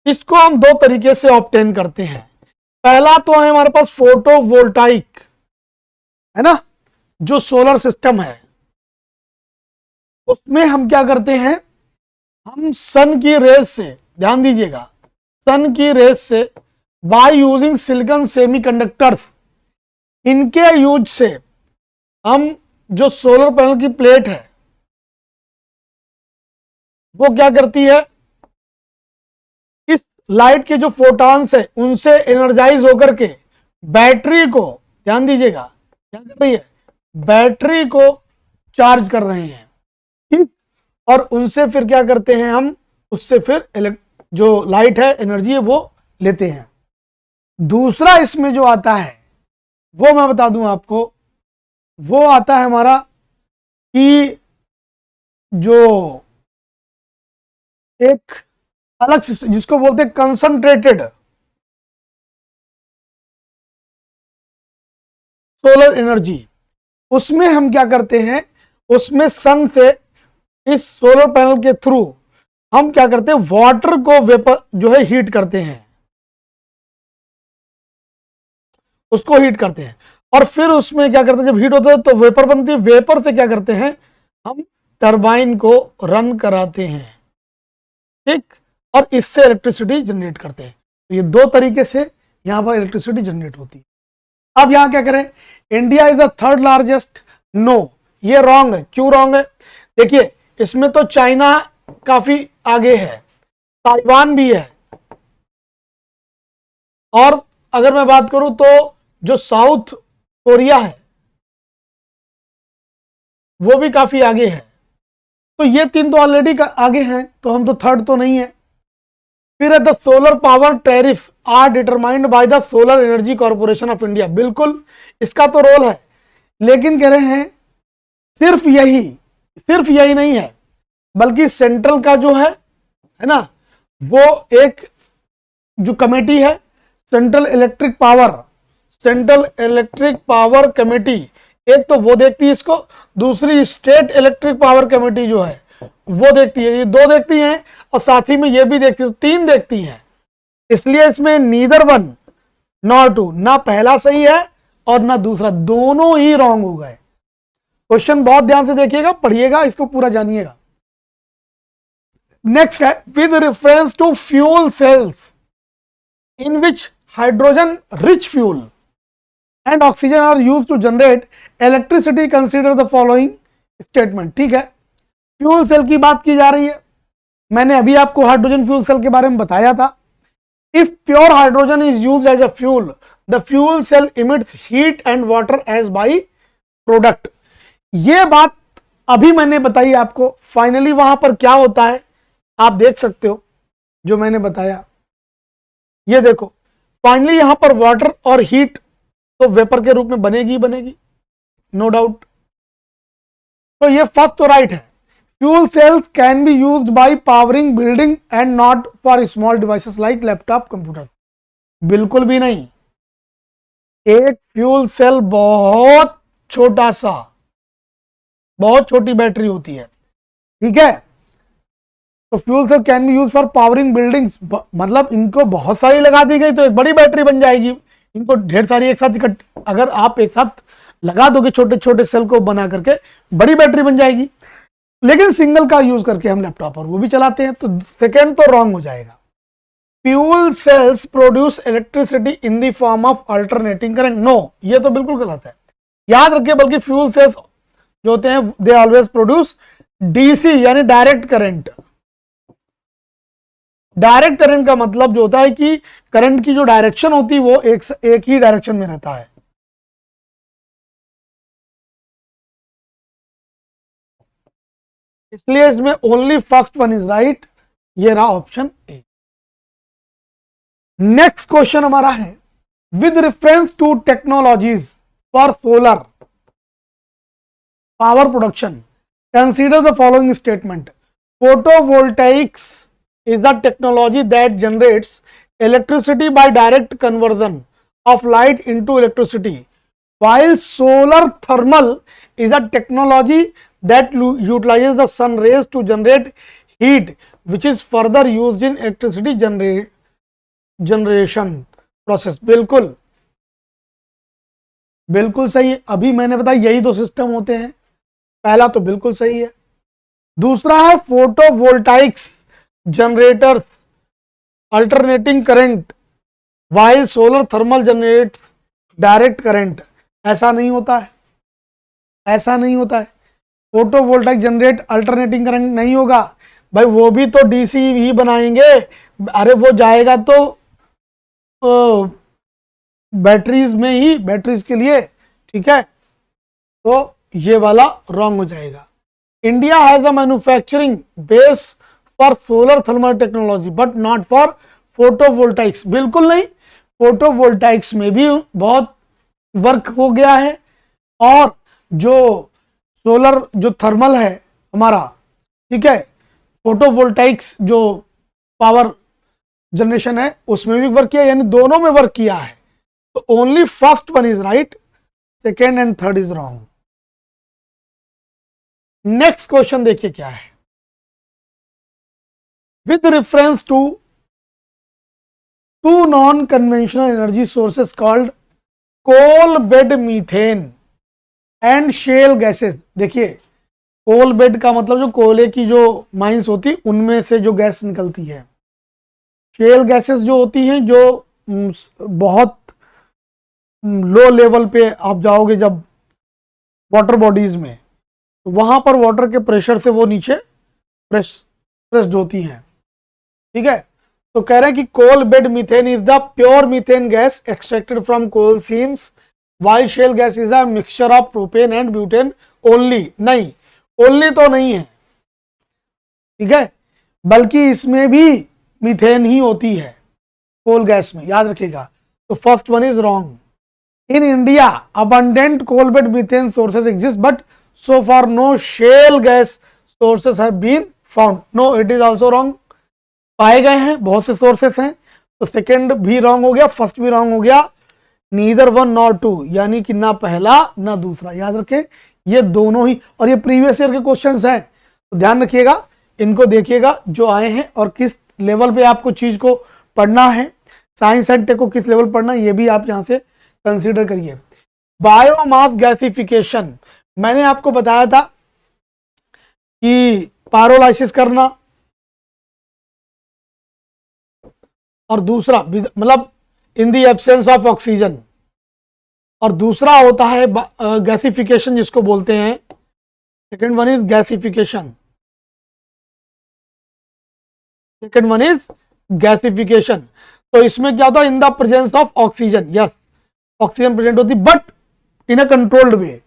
इसको हम दो तरीके से ऑब्टेन करते हैं। पहला तो है हमारे पास फोटोवोल्टाइक, है ना, जो सोलर सिस्टम है उसमें हम क्या करते हैं, हम सन की रेज से, ध्यान दीजिएगा, सन की रेज से बाय यूजिंग सिलिकॉन सेमीकंडक्टर्स, इनके यूज से हम जो सोलर पैनल की प्लेट है वो क्या करती है, इस लाइट के जो फोटॉन्स है उनसे एनर्जाइज होकर के बैटरी को, ध्यान दीजिएगा क्या कर रही है, बैटरी को चार्ज कर रहे हैं, ठीक। और उनसे फिर क्या करते हैं हम, उससे फिर जो लाइट है एनर्जी है वो लेते हैं। दूसरा इसमें जो आता है वो मैं बता दूं आपको, वो आता है हमारा कि जो एक अलग सिस्टम जिसको बोलते हैं कंसंट्रेटेड सोलर एनर्जी, उसमें हम क्या करते हैं, उसमें सन से इस सोलर पैनल के थ्रू हम क्या करते हैं, वाटर को वेपर जो है हीट करते हैं, उसको हीट करते हैं और फिर उसमें क्या करते हैं, जब हीट होता है तो वेपर बनती है, वेपर से क्या करते हैं हम टरबाइन को रन कराते हैं, ठीक, और इससे इलेक्ट्रिसिटी जनरेट करते हैं। तो ये दो तरीके से यहां पर इलेक्ट्रिसिटी जनरेट होती है। अब यहां क्या करें, India is the third largest, no ये रॉन्ग है। क्यों रॉन्ग है, देखिए इसमें तो चाइना काफी आगे है, ताइवान भी है, और अगर मैं बात करूं तो जो साउथ कोरिया है वो भी काफी आगे है। तो ये तीन तो ऑलरेडी आगे हैं, तो हम तो थर्ड तो नहीं है। फिर the solar power tariffs are determined by the solar energy corporation of India, बिल्कुल इसका तो रोल है, लेकिन कह रहे हैं सिर्फ यही नहीं है, बल्कि सेंट्रल का जो है ना, वो एक जो कमेटी है सेंट्रल इलेक्ट्रिक पावर कमेटी, एक तो वो देखती है इसको, दूसरी स्टेट इलेक्ट्रिक पावर कमेटी जो है वो देखती है, ये 2 देखती हैं और साथ ही में ये भी देखती है, तो 3 देखती हैं। इसलिए इसमें नीदर 1 नॉर 2, ना पहला सही है और ना दूसरा, दोनों ही रॉन्ग हो गए। क्वेश्चन बहुत ध्यान से देखिएगा, पढ़िएगा, इसको पूरा जानिएगा। नेक्स्ट है, with reference to fuel cells in which hydrogen rich fuel and oxygen are used to generate electricity, consider the following statement। ठीक है, फ्यूल सेल की बात की जा रही है। मैंने अभी आपको हाइड्रोजन फ्यूल सेल के बारे में बताया था। If pure hydrogen is used as a fuel, the fuel cell emits heat and water as by product. ये बात अभी मैंने बताई आपको। फाइनली वहां पर क्या होता है आप देख सकते हो, जो मैंने बताया। ये देखो, फाइनली यहां पर वाटर और हीट तो वेपर के रूप में बनेगी ही बनेगी, नो डाउट। तो ये फर्स्ट तो राइट है। Fuel cells can be used by powering building and not for small devices like laptop computer. बिल्कुल भी नहीं। एक फ्यूल सेल बहुत छोटा सा, बहुत छोटी बैटरी होती है, ठीक है। तो fuel cell can be use for powering buildings, मतलब इनको बहुत सारी लगा दी गई तो एक बड़ी बैटरी बन जाएगी। इनको ढेर सारी एक साथ अगर आप एक साथ लगा दोगे छोटे छोटे सेल को बना करके, बड़ी बैटरी बन जाएगी। लेकिन सिंगल का यूज करके हम लैपटॉप और वो भी चलाते हैं, तो सेकेंड तो रॉन्ग हो जाएगा। Fuel cells produce electricity in the form of alternating current, no, ये तो बिल्कुल गलत है। याद रखिए, बल्कि फ्यूल सेल्स जो होते हैं दे ऑलवेज प्रोड्यूस डीसी यानी डायरेक्ट करंट। डायरेक्ट करंट का मतलब जो होता है कि करंट की जो डायरेक्शन होती है वो एक ही डायरेक्शन में रहता है। इसलिए इसमें only first one is right, ये रहा ऑप्शन ए। नेक्स्ट क्वेश्चन हमारा है, with reference to technologies for solar power production consider the following statement. Photovoltaics is the technology that generates electricity by direct conversion of light into electricity, while solar thermal is the technology that utilizes the sun rays to generate heat, which is further used in electricity generation process। बिल्कुल बिल्कुल सही है। अभी मैंने बताया यही 2 system होते हैं, पहला तो बिल्कुल सही है। दूसरा है photovoltaics generator alternating current while solar thermal generate direct current. ऐसा नहीं होता है, ऐसा नहीं होता है। फोटोवोल्टाइक जनरेट अल्टरनेटिंग करंट नहीं होगा भाई, वो भी तो डीसी ही बनाएंगे। अरे वो जाएगा तो बैटरीज में ही, बैटरीज के लिए, ठीक है। तो ये वाला रॉन्ग हो जाएगा। India has a manufacturing base for solar thermal technology but not for photovoltaics. बिल्कुल नहीं, फोटोवोल्टाइक्स में भी बहुत वर्क हो गया है, और जो सोलर जो थर्मल है हमारा, ठीक है, फोटोवोल्टाइक्स जो पावर जनरेशन है उसमें भी वर्क किया, यानी दोनों में वर्क किया है। तो only first one is right, second and third is wrong. Next question देखिए क्या है, with reference to 2 non-conventional energy sources called coal bed methane and shale gases। देखिए, कोल बेड का मतलब जो कोयले की जो माइंस होती उनमें से जो गैस निकलती है। शेल गैसेस जो होती हैं जो बहुत लो लेवल पे आप जाओगे जब वाटर बॉडीज में, तो वहां पर वाटर के प्रेशर से वो नीचे प्रेस्ड होती हैं, ठीक है। तो कह रहे हैं कि coal bed methane is the pure methane gas extracted from coal seams, while shale gas is a mixture of propane and butane only. नहीं, ओनली तो नहीं है, ठीक है, बल्कि इसमें भी मीथेन ही होती है कोल गैस में, याद रखिएगा। तो first one is wrong. In India abundant coal bed methane sources exist but so far no shale gas sources have been found। no, it is also wrong। पाए गए हैं, बहुत से सोर्सेस हैं, तो सेकंड भी रॉन्ग हो गया, फर्स्ट भी रॉन्ग हो गया। नीदर वन नॉर टू, यानी कि ना पहला ना दूसरा, याद रखें ये दोनों ही। और ये प्रीवियस ईयर के क्वेश्चंस हैं, तो ध्यान रखिएगा, इनको देखिएगा जो आए हैं और किस लेवल पे आपको चीज को पढ़ना है, साइंस एंड टेक को किस लेवल पढ़ना है, ये भी आप यहां से कंसीडर करिए। बायोमास गैसिफिकेशन, मैंने आपको बताया था कि पायरोलाइसिस करना और दूसरा मतलब in the absence of oxygen, और दूसरा होता है गैसिफिकेशन जिसको बोलते हैं, second one is gasification, second one is gasification. तो इसमें क्या होता है, in the presence of oxygen, yes oxygen present होती but in a controlled way.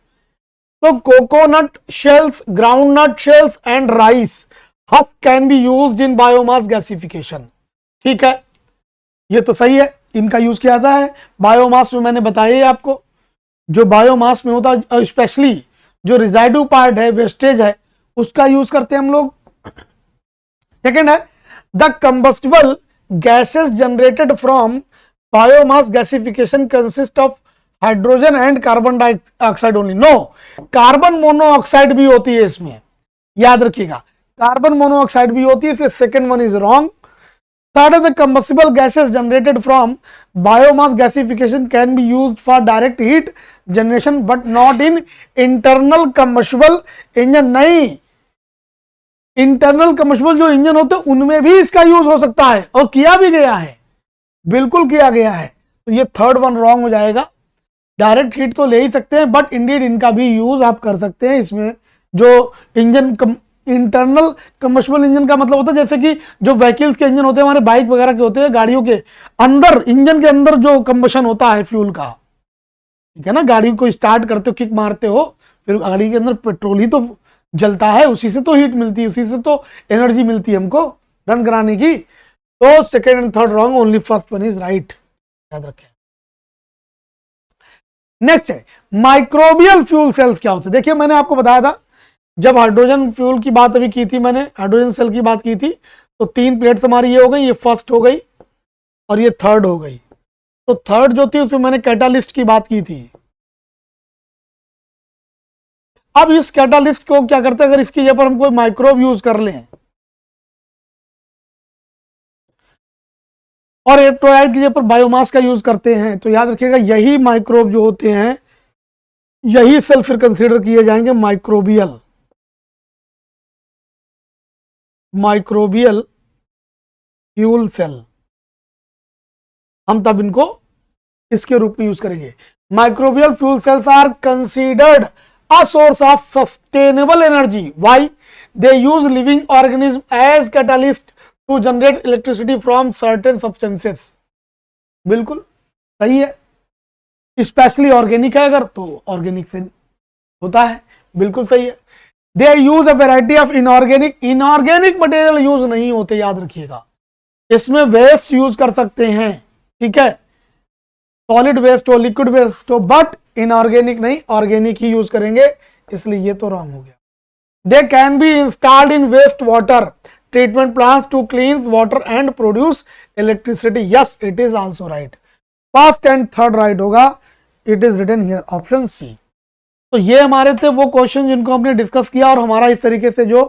तो coconut shells, groundnut shells and rice husk can be used in biomass gasification. ठीक है, ये तो सही है, इनका यूज किया जाता है बायोमास में। मैंने बताया आपको जो बायोमास में होता है, स्पेशली जो रिजाइडू पार्ट है, वेस्टेज है, उसका यूज करते हैं हम लोग। सेकेंड है the combustible gases generated from biomass gasification consist of hydrogen and carbon dioxide only. No, carbon monoxide भी होती है इसमें, याद रखिएगा, कार्बन मोनोऑक्साइड भी होती है, second one is wrong. Third, the combustible gases generated from biomass gasification can be used for direct heat generation but not in internal combustible engine। नहीं, इंटरनल कंबस्टिबल जो इंजन होते हैं उनमें भी इसका यूज हो सकता है और किया भी गया है, बिल्कुल किया गया है। तो ये थर्ड वन रॉन्ग हो जाएगा। डायरेक्ट हीट तो ले ही सकते हैं बट इंडीड इनका भी यूज आप कर सकते हैं। इसमें जो इंजन इंटरनल कंबस्टिबल इंजन का मतलब होता है जैसे कि जो व्हीकल्स के इंजन होते हैं, हमारे बाइक वगैरह के होते हैं, गाड़ियों के अंदर इंजन के अंदर जो कंबशन होता है फ्यूल का, ठीक है ना, गाड़ी को स्टार्ट करते हो, किक मारते हो, फिर गाड़ी के अंदर पेट्रोल ही तो जलता है, उसी से तो हीट मिलती है, उसी से तो एनर्जी मिलती है हमको रन कराने की। तो second and third wrong, only first one is right, याद रखें। नेक्स्ट है माइक्रोबियल फ्यूल सेल्स क्या होते हैं। देखिए मैंने आपको बताया था जब हाइड्रोजन फ्यूल की बात अभी की थी, मैंने हाइड्रोजन सेल की बात की थी, तो तीन प्लेट्स हमारी ये हो गई, ये फर्स्ट हो गई और ये थर्ड हो गई। तो थर्ड जो थी उसमें मैंने कैटालिस्ट की बात की थी। अब इस कैटालिस्ट को क्या करते हैं, अगर इसकी जगह पर हम कोई माइक्रोब यूज कर लें और इलेक्ट्रोलाइट की जगह पर बायोमास का यूज करते हैं, तो याद रखिएगा यही माइक्रोब जो होते हैं, यही सेल फिर कंसीडर किए जाएंगे माइक्रोबियल फ्यूल सेल। हम तब इनको इसके रूप में यूज करेंगे। Microbial fuel cells are considered a source of sustainable energy. Why? They use living organism as catalyst to generate electricity from certain substances. बिल्कुल सही है, स्पेशली ऑर्गेनिक है अगर तो ऑर्गेनिक से होता है, बिल्कुल सही है। They use a variety of inorganic material use नहीं होते, याद रखिएगा। इसमें वेस्ट यूज कर सकते हैं, ठीक है, सॉलिड वेस्ट हो, लिक्विड वेस्ट हो, बट इनऑर्गेनिक नहीं, ऑर्गेनिक ही यूज करेंगे, इसलिए ये तो रॉन्ग हो गया। They can be installed in waste water treatment plants to clean water and produce electricity. Yes, it is also right. First and third right होगा, it is written here option C. तो ये हमारे थे वो question जिनको हमने discuss किया और हमारा इस तरीके से जो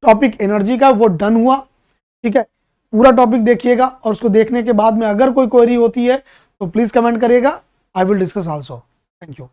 टॉपिक एनर्जी का वो डन हुआ। ठीक है, पूरा टॉपिक देखिएगा और उसको देखने के बाद में अगर कोई क्वेरी होती है तो प्लीज कमेंट करिएगा, I will discuss also. Thank you.